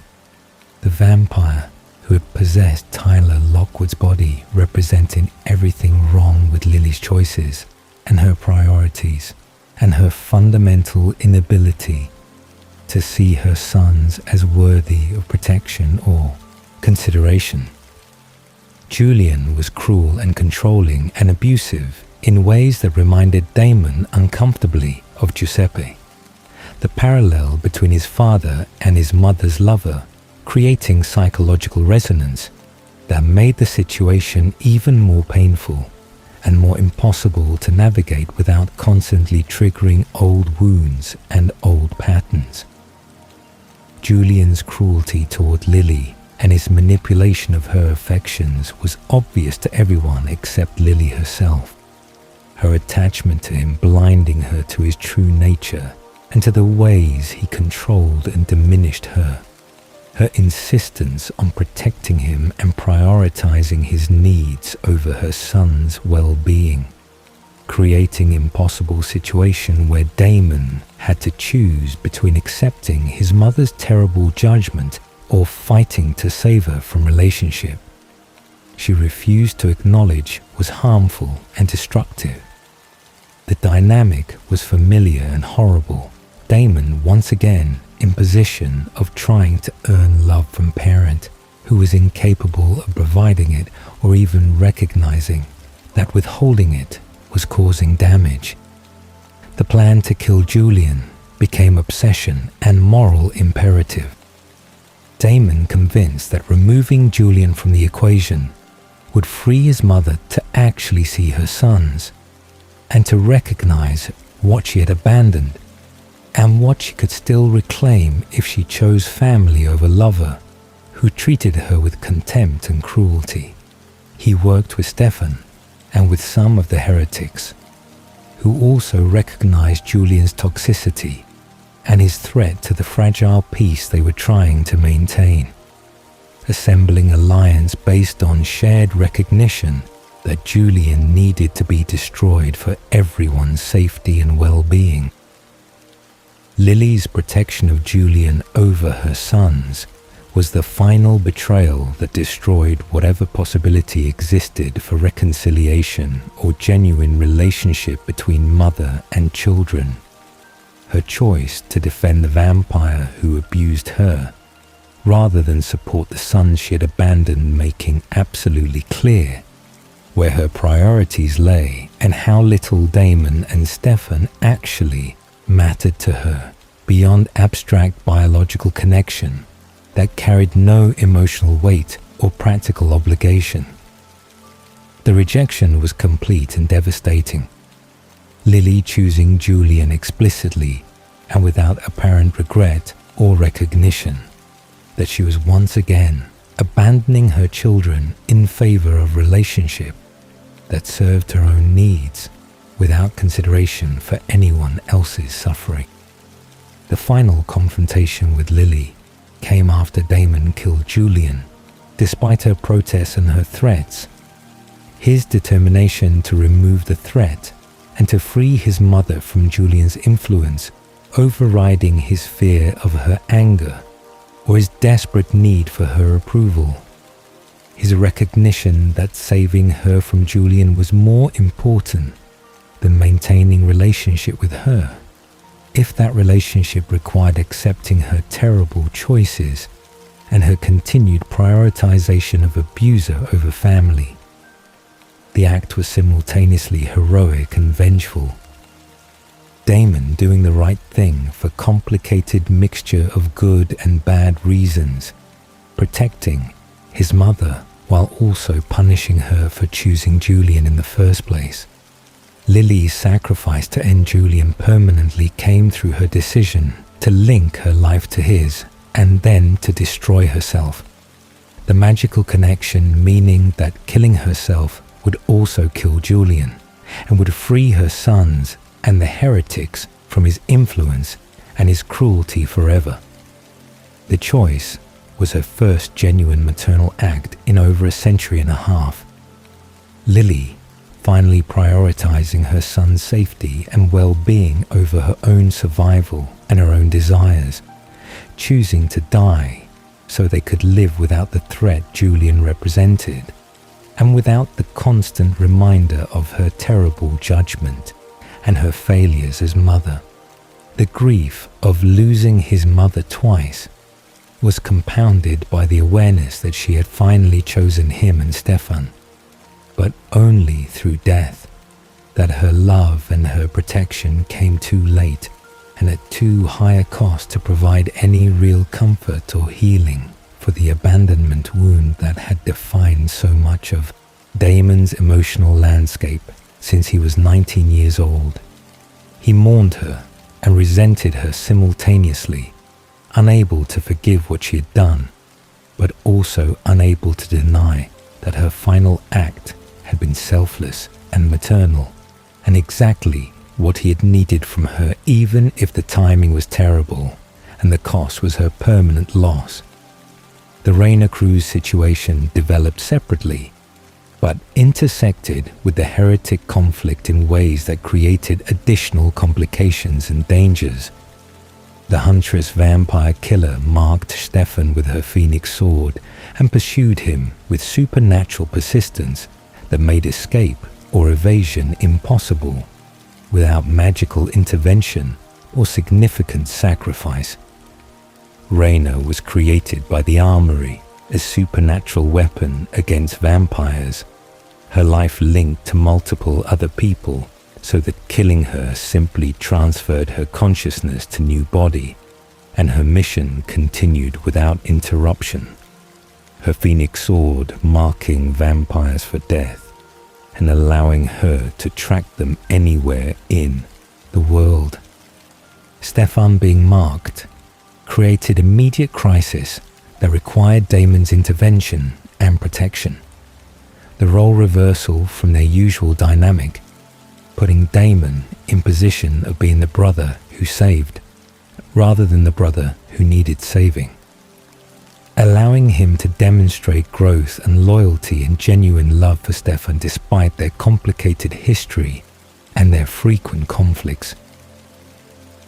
The vampire who had possessed Tyler Lockwood's body represented everything wrong with Lily's choices and her priorities, and her fundamental inability to see her sons as worthy of protection or consideration. Julian was cruel and controlling and abusive in ways that reminded Damon uncomfortably of Giuseppe. The parallel between his father and his mother's lover, creating psychological resonance that made the situation even more painful and more impossible to navigate without constantly triggering old wounds and old patterns. Julian's cruelty toward Lily and his manipulation of her affections was obvious to everyone except Lily herself. Her attachment to him blinding her to his true nature and to the ways he controlled and diminished her. Her insistence on protecting him and prioritizing his needs over her son's well-being, creating an impossible situation where Damon had to choose between accepting his mother's terrible judgment or fighting to save her from relationship she refused to acknowledge was harmful and destructive. The dynamic was familiar and horrible. Damon once again in position of trying to earn love from parent who was incapable of providing it or even recognizing that withholding it was causing damage. The plan to kill Julian became obsession and moral imperative. Damon convinced that removing Julian from the equation would free his mother to actually see her sons and to recognize what she had abandoned and what she could still reclaim if she chose family over lover who treated her with contempt and cruelty. He worked with Stefan and with some of the heretics, who also recognized Julian's toxicity and his threat to the fragile peace they were trying to maintain, assembling alliance based on shared recognition that Julian needed to be destroyed for everyone's safety and well-being. Lily's protection of Julian over her sons was the final betrayal that destroyed whatever possibility existed for reconciliation or genuine relationship between mother and children. Her choice to defend the vampire who abused her, rather than support the sons she had abandoned, making absolutely clear where her priorities lay and how little Damon and Stefan actually mattered to her beyond abstract biological connection that carried no emotional weight or practical obligation. The rejection was complete and devastating. Lily choosing Julian explicitly and without apparent regret or recognition that she was once again abandoning her children in favor of relationship that served her own needs without consideration for anyone else's suffering. The final confrontation with Lily came after Damon killed Julian, despite her protests and her threats. His determination to remove the threat and to free his mother from Julian's influence, overriding his fear of her anger or his desperate need for her approval. His recognition that saving her from Julian was more important than maintaining relationship with her, if that relationship required accepting her terrible choices and her continued prioritization of abuser over family. The act was simultaneously heroic and vengeful. Damon doing the right thing for complicated mixture of good and bad reasons, protecting his mother while also punishing her for choosing Julian in the first place. Lily's sacrifice to end Julian permanently came through her decision to link her life to his and then to destroy herself. The magical connection meaning that killing herself would also kill Julian and would free her sons and the heretics from his influence and his cruelty forever. The choice was her first genuine maternal act in over a century and a half. Lily finally prioritizing her son's safety and well-being over her own survival and her own desires, choosing to die so they could live without the threat Julian represented, and without the constant reminder of her terrible judgment and her failures as mother. The grief of losing his mother twice was compounded by the awareness that she had finally chosen him and Stefan, but only through death, that her love and her protection came too late and at too high a cost to provide any real comfort or healing for the abandonment wound that had defined so much of Damon's emotional landscape since he was 19 years old. He mourned her and resented her simultaneously, unable to forgive what she had done, but also unable to deny that her final act had been selfless and maternal, and exactly what he had needed from her, even if the timing was terrible and the cost was her permanent loss. The Rainer Cruz situation developed separately, but intersected with the heretic conflict in ways that created additional complications and dangers. The huntress vampire killer marked Stefan with her phoenix sword and pursued him with supernatural persistence that made escape or evasion impossible without magical intervention or significant sacrifice. Raina was created by the armory as supernatural weapon against vampires, her life linked to multiple other people so that killing her simply transferred her consciousness to new body, and her mission continued without interruption. Her phoenix sword marking vampires for death and allowing her to track them anywhere in the world. Stefan being marked created immediate crisis that required Damon's intervention and protection. The role reversal from their usual dynamic, putting Damon in position of being the brother who saved, rather than the brother who needed saving. Allowing him to demonstrate growth and loyalty and genuine love for Stefan despite their complicated history and their frequent conflicts.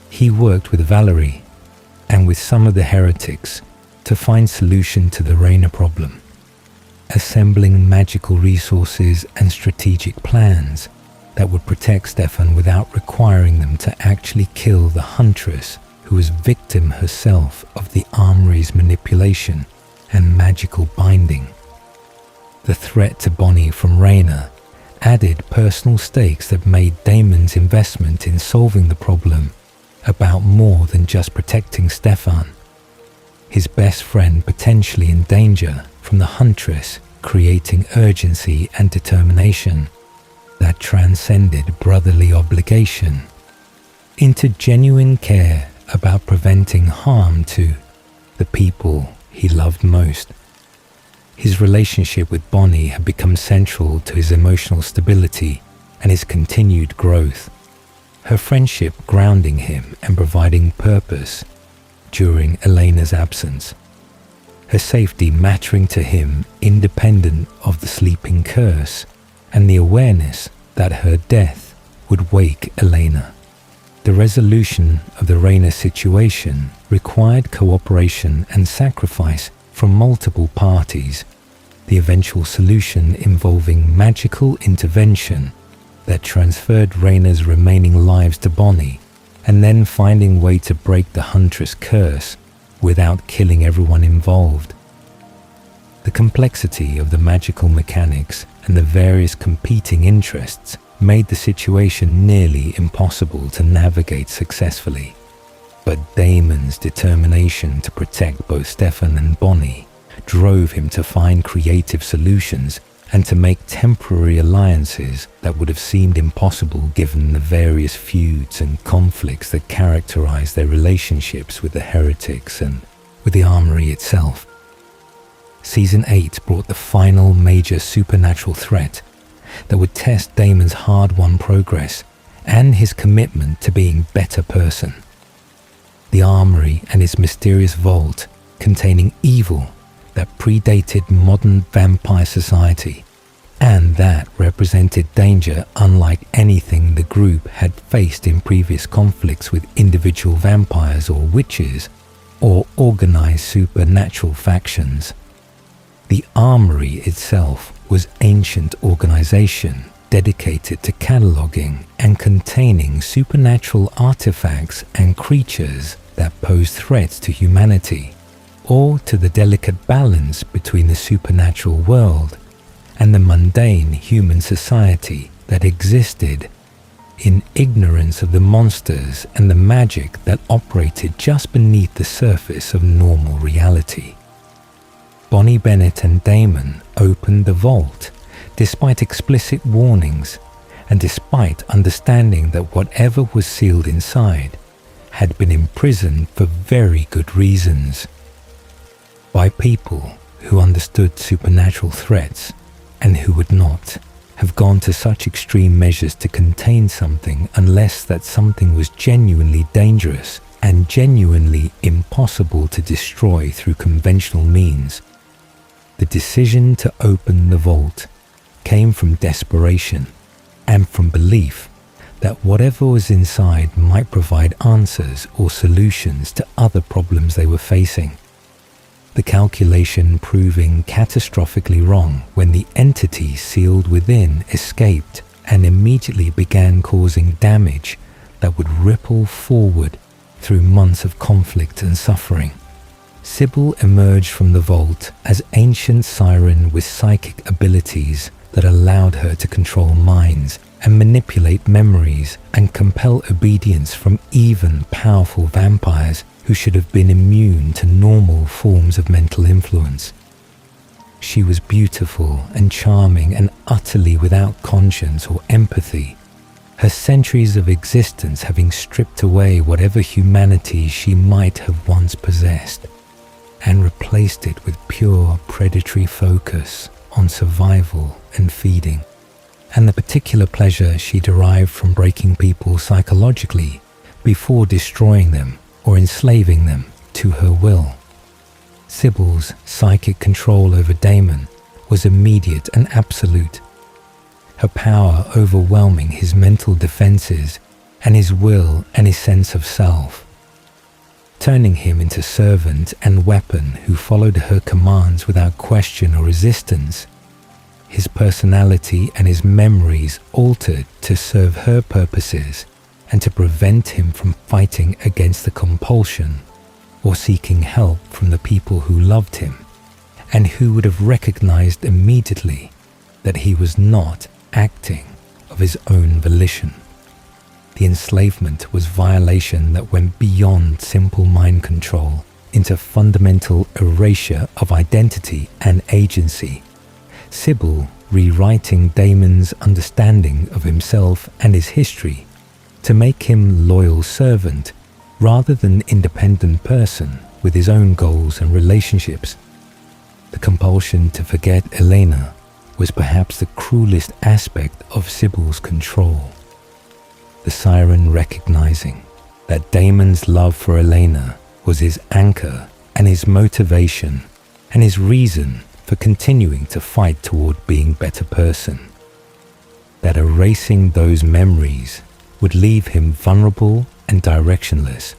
He worked with Valerie and with some of the heretics to find solution to the Raina problem, assembling magical resources and strategic plans that would protect Stefan without requiring them to actually kill the huntress who was victim herself of the armory's manipulation and magical binding. The threat to Bonnie from Raina added personal stakes that made Damon's investment in solving the problem about more than just protecting Stefan, his best friend potentially in danger from the huntress, creating urgency and determination that transcended brotherly obligation into genuine care about preventing harm to the people he loved most. His relationship with Bonnie had become central to his emotional stability and his continued growth, her friendship grounding him and providing purpose during Elena's absence, her safety mattering to him independent of the sleeping curse and the awareness that her death would wake Elena. The resolution of the Raina situation required cooperation and sacrifice from multiple parties, the eventual solution involving magical intervention that transferred Raina's remaining lives to Bonnie, and then finding a way to break the huntress curse without killing everyone involved. The complexity of the magical mechanics and the various competing interests made the situation nearly impossible to navigate successfully. But Damon's determination to protect both Stefan and Bonnie drove him to find creative solutions and to make temporary alliances that would have seemed impossible given the various feuds and conflicts that characterized their relationships with the heretics and with the armory itself. Season 8 brought the final major supernatural threat that would test Damon's hard-won progress and his commitment to being a better person. The armory and its mysterious vault containing evil that predated modern vampire society and that represented danger unlike anything the group had faced in previous conflicts with individual vampires or witches, or organized supernatural factions. The armory itself was ancient organization dedicated to cataloging and containing supernatural artifacts and creatures that pose threats to humanity, or to the delicate balance between the supernatural world and the mundane human society that existed in ignorance of the monsters and the magic that operated just beneath the surface of normal reality. Bonnie Bennett and Damon opened the vault despite explicit warnings and despite understanding that whatever was sealed inside had been imprisoned for very good reasons by people who understood supernatural threats and who would not have gone to such extreme measures to contain something unless that something was genuinely dangerous and genuinely impossible to destroy through conventional means. The decision to open the vault came from desperation and from belief that whatever was inside might provide answers or solutions to other problems they were facing. The calculation proving catastrophically wrong when the entity sealed within escaped and immediately began causing damage that would ripple forward through months of conflict and suffering. Sybil emerged from the vault as ancient siren with psychic abilities that allowed her to control minds and manipulate memories and compel obedience from even powerful vampires who should have been immune to normal forms of mental influence. She was beautiful and charming and utterly without conscience or empathy, her centuries of existence having stripped away whatever humanity she might have once possessed and replaced it with pure predatory focus on survival and feeding, and the particular pleasure she derived from breaking people psychologically before destroying them or enslaving them to her will. Sybil's psychic control over Damon was immediate and absolute, her power overwhelming his mental defenses and his will and his sense of self, turning him into servant and weapon who followed her commands without question or resistance. His personality and his memories altered to serve her purposes and to prevent him from fighting against the compulsion or seeking help from the people who loved him and who would have recognized immediately that he was not acting of his own volition. The enslavement was violation that went beyond simple mind control into fundamental erasure of identity and agency. Sybil rewriting Damon's understanding of himself and his history to make him loyal servant rather than independent person with his own goals and relationships. The compulsion to forget Elena was perhaps the cruelest aspect of Sybil's control. The siren recognizing that Damon's love for Elena was his anchor and his motivation and his reason for continuing to fight toward being a better person. That erasing those memories would leave him vulnerable and directionless,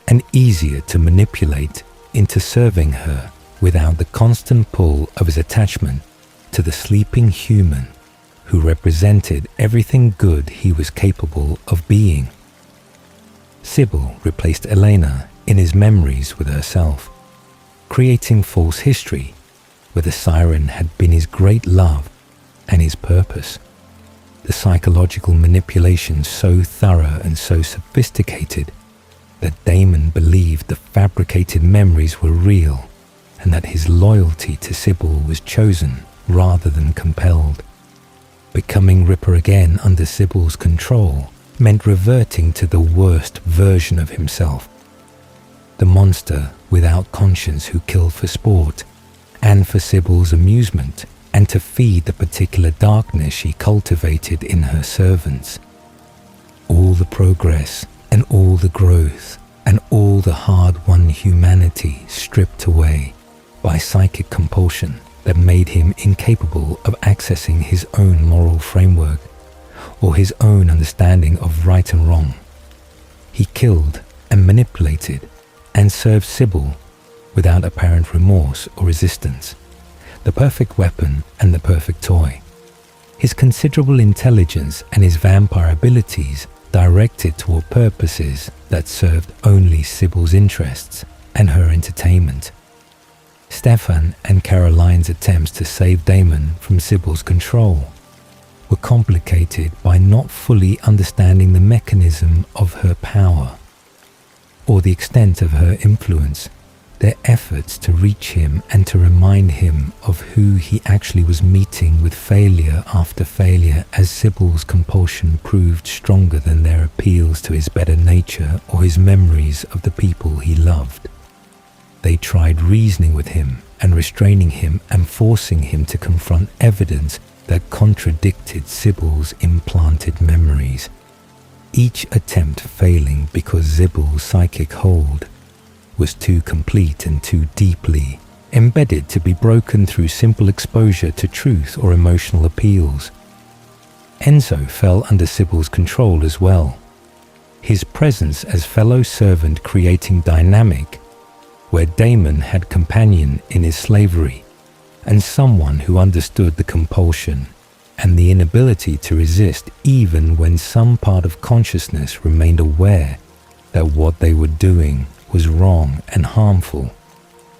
and easier to manipulate into serving her without the constant pull of his attachment to the sleeping human who represented everything good he was capable of being. Sybil replaced Elena in his memories with herself, creating false history where the siren had been his great love and his purpose. The psychological manipulation so thorough and so sophisticated that Damon believed the fabricated memories were real and that his loyalty to Sybil was chosen rather than compelled. Becoming Ripper again under Sybil's control meant reverting to the worst version of himself, the monster without conscience who killed for sport and for Sybil's amusement and to feed the particular darkness she cultivated in her servants. All the progress and all the growth and all the hard-won humanity stripped away by psychic compulsion that made him incapable of accessing his own moral framework or his own understanding of right and wrong. He killed and manipulated and served Sybil without apparent remorse or resistance, the perfect weapon and the perfect toy. His considerable intelligence and his vampire abilities directed toward purposes that served only Sybil's interests and her entertainment. Stefan and Caroline's attempts to save Damon from Sybil's control were complicated by not fully understanding the mechanism of her power or the extent of her influence. Their efforts to reach him and to remind him of who he actually was meeting with failure after failure as Sybil's compulsion proved stronger than their appeals to his better nature or his memories of the people he loved. They tried reasoning with him and restraining him and forcing him to confront evidence that contradicted Sybil's implanted memories, each attempt failing because Sybil's psychic hold was too complete and too deeply embedded to be broken through simple exposure to truth or emotional appeals. Enzo fell under Sybil's control as well, his presence as fellow servant creating dynamic where Damon had companion in his slavery and someone who understood the compulsion and the inability to resist even when some part of consciousness remained aware that what they were doing was wrong and harmful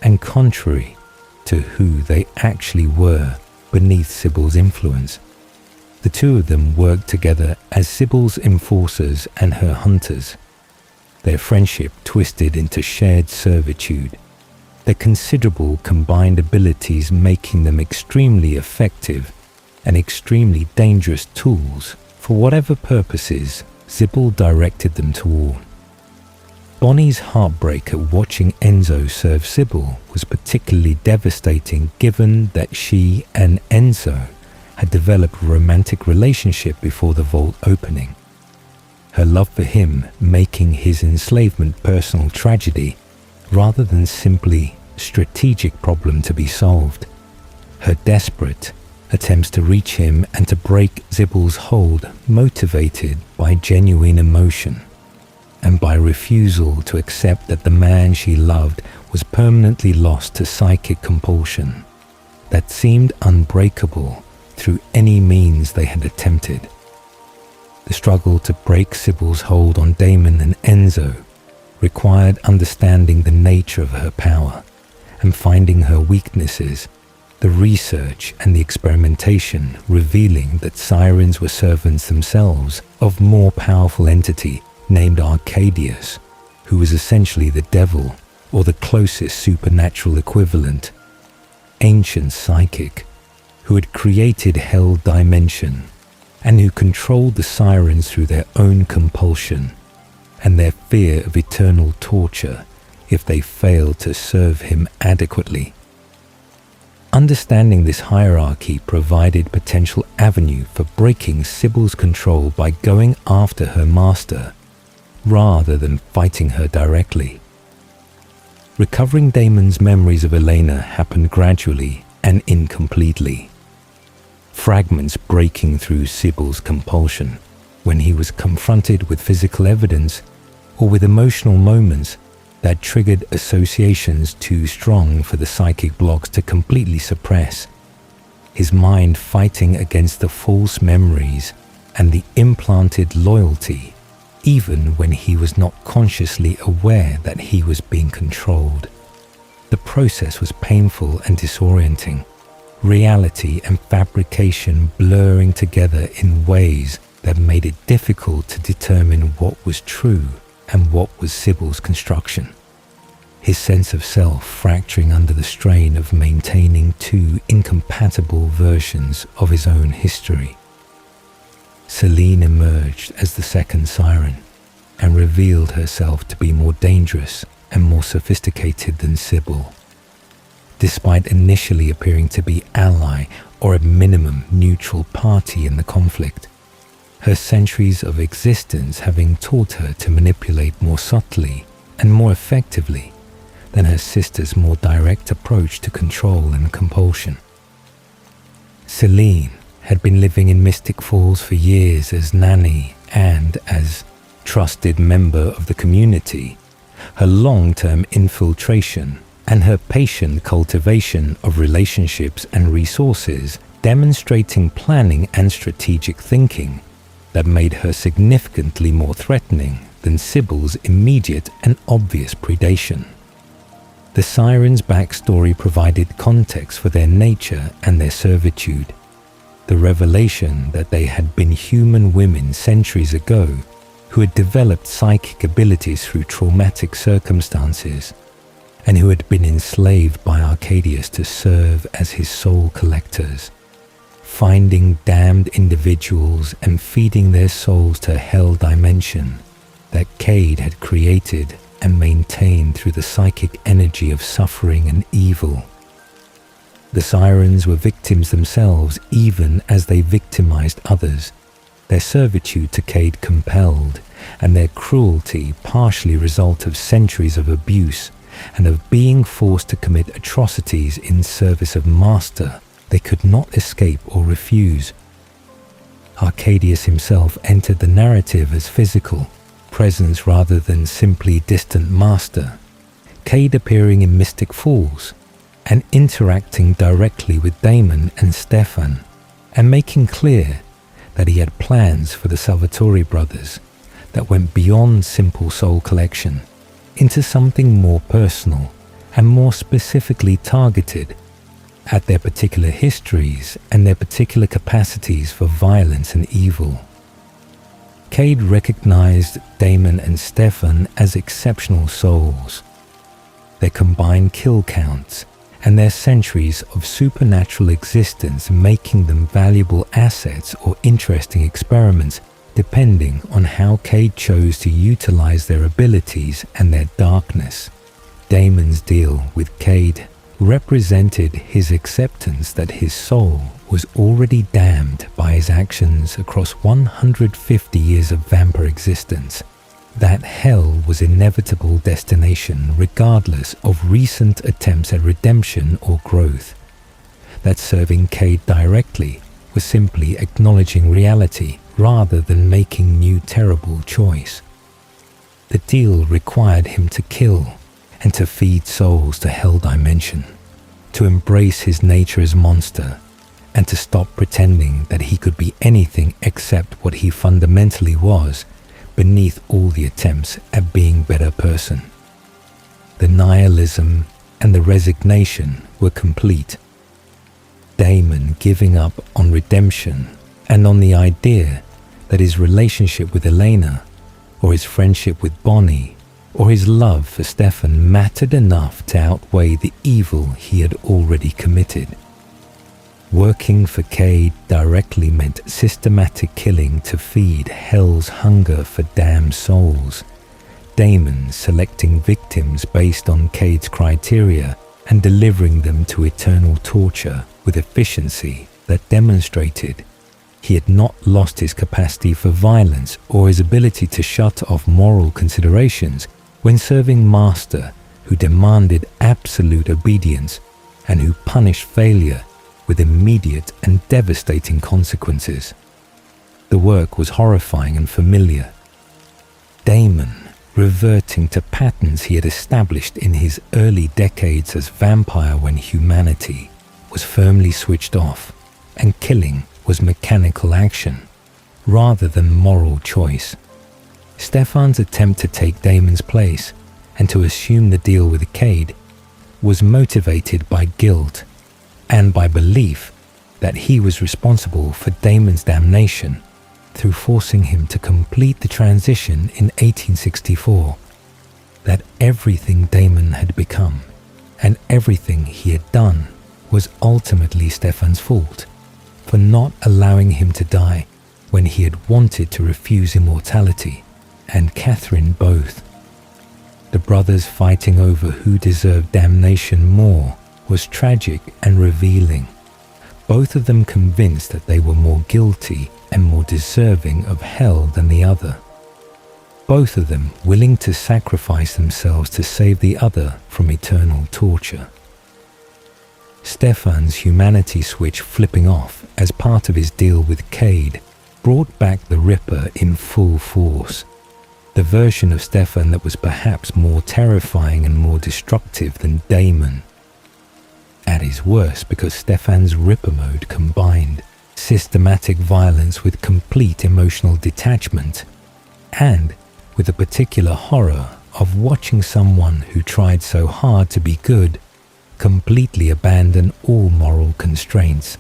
and contrary to who they actually were beneath Sybil's influence. The two of them worked together as Sybil's enforcers and her hunters, their friendship twisted into shared servitude, their considerable combined abilities making them extremely effective and extremely dangerous tools for whatever purposes Sybil directed them toward. Bonnie's heartbreak at watching Enzo serve Sybil was particularly devastating given that she and Enzo had developed a romantic relationship before the vault opening. Her love for him making his enslavement personal tragedy rather than simply a strategic problem to be solved. Her desperate attempts to reach him and to break Sybil's hold motivated by genuine emotion and by refusal to accept that the man she loved was permanently lost to psychic compulsion that seemed unbreakable through any means they had attempted. The struggle to break Sybil's hold on Damon and Enzo required understanding the nature of her power and finding her weaknesses, the research and the experimentation revealing that sirens were servants themselves of more powerful entity named Arcadius, who was essentially the devil or the closest supernatural equivalent, ancient psychic, who had created Hell Dimension and who controlled the sirens through their own compulsion and their fear of eternal torture if they failed to serve him adequately. Understanding this hierarchy provided potential avenue for breaking Sybil's control by going after her master rather than fighting her directly. Recovering Damon's memories of Elena happened gradually and incompletely, fragments breaking through Sybil's compulsion when he was confronted with physical evidence or with emotional moments that triggered associations too strong for the psychic blocks to completely suppress, his mind fighting against the false memories and the implanted loyalty even when he was not consciously aware that he was being controlled. The process was painful and disorienting, reality and fabrication blurring together in ways that made it difficult to determine what was true and what was Sybil's construction. His sense of self fracturing under the strain of maintaining two incompatible versions of his own history. Celine emerged as the second siren and revealed herself to be more dangerous and more sophisticated than Sybil. Despite initially appearing to be ally or at minimum neutral party in the conflict, her centuries of existence having taught her to manipulate more subtly and more effectively than her sister's more direct approach to control and compulsion. Celine had been living in Mystic Falls for years as nanny and as trusted member of the community. Her long-term infiltration and her patient cultivation of relationships and resources, demonstrating planning and strategic thinking that made her significantly more threatening than Sybil's immediate and obvious predation. The Sirens' backstory provided context for their nature and their servitude. The revelation that they had been human women centuries ago who had developed psychic abilities through traumatic circumstances and who had been enslaved by Arcadius to serve as his soul collectors, finding damned individuals and feeding their souls to hell dimension that Cade had created and maintained through the psychic energy of suffering and evil. The Sirens were victims themselves even as they victimized others. Their servitude to Cade compelled, and their cruelty partially result of centuries of abuse and of being forced to commit atrocities in service of master they could not escape or refuse. Arcadius himself entered the narrative as physical presence rather than simply distant master, Cade appearing in Mystic Falls and interacting directly with Damon and Stefan, and making clear that he had plans for the Salvatore brothers that went beyond simple soul collection into something more personal and more specifically targeted at their particular histories and their particular capacities for violence and evil. Cade recognized Damon and Stefan as exceptional souls. Their combined kill counts and their centuries of supernatural existence making them valuable assets or interesting experiments depending on how Cade chose to utilize their abilities and their darkness. Damon's deal with Cade represented his acceptance that his soul was already damned by his actions across 150 years of vampire existence, that hell was inevitable destination regardless of recent attempts at redemption or growth, that serving Cade directly was simply acknowledging reality rather than making new terrible choice. The deal required him to kill and to feed souls to hell dimension, to embrace his nature as monster, and to stop pretending that he could be anything except what he fundamentally was beneath all the attempts at being a better person. The nihilism and the resignation were complete. Damon giving up on redemption and on the idea that his relationship with Elena, or his friendship with Bonnie, or his love for Stefan mattered enough to outweigh the evil he had already committed. Working for Cade directly meant systematic killing to feed hell's hunger for damned souls. Damon selecting victims based on Cade's criteria and delivering them to eternal torture with efficiency that demonstrated he had not lost his capacity for violence or his ability to shut off moral considerations when serving master who demanded absolute obedience and who punished failure with immediate and devastating consequences. The work was horrifying and familiar. Damon, reverting to patterns he had established in his early decades as vampire when humanity was firmly switched off and killing was mechanical action rather than moral choice. Stefan's attempt to take Damon's place and to assume the deal with Cade was motivated by guilt and by belief that he was responsible for Damon's damnation through forcing him to complete the transition in 1864, that everything Damon had become and everything he had done was ultimately Stefan's fault for not allowing him to die when he had wanted to refuse immortality, and Catherine both. The brothers fighting over who deserved damnation more was tragic and revealing, both of them convinced that they were more guilty and more deserving of hell than the other, both of them willing to sacrifice themselves to save the other from eternal torture. Stefan's humanity switch flipping off as part of his deal with Cade brought back the Ripper in full force. The version of Stefan that was perhaps more terrifying and more destructive than Damon. At his worst, because Stefan's Ripper mode combined systematic violence with complete emotional detachment, and with a particular horror of watching someone who tried so hard to be good completely abandon all moral constraints.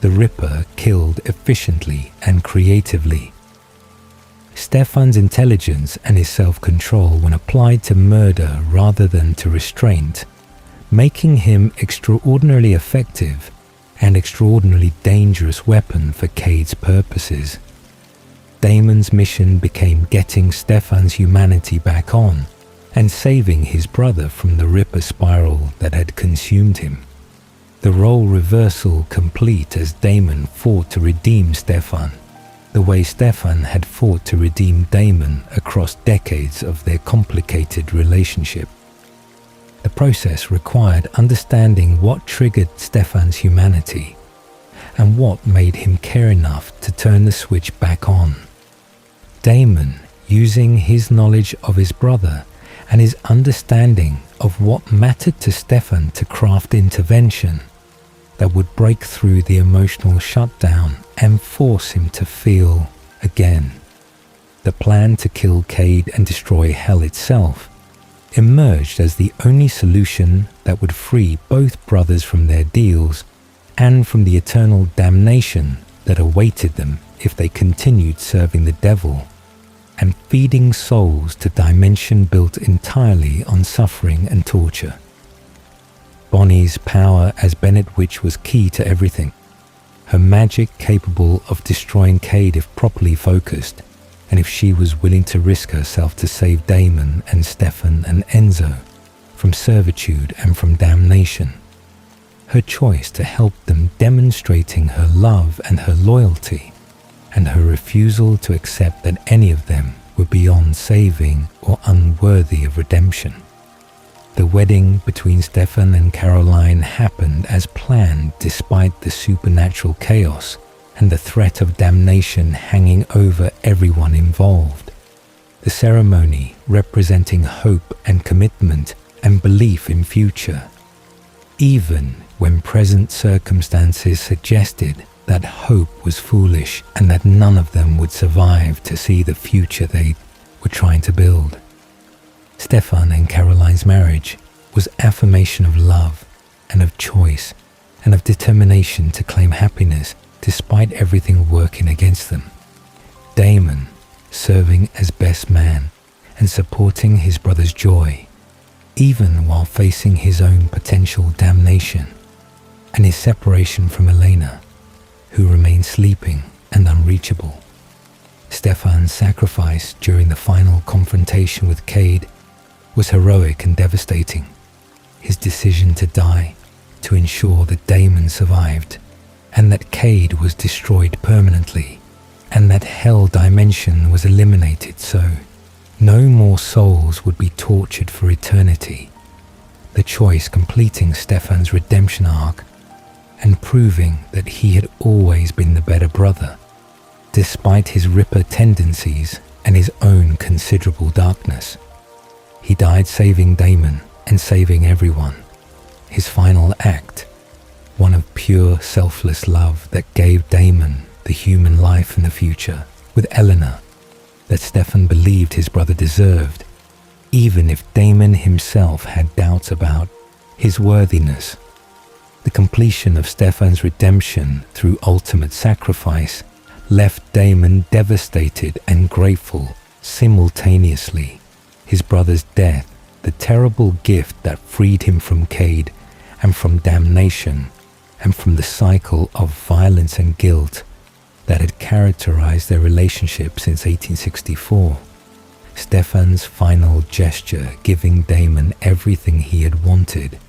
The Ripper killed efficiently and creatively. Stefan's intelligence and his self-control when applied to murder rather than to restraint, making him extraordinarily effective and extraordinarily dangerous weapon for Cade's purposes. Damon's mission became getting Stefan's humanity back on and saving his brother from the Ripper spiral that had consumed him. The role reversal complete as Damon fought to redeem Stefan, the way Stefan had fought to redeem Damon across decades of their complicated relationship. The process required understanding what triggered Stefan's humanity and what made him care enough to turn the switch back on. Damon, using his knowledge of his brother and his understanding of what mattered to Stefan to craft intervention that would break through the emotional shutdown and force him to feel again. The plan to kill Cade and destroy hell itself emerged as the only solution that would free both brothers from their deals and from the eternal damnation that awaited them if they continued serving the devil and feeding souls to dimension built entirely on suffering and torture. Bonnie's power as Bennett Witch was key to everything. Her magic capable of destroying Cade if properly focused, and if she was willing to risk herself to save Damon and Stefan and Enzo from servitude and from damnation. Her choice to help them, demonstrating her love and her loyalty, and her refusal to accept that any of them were beyond saving or unworthy of redemption. The wedding between Stefan and Caroline happened as planned despite the supernatural chaos and the threat of damnation hanging over everyone involved. The ceremony representing hope and commitment and belief in future, even when present circumstances suggested that hope was foolish and that none of them would survive to see the future they were trying to build. Stefan and Caroline's marriage was affirmation of love and of choice and of determination to claim happiness despite everything working against them. Damon serving as best man and supporting his brother's joy, even while facing his own potential damnation, and his separation from Elena, who remained sleeping and unreachable. Stefan's sacrifice during the final confrontation with Cade was heroic and devastating. His decision to die to ensure that Damon survived and that Cade was destroyed permanently and that hell dimension was eliminated so no more souls would be tortured for eternity. The choice completing Stefan's redemption arc and proving that he had always been the better brother, despite his Ripper tendencies and his own considerable darkness. He died saving Damon and saving everyone. His final act, one of pure selfless love that gave Damon the human life in the future with Eleanor that Stefan believed his brother deserved, even if Damon himself had doubts about his worthiness. The completion of Stefan's redemption through ultimate sacrifice left Damon devastated and grateful simultaneously. His brother's death, the terrible gift that freed him from Cade and from damnation and from the cycle of violence and guilt that had characterized their relationship since 1864. Stefan's final gesture giving Damon everything he had wanted,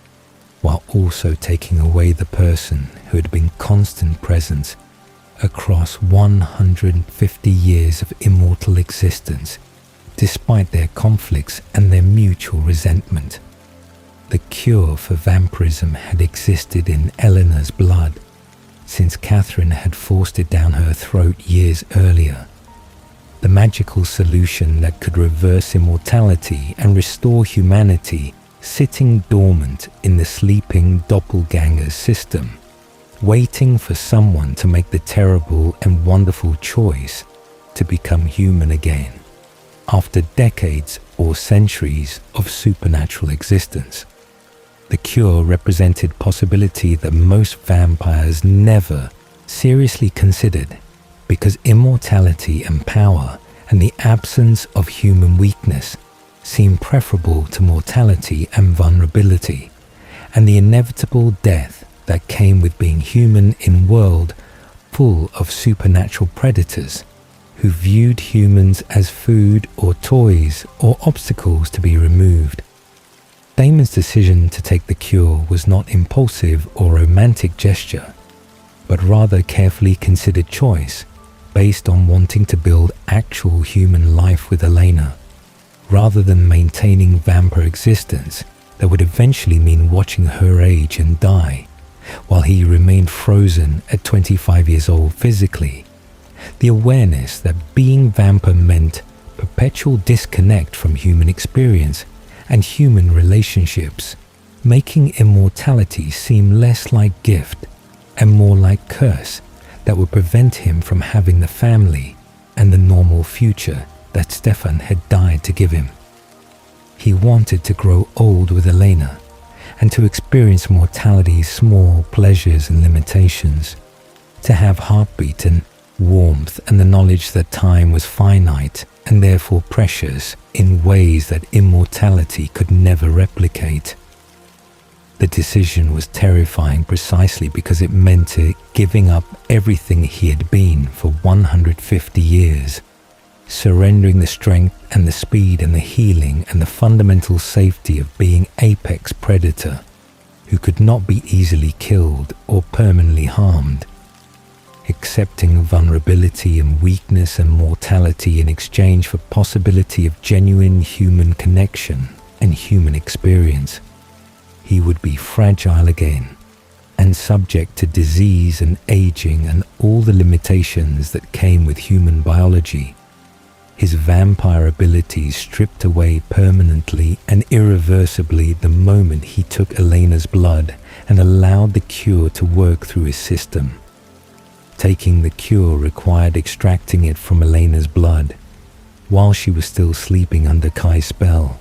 while also taking away the person who had been constant presence across 150 years of immortal existence, despite their conflicts and their mutual resentment. the cure for vampirism had existed in Eleanor's blood, since Catherine had forced it down her throat years earlier. The magical solution that could reverse immortality and restore humanity sitting dormant in the sleeping doppelganger's system, waiting for someone to make the terrible and wonderful choice to become human again, after decades or centuries of supernatural existence. The cure represented possibility that most vampires never seriously considered, because immortality and power and the absence of human weakness seem preferable to mortality and vulnerability, and the inevitable death that came with being human in a world full of supernatural predators who viewed humans as food or toys or obstacles to be removed. Damon's decision to take the cure was not impulsive or romantic gesture, but rather carefully considered choice based on wanting to build actual human life with Elena, rather than maintaining vampire existence that would eventually mean watching her age and die, while he remained frozen at 25 years old physically. The awareness that being vampire meant perpetual disconnect from human experience and human relationships, making immortality seem less like gift and more like curse that would prevent him from having the family and the normal future that Stefan had died to give him. He wanted to grow old with Elena and to experience mortality's small pleasures and limitations, to have heartbeat and warmth and the knowledge that time was finite and therefore precious in ways that immortality could never replicate. The decision was terrifying precisely because it meant giving up everything he had been for 150 years, surrendering the strength and the speed and the healing and the fundamental safety of being apex predator who could not be easily killed or permanently harmed, accepting vulnerability and weakness and mortality in exchange for possibility of genuine human connection and human experience. He would be fragile again and subject to disease and aging and all the limitations that came with human biology. His vampire abilities stripped away permanently and irreversibly the moment he took Elena's blood and allowed the cure to work through his system. Taking the cure required extracting it from Elena's blood while she was still sleeping under Kai's spell.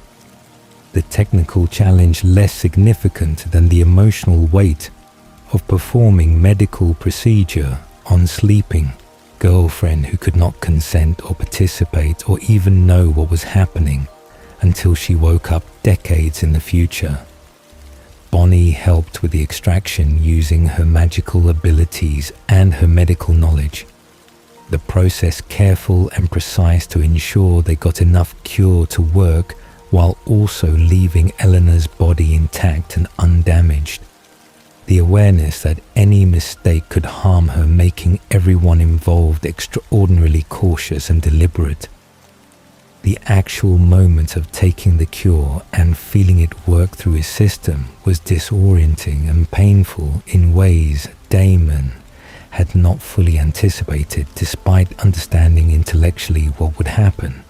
The technical challenge less significant than the emotional weight of performing medical procedure on sleeping girlfriend who could not consent or participate or even know what was happening until she woke up decades in the future. Bonnie helped with the extraction using her magical abilities and her medical knowledge. The process careful and precise to ensure they got enough cure to work while also leaving Eleanor's body intact and undamaged. The awareness that any mistake could harm her, making everyone involved extraordinarily cautious and deliberate. The actual moment of taking the cure and feeling it work through his system was disorienting and painful in ways Damon had not fully anticipated, despite understanding intellectually what would happen.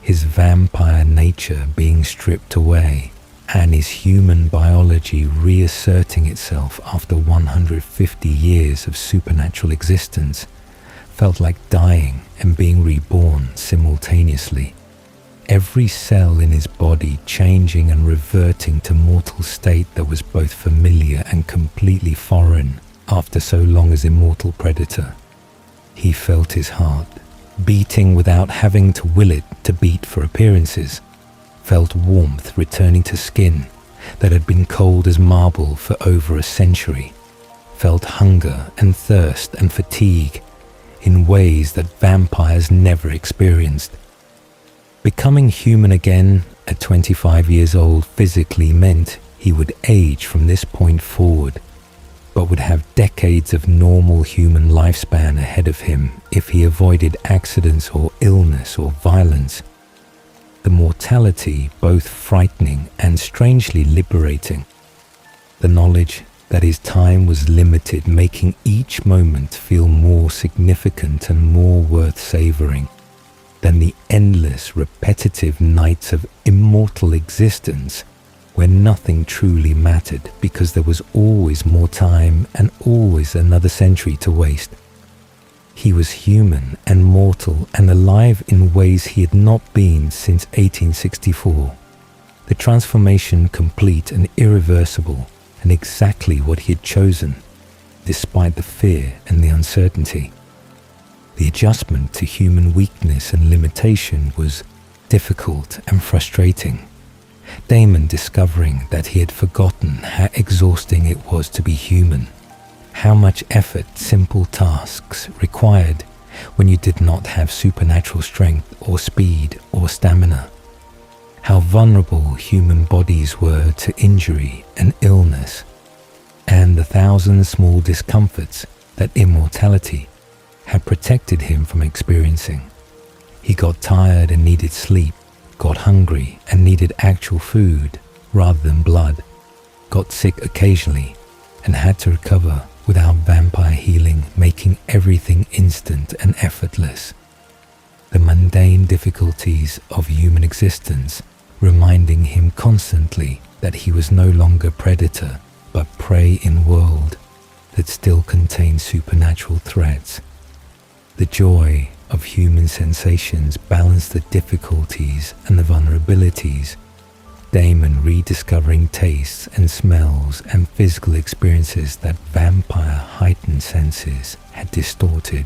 His vampire nature being stripped away and his human biology reasserting itself after 150 years of supernatural existence felt like dying and being reborn simultaneously. Every cell in his body changing and reverting to mortal state that was both familiar and completely foreign after so long as immortal predator. He felt his heart beating without having to will it to beat for appearances, felt warmth returning to skin that had been cold as marble for over a century, felt hunger and thirst and fatigue in ways that vampires never experienced. Becoming human again at 25 years old physically meant he would age from this point forward, but would have decades of normal human lifespan ahead of him if he avoided accidents or illness or violence. the mortality both frightening and strangely liberating. The knowledge that his time was limited, making each moment feel more significant and more worth savoring than the endless, repetitive nights of immortal existence where nothing truly mattered because there was always more time and always another century to waste. He was human and mortal and alive in ways he had not been since 1864. The transformation complete and irreversible, and exactly what he had chosen, despite the fear and the uncertainty. The adjustment to human weakness and limitation was difficult and frustrating. Damon discovering that he had forgotten how exhausting it was to be human, how much effort simple tasks required when you did not have supernatural strength or speed or stamina, how vulnerable human bodies were to injury and illness, and the thousand small discomforts that immortality had protected him from experiencing. He got tired and needed sleep, got hungry and needed actual food rather than blood, got sick occasionally and had to recover without vampire healing, making everything instant and effortless. The mundane difficulties of human existence reminding him constantly that he was no longer predator but prey in a world that still contained supernatural threats. The joy of human sensations balanced the difficulties and the vulnerabilities. Damon rediscovering tastes and smells and physical experiences that vampire heightened senses had distorted,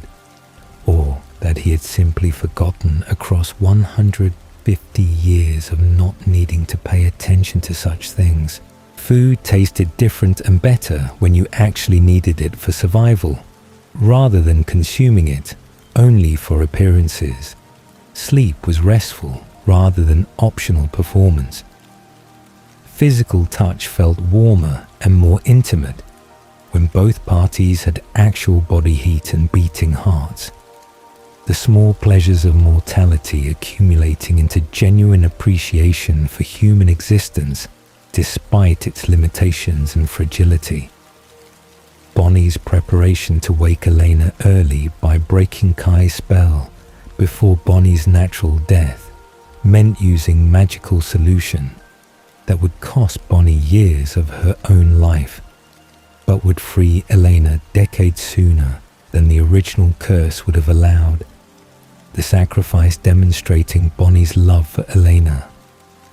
or that he had simply forgotten across 150 years of not needing to pay attention to such things. Food tasted different and better when you actually needed it for survival, rather than consuming it only for appearances. Sleep was restful rather than optional performance. Physical touch felt warmer and more intimate when both parties had actual body heat and beating hearts. The small pleasures of mortality accumulating into genuine appreciation for human existence despite its limitations and fragility. Bonnie's preparation to wake Elena early by breaking Kai's spell before Bonnie's natural death meant using magical solution that would cost Bonnie years of her own life, but would free Elena decades sooner than the original curse would have allowed. The sacrifice demonstrating Bonnie's love for Elena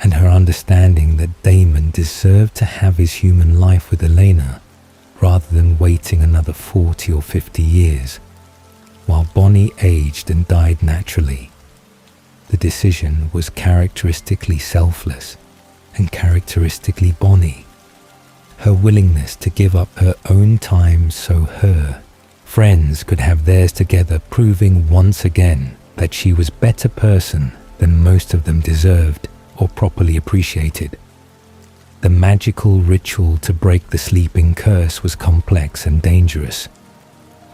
and her understanding that Damon deserved to have his human life with Elena rather than waiting another 40 or 50 years, while Bonnie aged and died naturally. The decision was characteristically selfless and characteristically Bonnie. Her willingness to give up her own time so her friends could have theirs together, proving once again that she was a better person than most of them deserved or properly appreciated. The magical ritual to break the sleeping curse was complex and dangerous,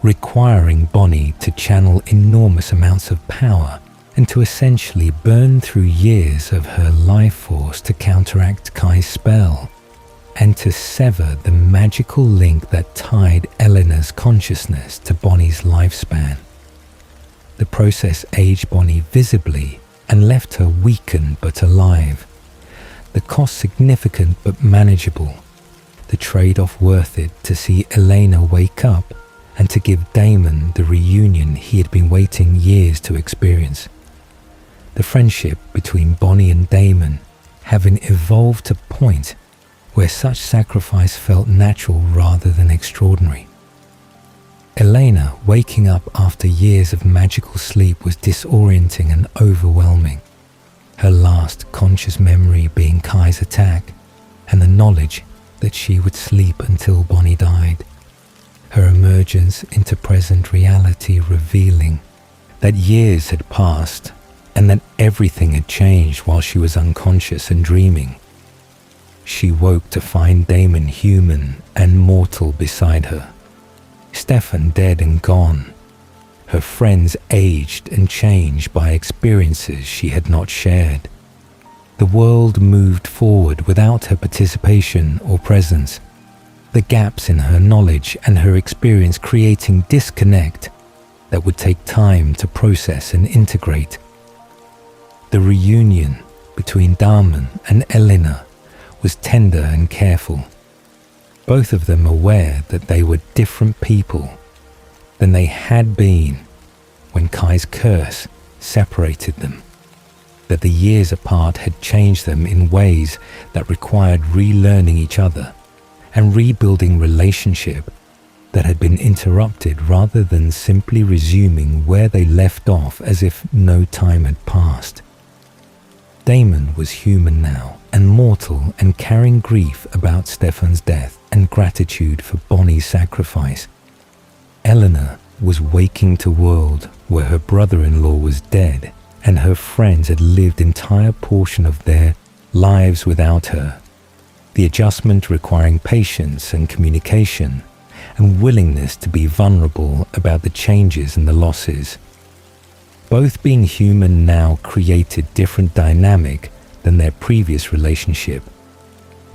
requiring Bonnie to channel enormous amounts of power and to essentially burn through years of her life force to counteract Kai's spell, and to sever the magical link that tied Eleanor's consciousness to Bonnie's lifespan. The process aged Bonnie visibly and left her weakened but alive. The cost significant but manageable. The trade-off worth it to see Elena wake up and to give Damon the reunion he had been waiting years to experience. The friendship between Bonnie and Damon having evolved to a point where such sacrifice felt natural rather than extraordinary. Elena waking up after years of magical sleep was disorienting and overwhelming. Her last conscious memory being Kai's attack and the knowledge that she would sleep until Bonnie died. Her emergence into present reality revealing that years had passed and that everything had changed while she was unconscious and dreaming. She woke to find Damon human and mortal beside her. Stefan dead and gone. Her friends aged and changed by experiences she had not shared. The world moved forward without her participation or presence, the gaps in her knowledge and her experience creating disconnect that would take time to process and integrate. The reunion between Damon and Elena was tender and careful, both of them aware that they were different people than they had been when Kai's curse separated them, that the years apart had changed them in ways that required relearning each other and rebuilding relationship that had been interrupted rather than simply resuming where they left off as if no time had passed. Damon was human now and mortal and carrying grief about Stefan's death and gratitude for Bonnie's sacrifice. Elena was waking to a world where her brother-in-law was dead and her friends had lived entire portion of their lives without her. The adjustment requiring patience and communication and willingness to be vulnerable about the changes and the losses. Both being human now created different dynamic than their previous relationship,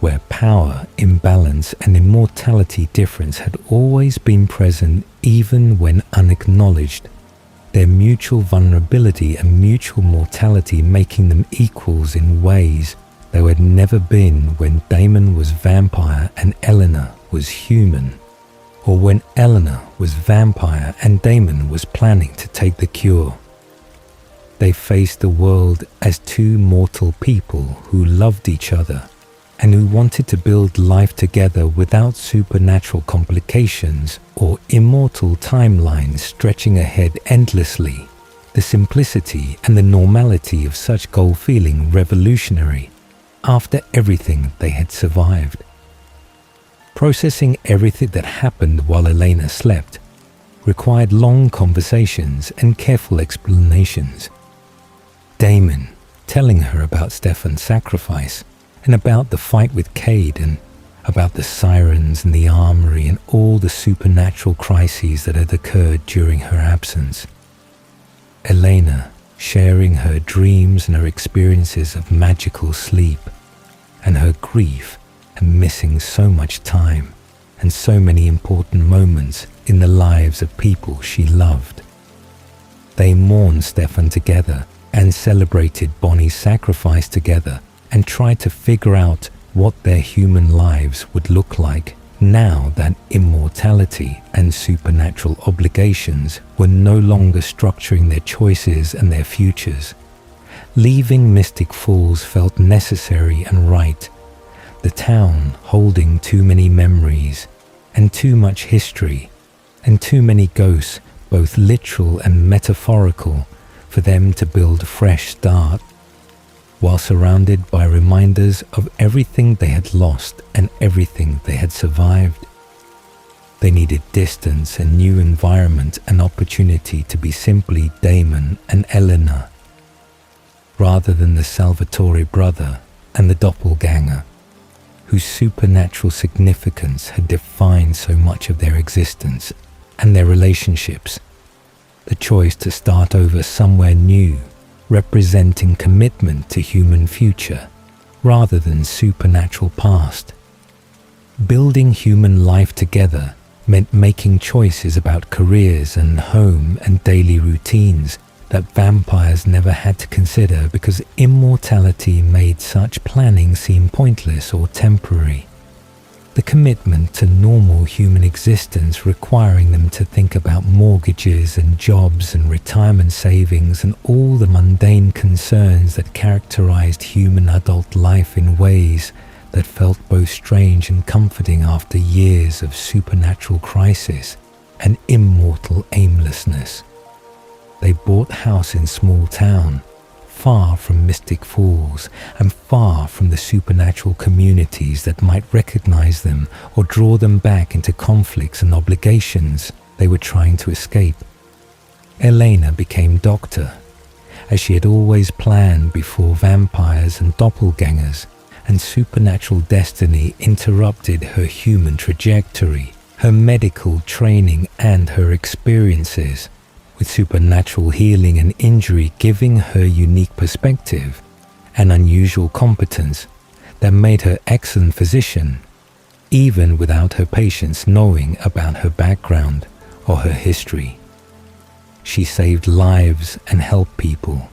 where power, imbalance and immortality difference had always been present even when unacknowledged, their mutual vulnerability and mutual mortality making them equals in ways they had never been when Damon was vampire and Elena was human, or when Elena was vampire and Damon was planning to take the cure. They faced the world as two mortal people who loved each other and who wanted to build life together without supernatural complications or immortal timelines stretching ahead endlessly. The simplicity and the normality of such goal feeling revolutionary after everything they had survived. Processing everything that happened while Elena slept required long conversations and careful explanations. Damon telling her about Stefan's sacrifice and about the fight with Cade and about the sirens and the armory and all the supernatural crises that had occurred during her absence. Elena sharing her dreams and her experiences of magical sleep and her grief and missing so much time and so many important moments in the lives of people she loved. They mourned Stefan together and celebrated Bonnie's sacrifice together and tried to figure out what their human lives would look like now that immortality and supernatural obligations were no longer structuring their choices and their futures. Leaving Mystic Falls felt necessary and right, the town holding too many memories and too much history and too many ghosts, both literal and metaphorical, for them to build a fresh start, while surrounded by reminders of everything they had lost and everything they had survived. They needed distance, a new environment, and opportunity to be simply Damon and Elena, rather than the Salvatore brother and the doppelganger, whose supernatural significance had defined so much of their existence and their relationships. The choice to start over somewhere new, representing commitment to human future rather than supernatural past. Building human life together meant making choices about careers and home and daily routines that vampires never had to consider because immortality made such planning seem pointless or temporary. The commitment to normal human existence requiring them to think about mortgages and jobs and retirement savings and all the mundane concerns that characterized human adult life in ways that felt both strange and comforting after years of supernatural crisis and immortal aimlessness. They bought house in small town, far from Mystic Falls and far from the supernatural communities that might recognize them or draw them back into conflicts and obligations they were trying to escape. Elena became doctor, as she had always planned before vampires and doppelgangers and supernatural destiny interrupted her human trajectory, her medical training and her experiences, with supernatural healing and injury giving her unique perspective and unusual competence that made her excellent physician, even without her patients knowing about her background or her history. She saved lives and helped people,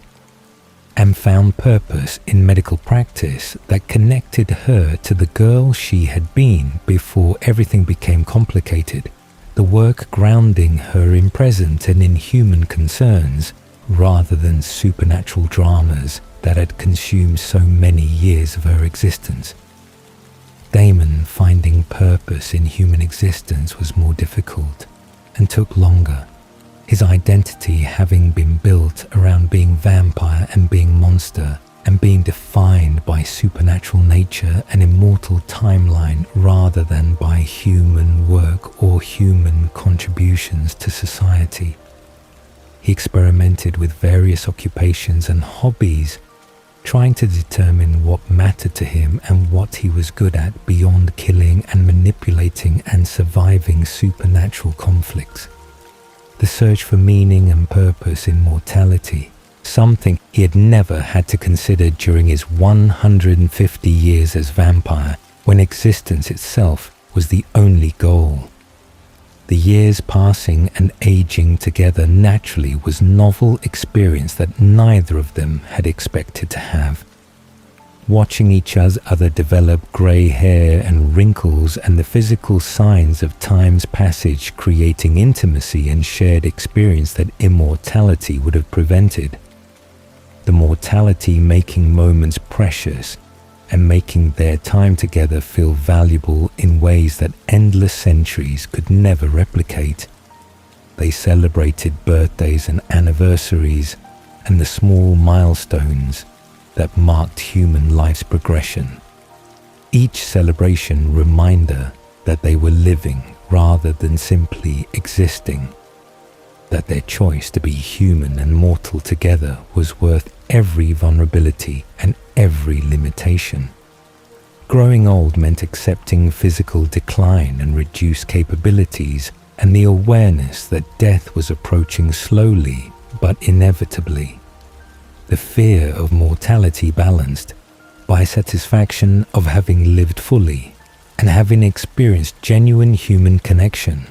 and found purpose in medical practice that connected her to the girl she had been before everything became complicated, the work grounding her in present and in human concerns rather than supernatural dramas that had consumed so many years of her existence. Damon finding purpose in human existence was more difficult and took longer, his identity having been built around being vampire and being monster and being defined by supernatural nature and immortal timeline rather than by human work or human contributions to society. He experimented with various occupations and hobbies, trying to determine what mattered to him and what he was good at beyond killing and manipulating and surviving supernatural conflicts. The search for meaning and purpose in mortality, something he had never had to consider during his 150 years as vampire, when existence itself was the only goal. The years passing and aging together naturally was novel experience that neither of them had expected to have. Watching each other develop grey hair and wrinkles and the physical signs of time's passage creating intimacy and shared experience that immortality would have prevented. The mortality making moments precious and making their time together feel valuable in ways that endless centuries could never replicate. They celebrated birthdays and anniversaries and the small milestones that marked human life's progression. Each celebration reminder that they were living rather than simply existing, that their choice to be human and mortal together was worth every vulnerability and every limitation. Growing old meant accepting physical decline and reduced capabilities and the awareness that death was approaching slowly but inevitably. The fear of mortality balanced by satisfaction of having lived fully and having experienced genuine human connection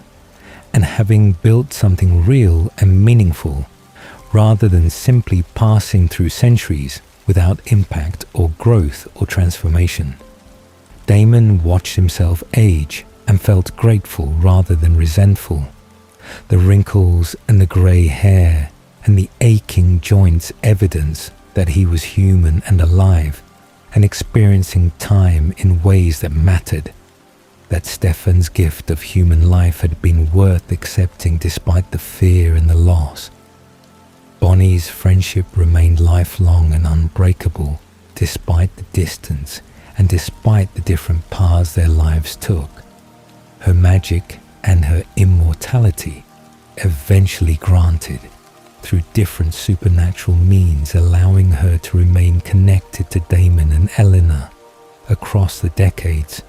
and having built something real and meaningful rather than simply passing through centuries without impact or growth or transformation. Damon watched himself age and felt grateful rather than resentful. The wrinkles and the grey hair and the aching joints evidence that he was human and alive and experiencing time in ways that mattered, that Stefan's gift of human life had been worth accepting despite the fear and the loss. Bonnie's friendship remained lifelong and unbreakable despite the distance and despite the different paths their lives took. Her magic and her immortality eventually granted through different supernatural means, allowing her to remain connected to Damon and Eleanor across the decades,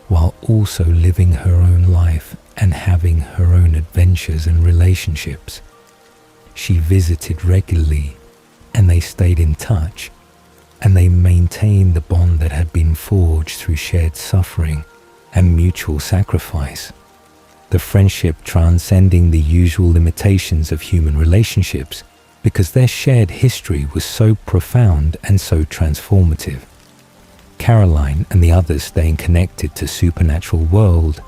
while also living her own life and having her own adventures and relationships. She visited regularly, and they stayed in touch, and they maintained the bond that had been forged through shared suffering and mutual sacrifice. The friendship transcending the usual limitations of human relationships because their shared history was so profound and so transformative. Caroline and the others staying connected to supernatural world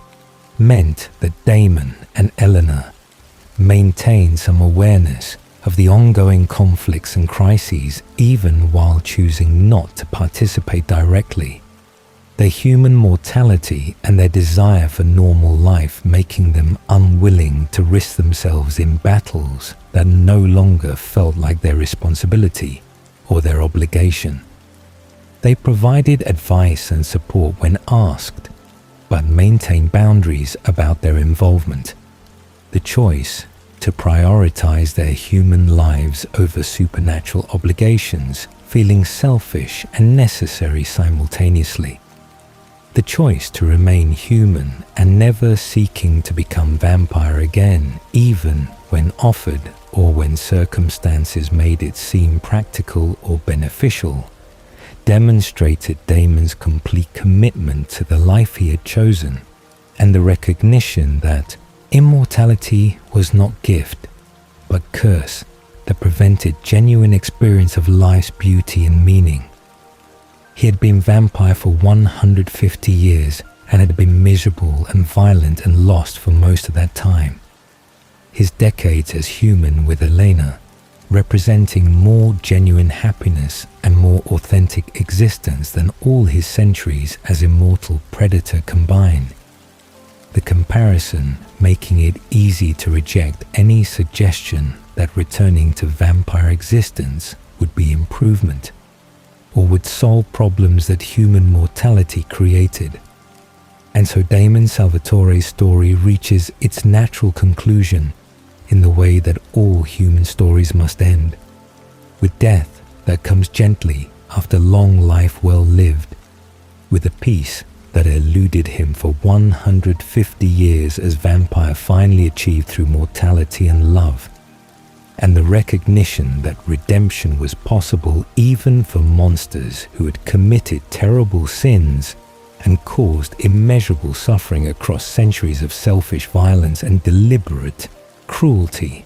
meant that Damon and Eleanor maintained some awareness of the ongoing conflicts and crises even while choosing not to participate directly. Their human mortality and their desire for normal life making them unwilling to risk themselves in battles that no longer felt like their responsibility or their obligation. They provided advice and support when asked, but maintained boundaries about their involvement. The choice to prioritize their human lives over supernatural obligations, feeling selfish and necessary simultaneously. The choice to remain human and never seeking to become vampire again, even when offered or when circumstances made it seem practical or beneficial, demonstrated Damon's complete commitment to the life he had chosen, and the recognition that immortality was not gift, but curse that prevented genuine experience of life's beauty and meaning. He had been vampire for 150 years and had been miserable and violent and lost for most of that time. His decades as human with Elena, representing more genuine happiness and more authentic existence than all his centuries as immortal predator combined. The comparison making it easy to reject any suggestion that returning to vampire existence would be improvement, or would solve problems that human mortality created. And so Damon Salvatore's story reaches its natural conclusion in the way that all human stories must end, with death that comes gently after long life well lived, with a peace that eluded him for 150 years as vampire finally achieved through mortality and love, and the recognition that redemption was possible even for monsters who had committed terrible sins and caused immeasurable suffering across centuries of selfish violence and deliberate cruelty.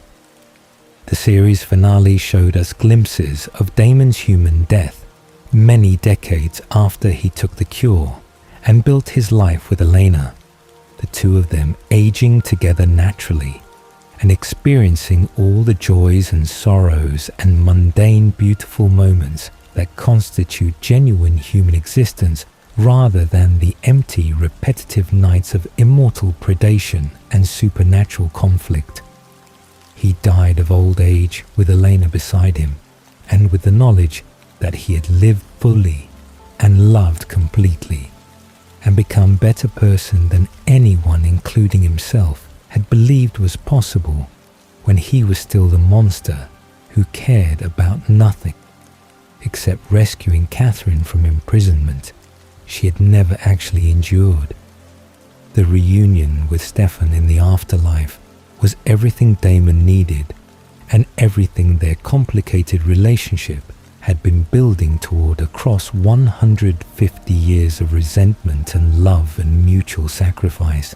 The series finale showed us glimpses of Damon's human death many decades after he took the cure and built his life with Elena, the two of them aging together naturally and experiencing all the joys and sorrows and mundane beautiful moments that constitute genuine human existence rather than the empty repetitive nights of immortal predation and supernatural conflict. He died of old age with Elena beside him and with the knowledge that he had lived fully and loved completely and become a better person than anyone, including himself, had believed was possible when he was still the monster who cared about nothing except rescuing Catherine from imprisonment she had never actually endured. The reunion with Stefan in the afterlife was everything Damon needed and everything their complicated relationship had been building toward across 150 years of resentment and love and mutual sacrifice.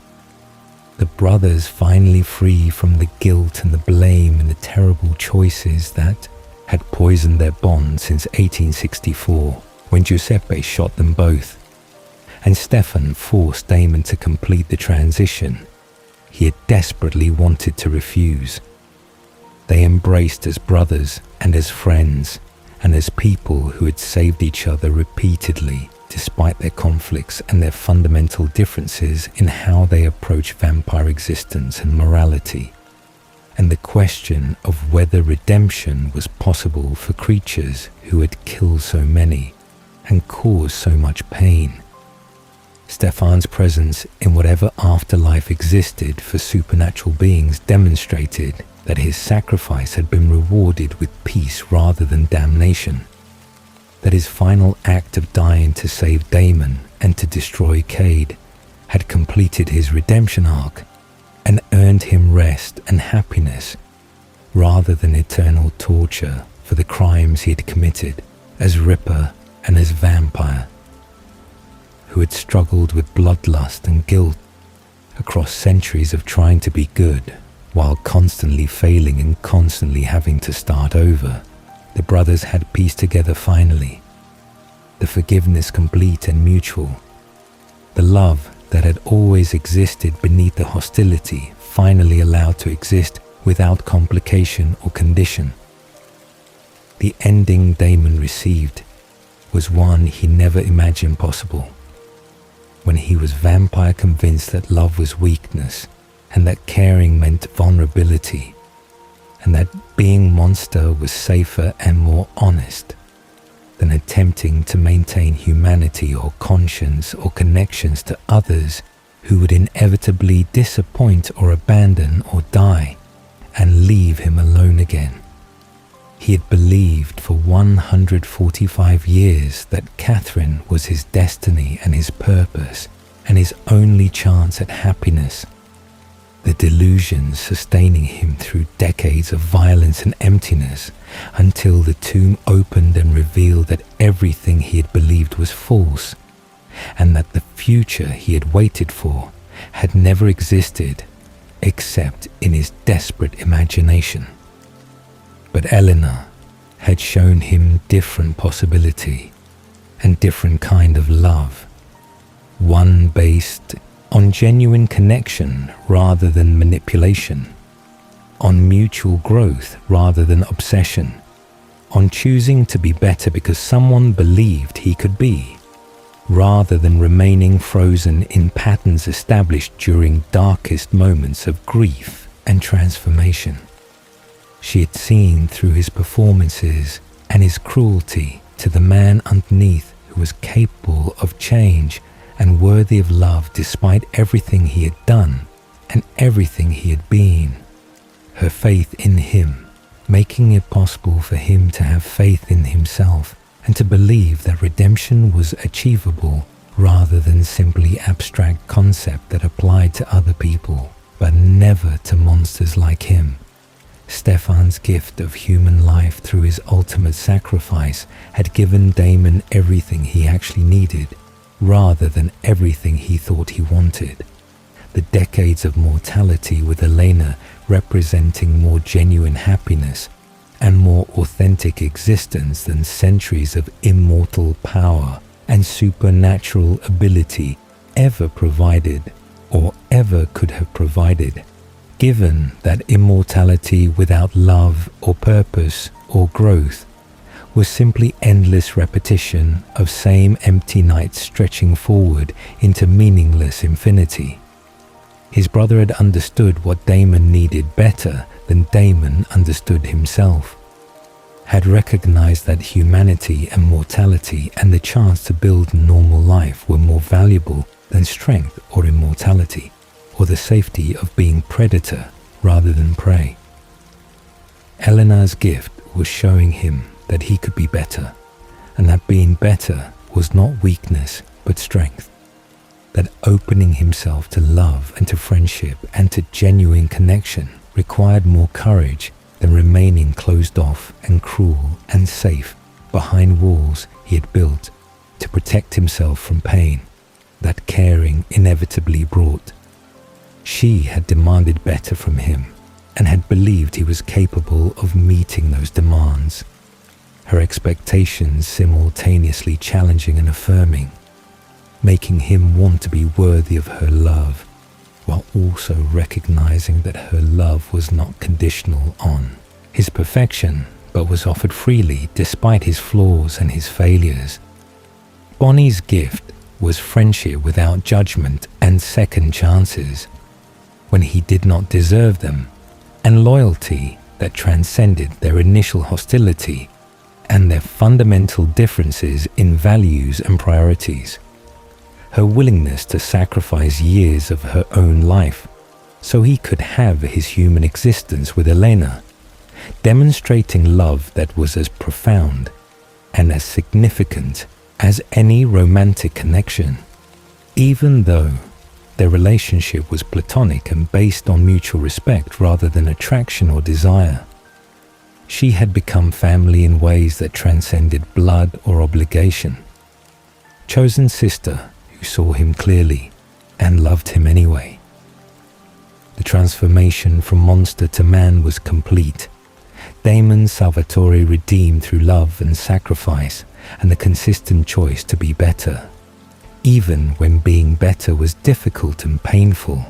The brothers finally free from the guilt and the blame and the terrible choices that had poisoned their bond since 1864 when Giuseppe shot them both, and Stefan forced Damon to complete the transition he had desperately wanted to refuse. They embraced as brothers and as friends and as people who had saved each other repeatedly despite their conflicts and their fundamental differences in how they approach vampire existence and morality, and the question of whether redemption was possible for creatures who had killed so many and caused so much pain. Stefan's presence in whatever afterlife existed for supernatural beings demonstrated that his sacrifice had been rewarded with peace rather than damnation, that his final act of dying to save Damon and to destroy Cade had completed his redemption arc and earned him rest and happiness rather than eternal torture for the crimes he had committed as Ripper and as vampire, who had struggled with bloodlust and guilt across centuries of trying to be good while constantly failing and constantly having to start over. The brothers had peace together finally, the forgiveness complete and mutual, the love that had always existed beneath the hostility finally allowed to exist without complication or condition. The ending Damon received was one he never imagined possible, when he was vampire convinced that love was weakness and that caring meant vulnerability, and that being monster was safer and more honest than attempting to maintain humanity or conscience or connections to others who would inevitably disappoint or abandon or die and leave him alone again. He had believed for 145 years that Catherine was his destiny and his purpose and his only chance at happiness. the delusions sustaining him through decades of violence and emptiness, until the tomb opened and revealed that everything he had believed was false, and that the future he had waited for had never existed except in his desperate imagination. But Eleanor had shown him different possibility and different kind of love, one based on genuine connection rather than manipulation, on mutual growth rather than obsession, on choosing to be better because someone believed he could be, rather than remaining frozen in patterns established during darkest moments of grief and transformation. She had seen through his performances and his cruelty to the man underneath who was capable of change and worthy of love despite everything he had done and everything he had been. Her faith in him, making it possible for him to have faith in himself and to believe that redemption was achievable rather than simply abstract concept that applied to other people, but never to monsters like him. Stefan's gift of human life through his ultimate sacrifice had given Damon everything he actually needed, rather than everything he thought he wanted. The decades of mortality with Elena representing more genuine happiness and more authentic existence than centuries of immortal power and supernatural ability ever provided or ever could have provided, given that immortality without love or purpose or growth was simply endless repetition of same empty nights stretching forward into meaningless infinity. His brother had understood what Damon needed better than Damon understood himself, had recognized that humanity and mortality and the chance to build normal life were more valuable than strength or immortality, or the safety of being predator rather than prey. Eleanor's gift was showing him that he could be better, and that being better was not weakness but strength, that opening himself to love and to friendship and to genuine connection required more courage than remaining closed off and cruel and safe behind walls he had built to protect himself from pain that caring inevitably brought. She had demanded better from him and had believed he was capable of meeting those demands, her expectations simultaneously challenging and affirming, making him want to be worthy of her love, while also recognizing that her love was not conditional on his perfection, but was offered freely despite his flaws and his failures. Bonnie's gift was friendship without judgment and second chances when he did not deserve them, and loyalty that transcended their initial hostility and their fundamental differences in values and priorities. Her willingness to sacrifice years of her own life so he could have his human existence with Elena, demonstrating love that was as profound and as significant as any romantic connection, even though their relationship was platonic and based on mutual respect rather than attraction or desire. She had become family in ways that transcended blood or obligation. Chosen sister who saw him clearly and loved him anyway. The transformation from monster to man was complete. Damon Salvatore redeemed through love and sacrifice and the consistent choice to be better, even when being better was difficult and painful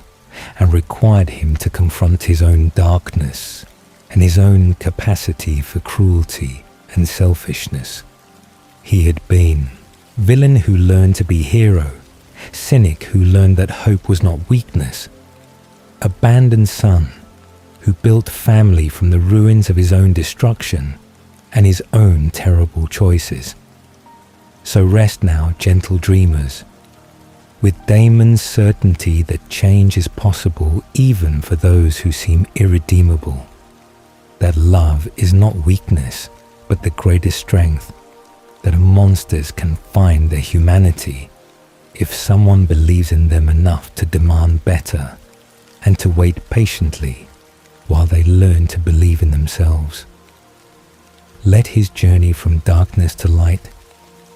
and required him to confront his own darkness and his own capacity for cruelty and selfishness. He had been villain who learned to be hero, cynic who learned that hope was not weakness, abandoned son who built family from the ruins of his own destruction and his own terrible choices. So rest now, gentle dreamers, with Damon's certainty that change is possible even for those who seem irredeemable, that love is not weakness but the greatest strength, that monsters can find their humanity if someone believes in them enough to demand better, and to wait patiently while they learn to believe in themselves. Let his journey from darkness to light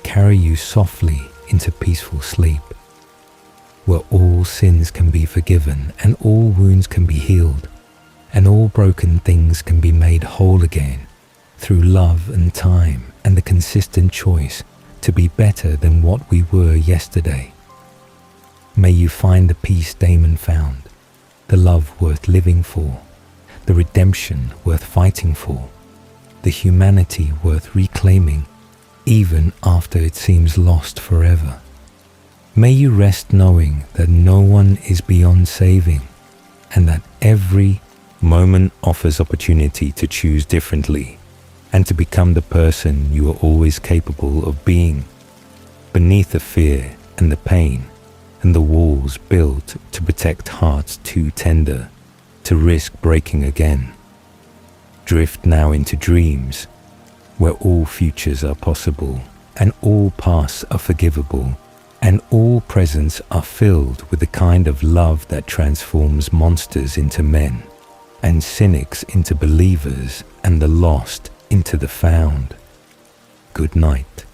carry you softly into peaceful sleep, where all sins can be forgiven and all wounds can be healed, and all broken things can be made whole again through love and time and the consistent choice to be better than what we were yesterday. May you find the peace Damon found, the love worth living for, the redemption worth fighting for, the humanity worth reclaiming, even after it seems lost forever. May you rest knowing that no one is beyond saving, and that every moment offers opportunity to choose differently and to become the person you are always capable of being, beneath the fear and the pain and the walls built to protect hearts too tender to risk breaking again. Drift now into dreams where all futures are possible and all pasts are forgivable and all presents are filled with the kind of love that transforms monsters into men and cynics into believers and the lost into the found. Good night.